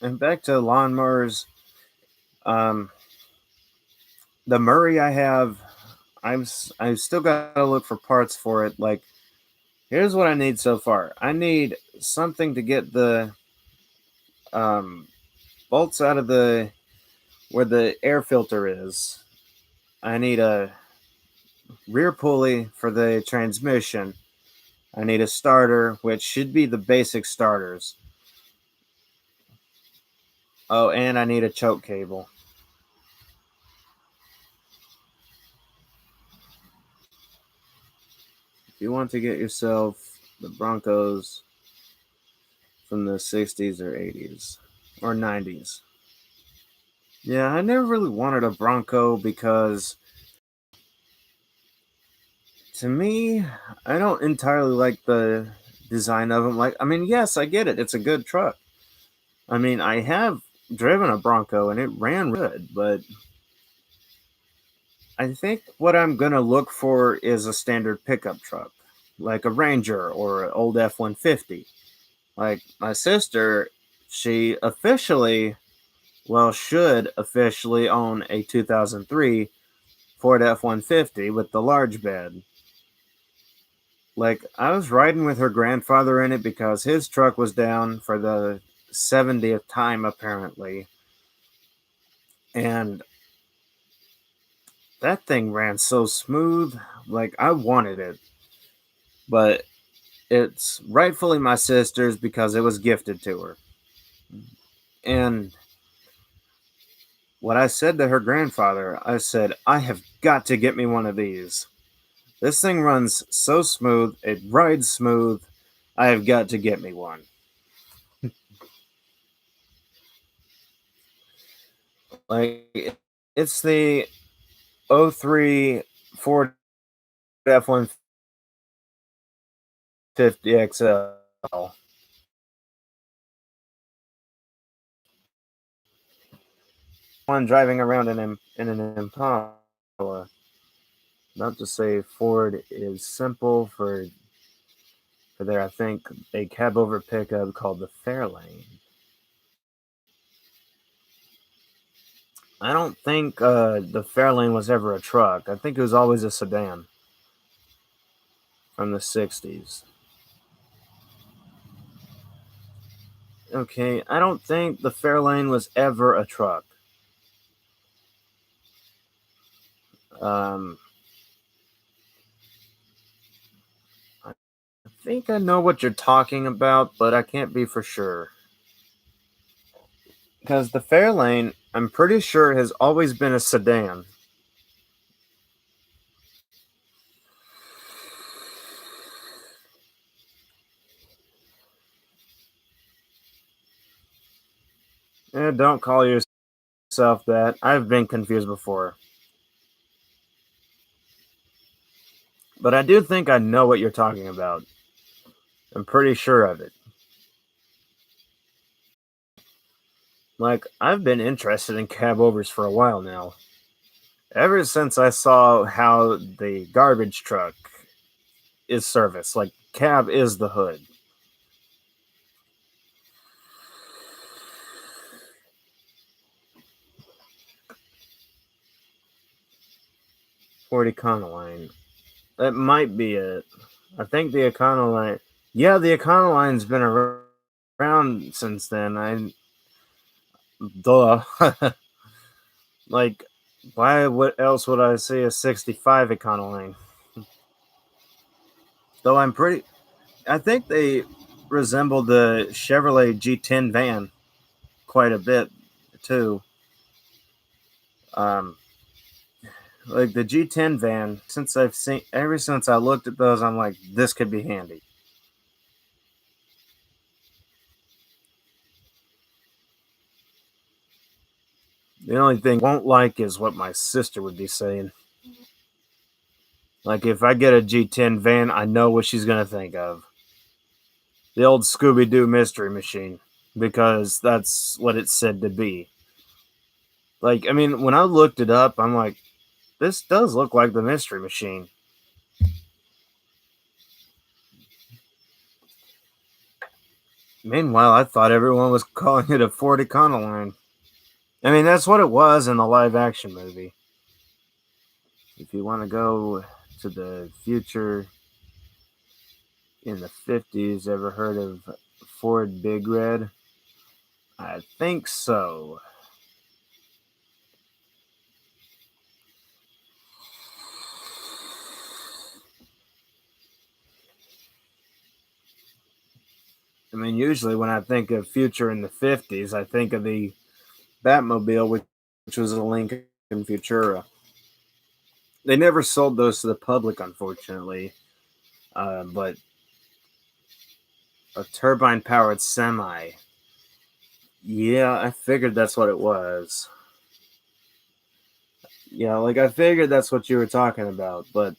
And back to lawnmowers, um, the Murray I have, I've still got to look for parts for it. Like, here's what I need so far. I need something to get the um, bolts out of the where the air filter is. I need a rear pulley for the transmission. I need a starter, which should be the basic starters. Oh, and I need a choke cable. If you want to get yourself the Broncos from the 60s or 80s or 90s. Yeah, I never really wanted a Bronco because, to me, I don't entirely like the design of them. Like, I mean, yes, I get it. It's a good truck. I mean, I have driven a Bronco and it ran good, but I think what I'm going to look for is a standard pickup truck, like a Ranger or an old F 150. Like, my sister, she should officially own a 2003 Ford F 150 with the large bed. Like, I was riding with her grandfather in it because his truck was down for the 70th time, apparently. And that thing ran so smooth. Like, I wanted it. But it's rightfully my sister's because it was gifted to her. And what I said to her grandfather, I said, I have got to get me one of these. This thing runs so smooth, it rides smooth. I have got to get me one. Like, it's the '03 Ford F-150 XL. One driving around in an Impala. Not to say Ford is simple for their, I think, a cab over pickup called the Fairlane. I don't think the Fairlane was ever a truck. I think it was always a sedan from the 60s. Okay, I don't think the Fairlane was ever a truck. Um, I think I know what you're talking about, but I can't be for sure. Because the Fairlane, I'm pretty sure, has always been a sedan. Don't call myself that I've been confused before. But I do think I know what you're talking about. I'm pretty sure of it. Like, I've been interested in cab overs for a while now. Ever since I saw how the garbage truck is serviced, like, cab is the hood. Ford Econoline. That might be it. I think the Econoline. Yeah, the Econoline's been around since then. Duh. Like, why? What else would I see a '65 Econoline? Though I'm pretty. I think they resemble the Chevrolet G10 van quite a bit too. Um, like the G10 van. Since I've seen, ever since I looked at those, I'm like, this could be handy. The only thing I won't like is what my sister would be saying. Like, if I get a G10 van, I know what she's going to think of. The old Scooby Doo mystery machine. Because that's what it's said to be. Like, I mean, when I looked it up, I'm like, this does look like the mystery machine. Meanwhile, I thought everyone was calling it a Ford Econoline. I mean, that's what it was in the live action movie. If you want to go to the future in the 50s, ever heard of Ford Big Red? I think so. I mean, usually when I think of future in the 50s, I think of the Batmobile, which was a Lincoln Futura. They never sold those to the public, unfortunately. But a turbine powered semi. Yeah, I figured that's what it was. Yeah, like I figured that's what you were talking about. But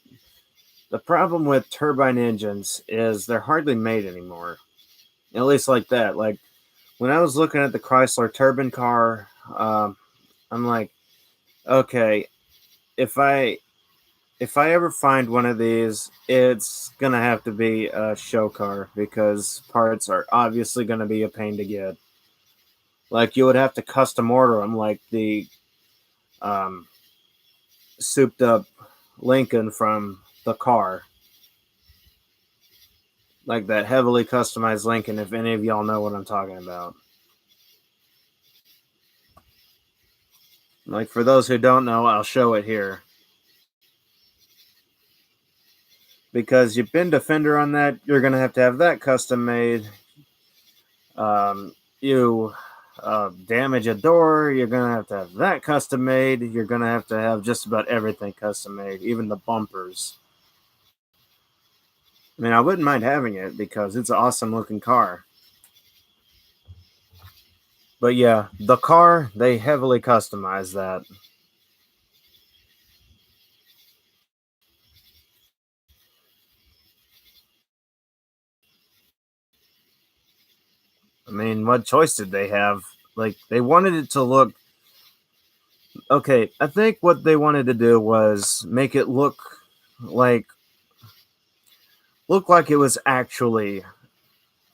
the problem with turbine engines is they're hardly made anymore. At least like that. Like when I was looking at the Chrysler turbine car, I'm like, okay, if I ever find one of these, it's gonna have to be a show car because parts are obviously gonna be a pain to get. Like you would have to custom order them, like the um, souped up Lincoln from the car, like that heavily customized Lincoln. If any of y'all know what I'm talking about, like for those who don't know, I'll show it here because you bend a fender on that, you're gonna have that custom made. You damage a door, you're gonna have that custom made. You're gonna have to have just about everything custom made, even the bumpers. I mean, I wouldn't mind having it because it's an awesome looking car. But yeah, the car, they heavily customized that. I mean, what choice did they have? Like, they wanted it to look. Okay, I think what they wanted to do was make it like like it was actually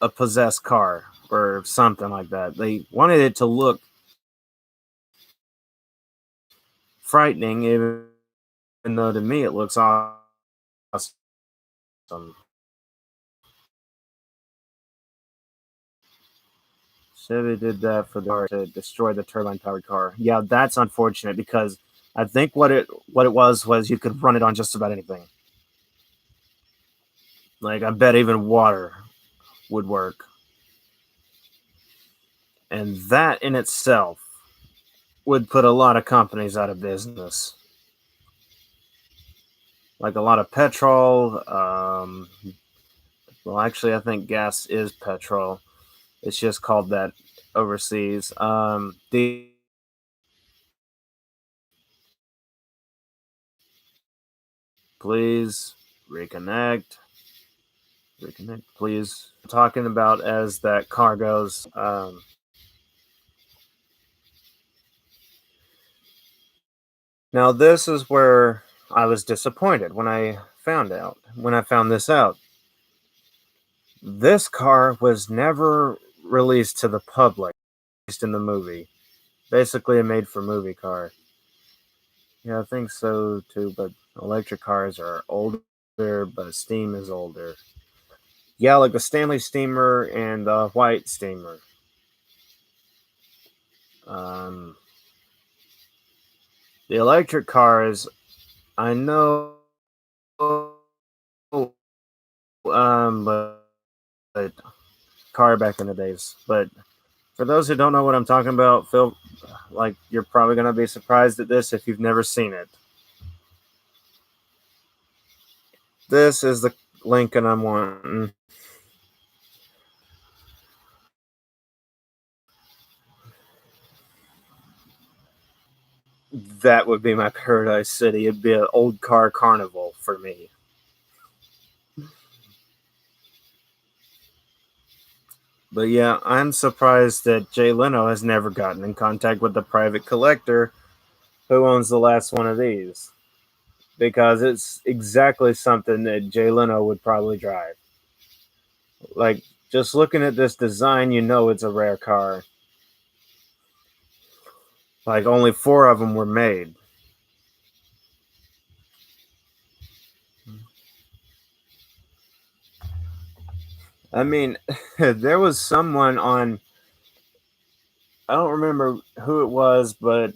a possessed car or something like that. They wanted it to look frightening, even though to me it looks awesome. Chevy did that for the car to destroy the turbine powered car. Yeah, that's unfortunate because I think what it was you could run it on just about anything. Like I bet even water would work. And that in itself would put a lot of companies out of business. Like a lot of petrol. Well, actually, I think gas is petrol. It's just called that overseas. please. Reconnect. Reconnect, please. Talking about as that car goes. Now, this is where I was disappointed when I found this out. This car was never released to the public, released in the movie. Basically, a made-for-movie car. Yeah, I think so too, but electric cars are older, but steam is older. Yeah, like the Stanley Steamer and the White Steamer. Um, the electric cars, I know, but car back in the days. But for those who don't know what I'm talking about, Phil, like you're probably gonna be surprised at this if you've never seen it. This is the Lincoln I'm wanting. That would be my Paradise City. It'd be an old car carnival for me. But yeah, I'm surprised that Jay Leno has never gotten in contact with the private collector who owns the last one of these. Because it's exactly something that Jay Leno would probably drive. Like, just looking at this design, you know it's a rare car. Like, only 4 of them were made. I mean, there was someone on, I don't remember who it was, but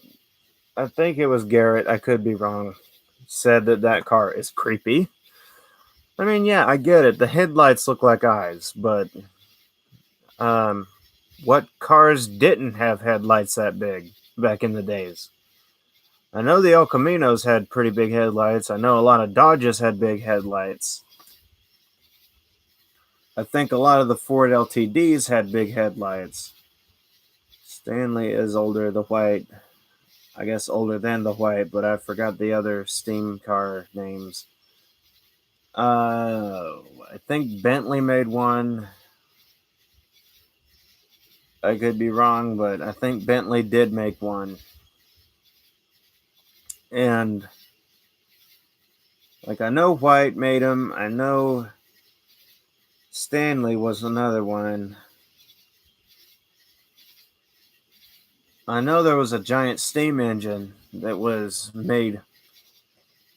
I think it was Garrett. I could be wrong. Said that that car is creepy. I mean, yeah, I get it. The headlights look like eyes, but um, what cars didn't have headlights that big back in the days? I know the El Caminos had pretty big headlights. I know a lot of Dodges had big headlights. I think a lot of the Ford LTDs had big headlights. Stanley is older, the white. I guess older than the white, but I forgot the other steam car names. I think Bentley made one. I could be wrong, but I think Bentley did make one. And like I know White made them. I know Stanley was another one. I know there was a giant steam engine that was made.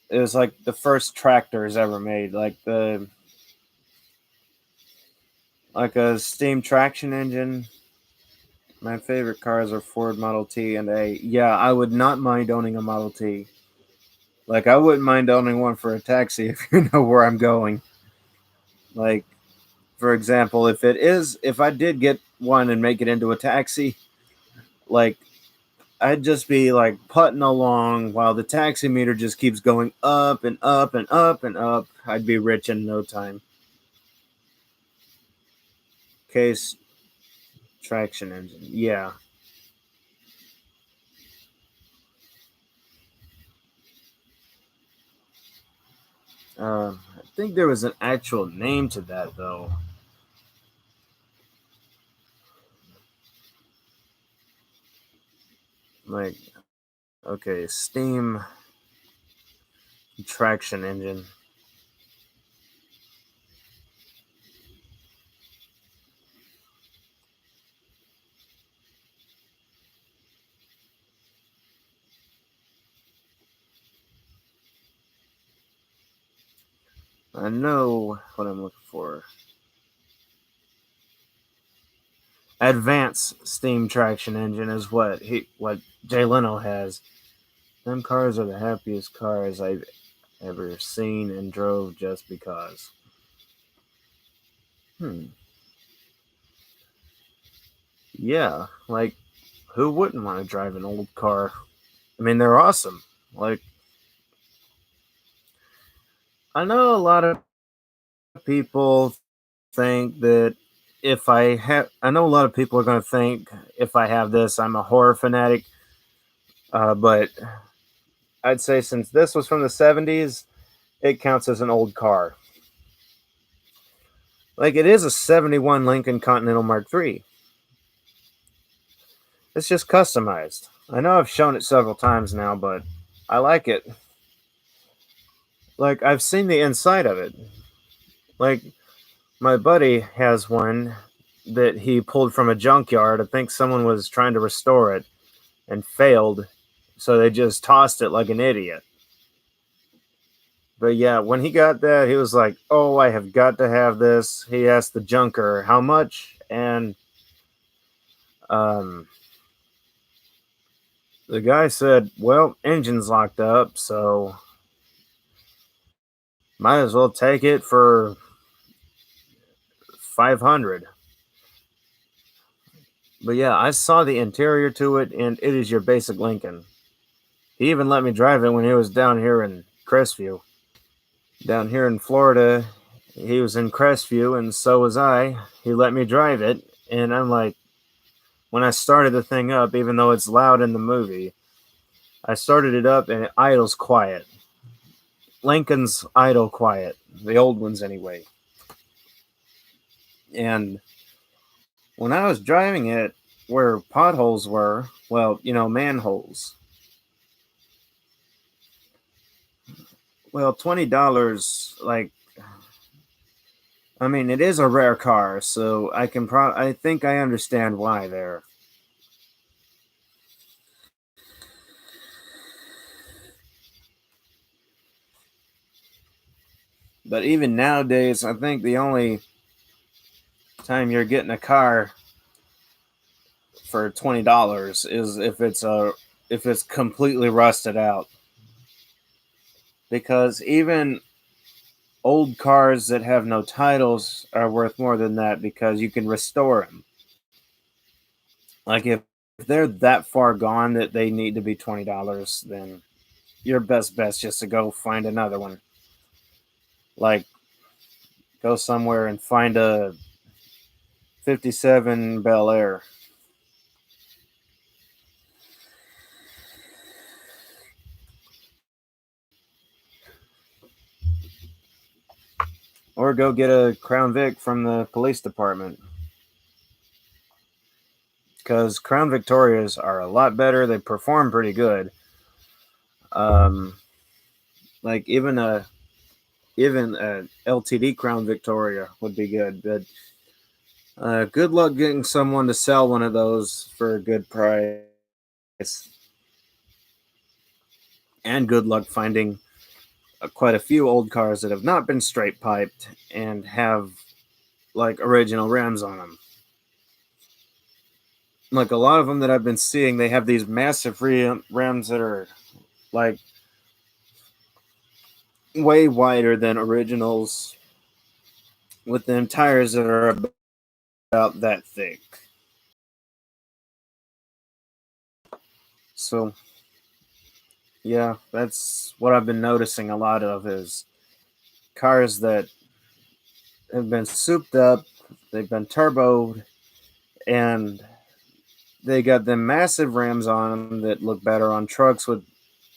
It was like the first tractors ever made, like a steam traction engine. My favorite cars are Ford Model T and A. Yeah, I would not mind owning a Model T. Like I wouldn't mind owning one for a taxi if you know where I'm going. Like, for example, if I did get one and make it into a taxi, like I'd just be like putting along while the taxi meter just keeps going up and up and up and up. I'd be rich in no time. Case traction engine. Yeah. I think there was an actual name to that though. Like, okay, steam traction engine. I know what I'm looking for. Advanced steam traction engine is what Jay Leno has. Them cars are the happiest cars I've ever seen and drove just because. Yeah, like who wouldn't want to drive an old car? I mean, they're awesome. Like I know a lot of people think that if I have, I know a lot of people are going to think if I have this, I'm a horror fanatic. But I'd say since this was from the 70s, it counts as an old car. Like, it is a 71 Lincoln Continental Mark III. It's just customized. I know I've shown it several times now, but I like it. Like, I've seen the inside of it. Like, my buddy has one that he pulled from a junkyard. I think someone was trying to restore it and failed, so they just tossed it like an idiot. But yeah, when he got that, he was like, "Oh, I have got to have this." He asked the junker how much, and um, the guy said, "Well, engine's locked up, so might as well take it for 500." But yeah, I saw the interior to it, and it is your basic Lincoln. He even let me drive it when he was down here in Crestview. Down here in Florida, he was in Crestview, and so was I. He let me drive it, and I'm like, when I started the thing up, even though it's loud in the movie, I started it up and it idles quiet. Lincoln's idle quiet, the old ones anyway. And when I was driving it, where potholes were, well, manholes. Well, $20, like, I mean, it is a rare car, so I think I understand why there. But even nowadays, I think the only time you're getting a car for $20 is if it's completely rusted out. Because even old cars that have no titles are worth more than that because you can restore them. Like if they're that far gone that they need to be $20, then your best bet's just to go find another one. Like go somewhere and find a 57 Bel Air. Or go get a Crown Vic from the police department. Because Crown Victorias are a lot better. They perform pretty good. Like even a LTD Crown Victoria would be good. But good luck getting someone to sell one of those for a good price. And good luck finding quite a few old cars that have not been straight piped and have like original rims on them. Like a lot of them that I've been seeing, they have these massive rims that are like way wider than originals, with them tires that are about that thick. So yeah, that's what I've been noticing a lot of is cars that have been souped up, they've been turboed, and they got them massive rims on them that look better on trucks with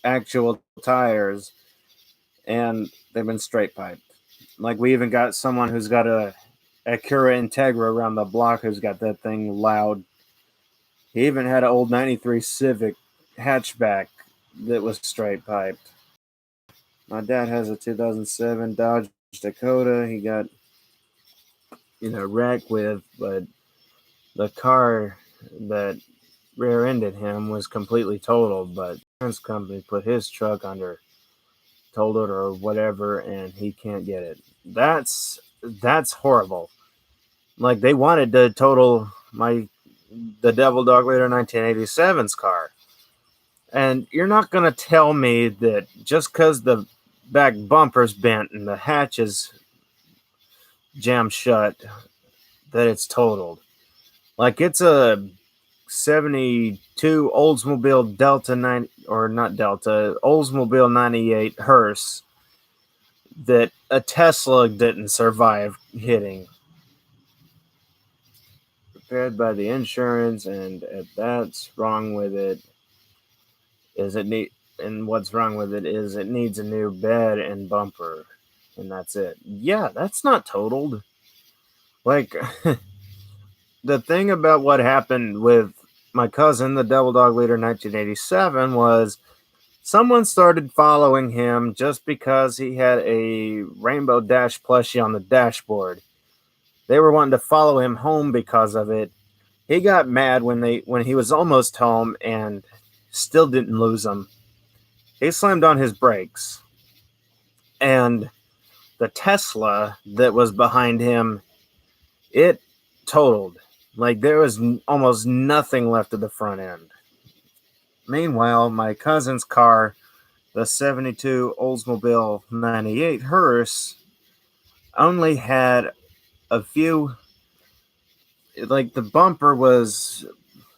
actual tires, and they've been straight piped. Like we even got someone who's got a Acura Integra around the block who's got that thing loud. He even had an old 93 Civic hatchback that was straight piped. My dad has a 2007 Dodge Dakota. He got wrecked with, but the car that rear-ended him was completely totaled. But the insurance company put his truck under totaled or whatever, and he can't get it. That's horrible. Like they wanted to total the Devil Dog Leader 1987's car. And you're not going to tell me that just because the back bumper's bent and the hatch is jammed shut, that it's totaled. Like it's a 72 Oldsmobile Delta 9, or not Delta, Oldsmobile 98 hearse that a Tesla didn't survive hitting. Repaired by the insurance, and if that's wrong with it, is it need and what's wrong with it is it needs a new bed and bumper, and that's it. Yeah, that's not totaled. Like, the thing about what happened with my cousin, the Devil Dog Leader 1987, was someone started following him just because he had a Rainbow Dash plushie on the dashboard. They were wanting to follow him home because of it. He got mad when he was almost home and still didn't lose him. He slammed on his brakes, and the Tesla that was behind him, it totaled. Like, there was almost nothing left of the front end. Meanwhile, my cousin's car, the 72 Oldsmobile 98 hearse, only had a few, like, the bumper was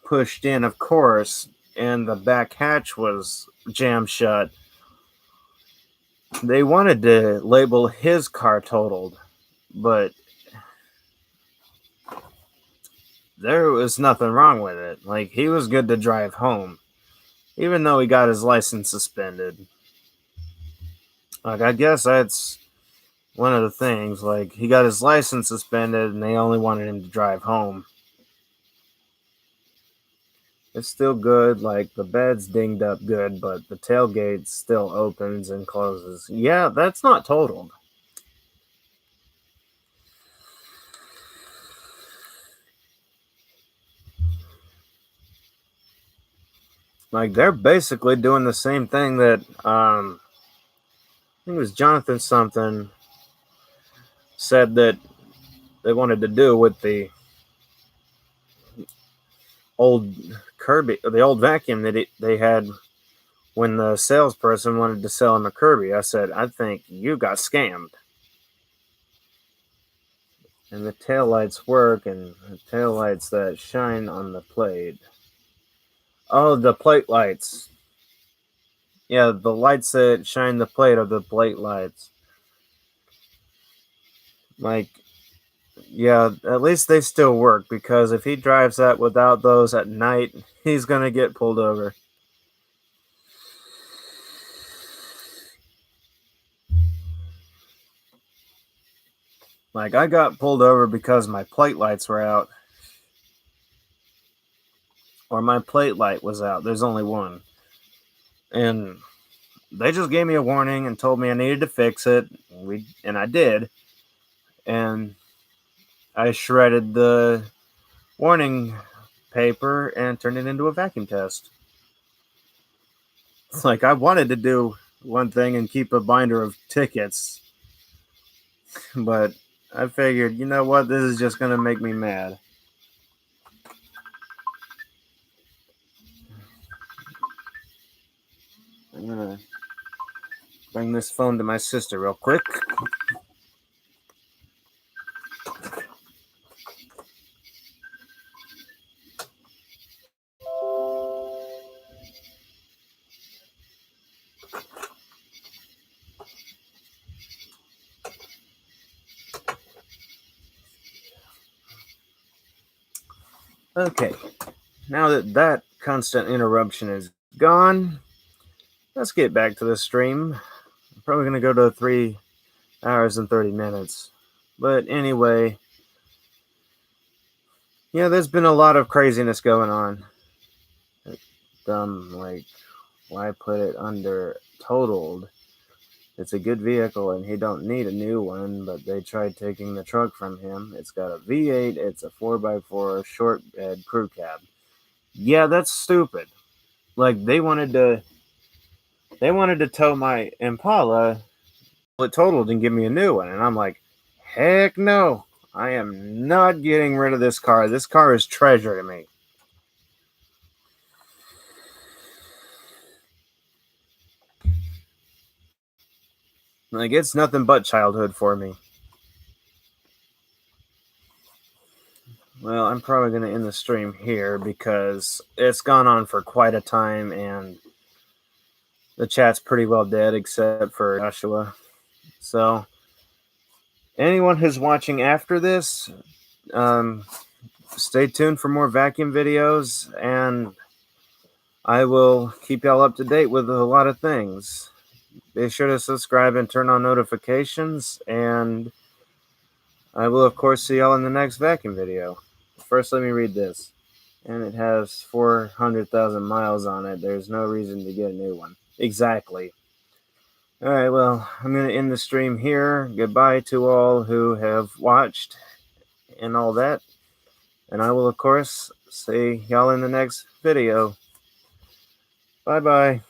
pushed in, of course, and the back hatch was jammed shut. They wanted to label his car totaled, but there was nothing wrong with it. Like, he was good to drive home, even though he got his license suspended. Like, I guess that's one of the things. Like, he got his license suspended, and they only wanted him to drive home. It's still good. Like, the bed's dinged up good, but the tailgate still opens and closes. Yeah, that's not totaled. Like, they're basically doing the same thing that I think it was Jonathan something said that they wanted to do with the old Kirby, the old vacuum that they had when the salesperson wanted to sell him a Kirby. I said, I think you got scammed. And the taillights work, and the taillights that shine on the plate. Oh, the plate lights. Yeah, the lights that shine the plate are the plate lights. Like, yeah, at least they still work, because if he drives that without those at night, he's going to get pulled over. Like, I got pulled over because my plate lights were out. Or my plate light was out. There's only one. And they just gave me a warning and told me I needed to fix it. And I did. And I shredded the warning paper and turned it into a vacuum test. It's like, I wanted to do one thing and keep a binder of tickets. But I figured, you know what? This is just going to make me mad. I'm going to bring this phone to my sister real quick. Okay, now that constant interruption is gone, let's get back to the stream. I'm probably going to go to 3 hours and 30 minutes. But anyway, yeah, there's been a lot of craziness going on. Like, why put it under totaled? It's a good vehicle and he don't need a new one, but they tried taking the truck from him. It's got a V8, it's a 4x4 short bed crew cab. Yeah, that's stupid. Like, they wanted to tow my Impala, it totaled, and give me a new one. And I'm like, heck no. I am not getting rid of this car. This car is treasure to me. Like, it's nothing but childhood for me. Well, I'm probably going to end the stream here because it's gone on for quite a time and the chat's pretty well dead except for Joshua. So, anyone who's watching after this, stay tuned for more vacuum videos, and I will keep y'all up to date with a lot of things. Be sure to subscribe and turn on notifications, and I will, of course, see y'all in the next vacuum video. First, let me read this. And it has 400,000 miles on it. There's no reason to get a new one. Exactly. All right, well, I'm going to end the stream here. Goodbye to all who have watched and all that. And I will, of course, see y'all in the next video. Bye-bye.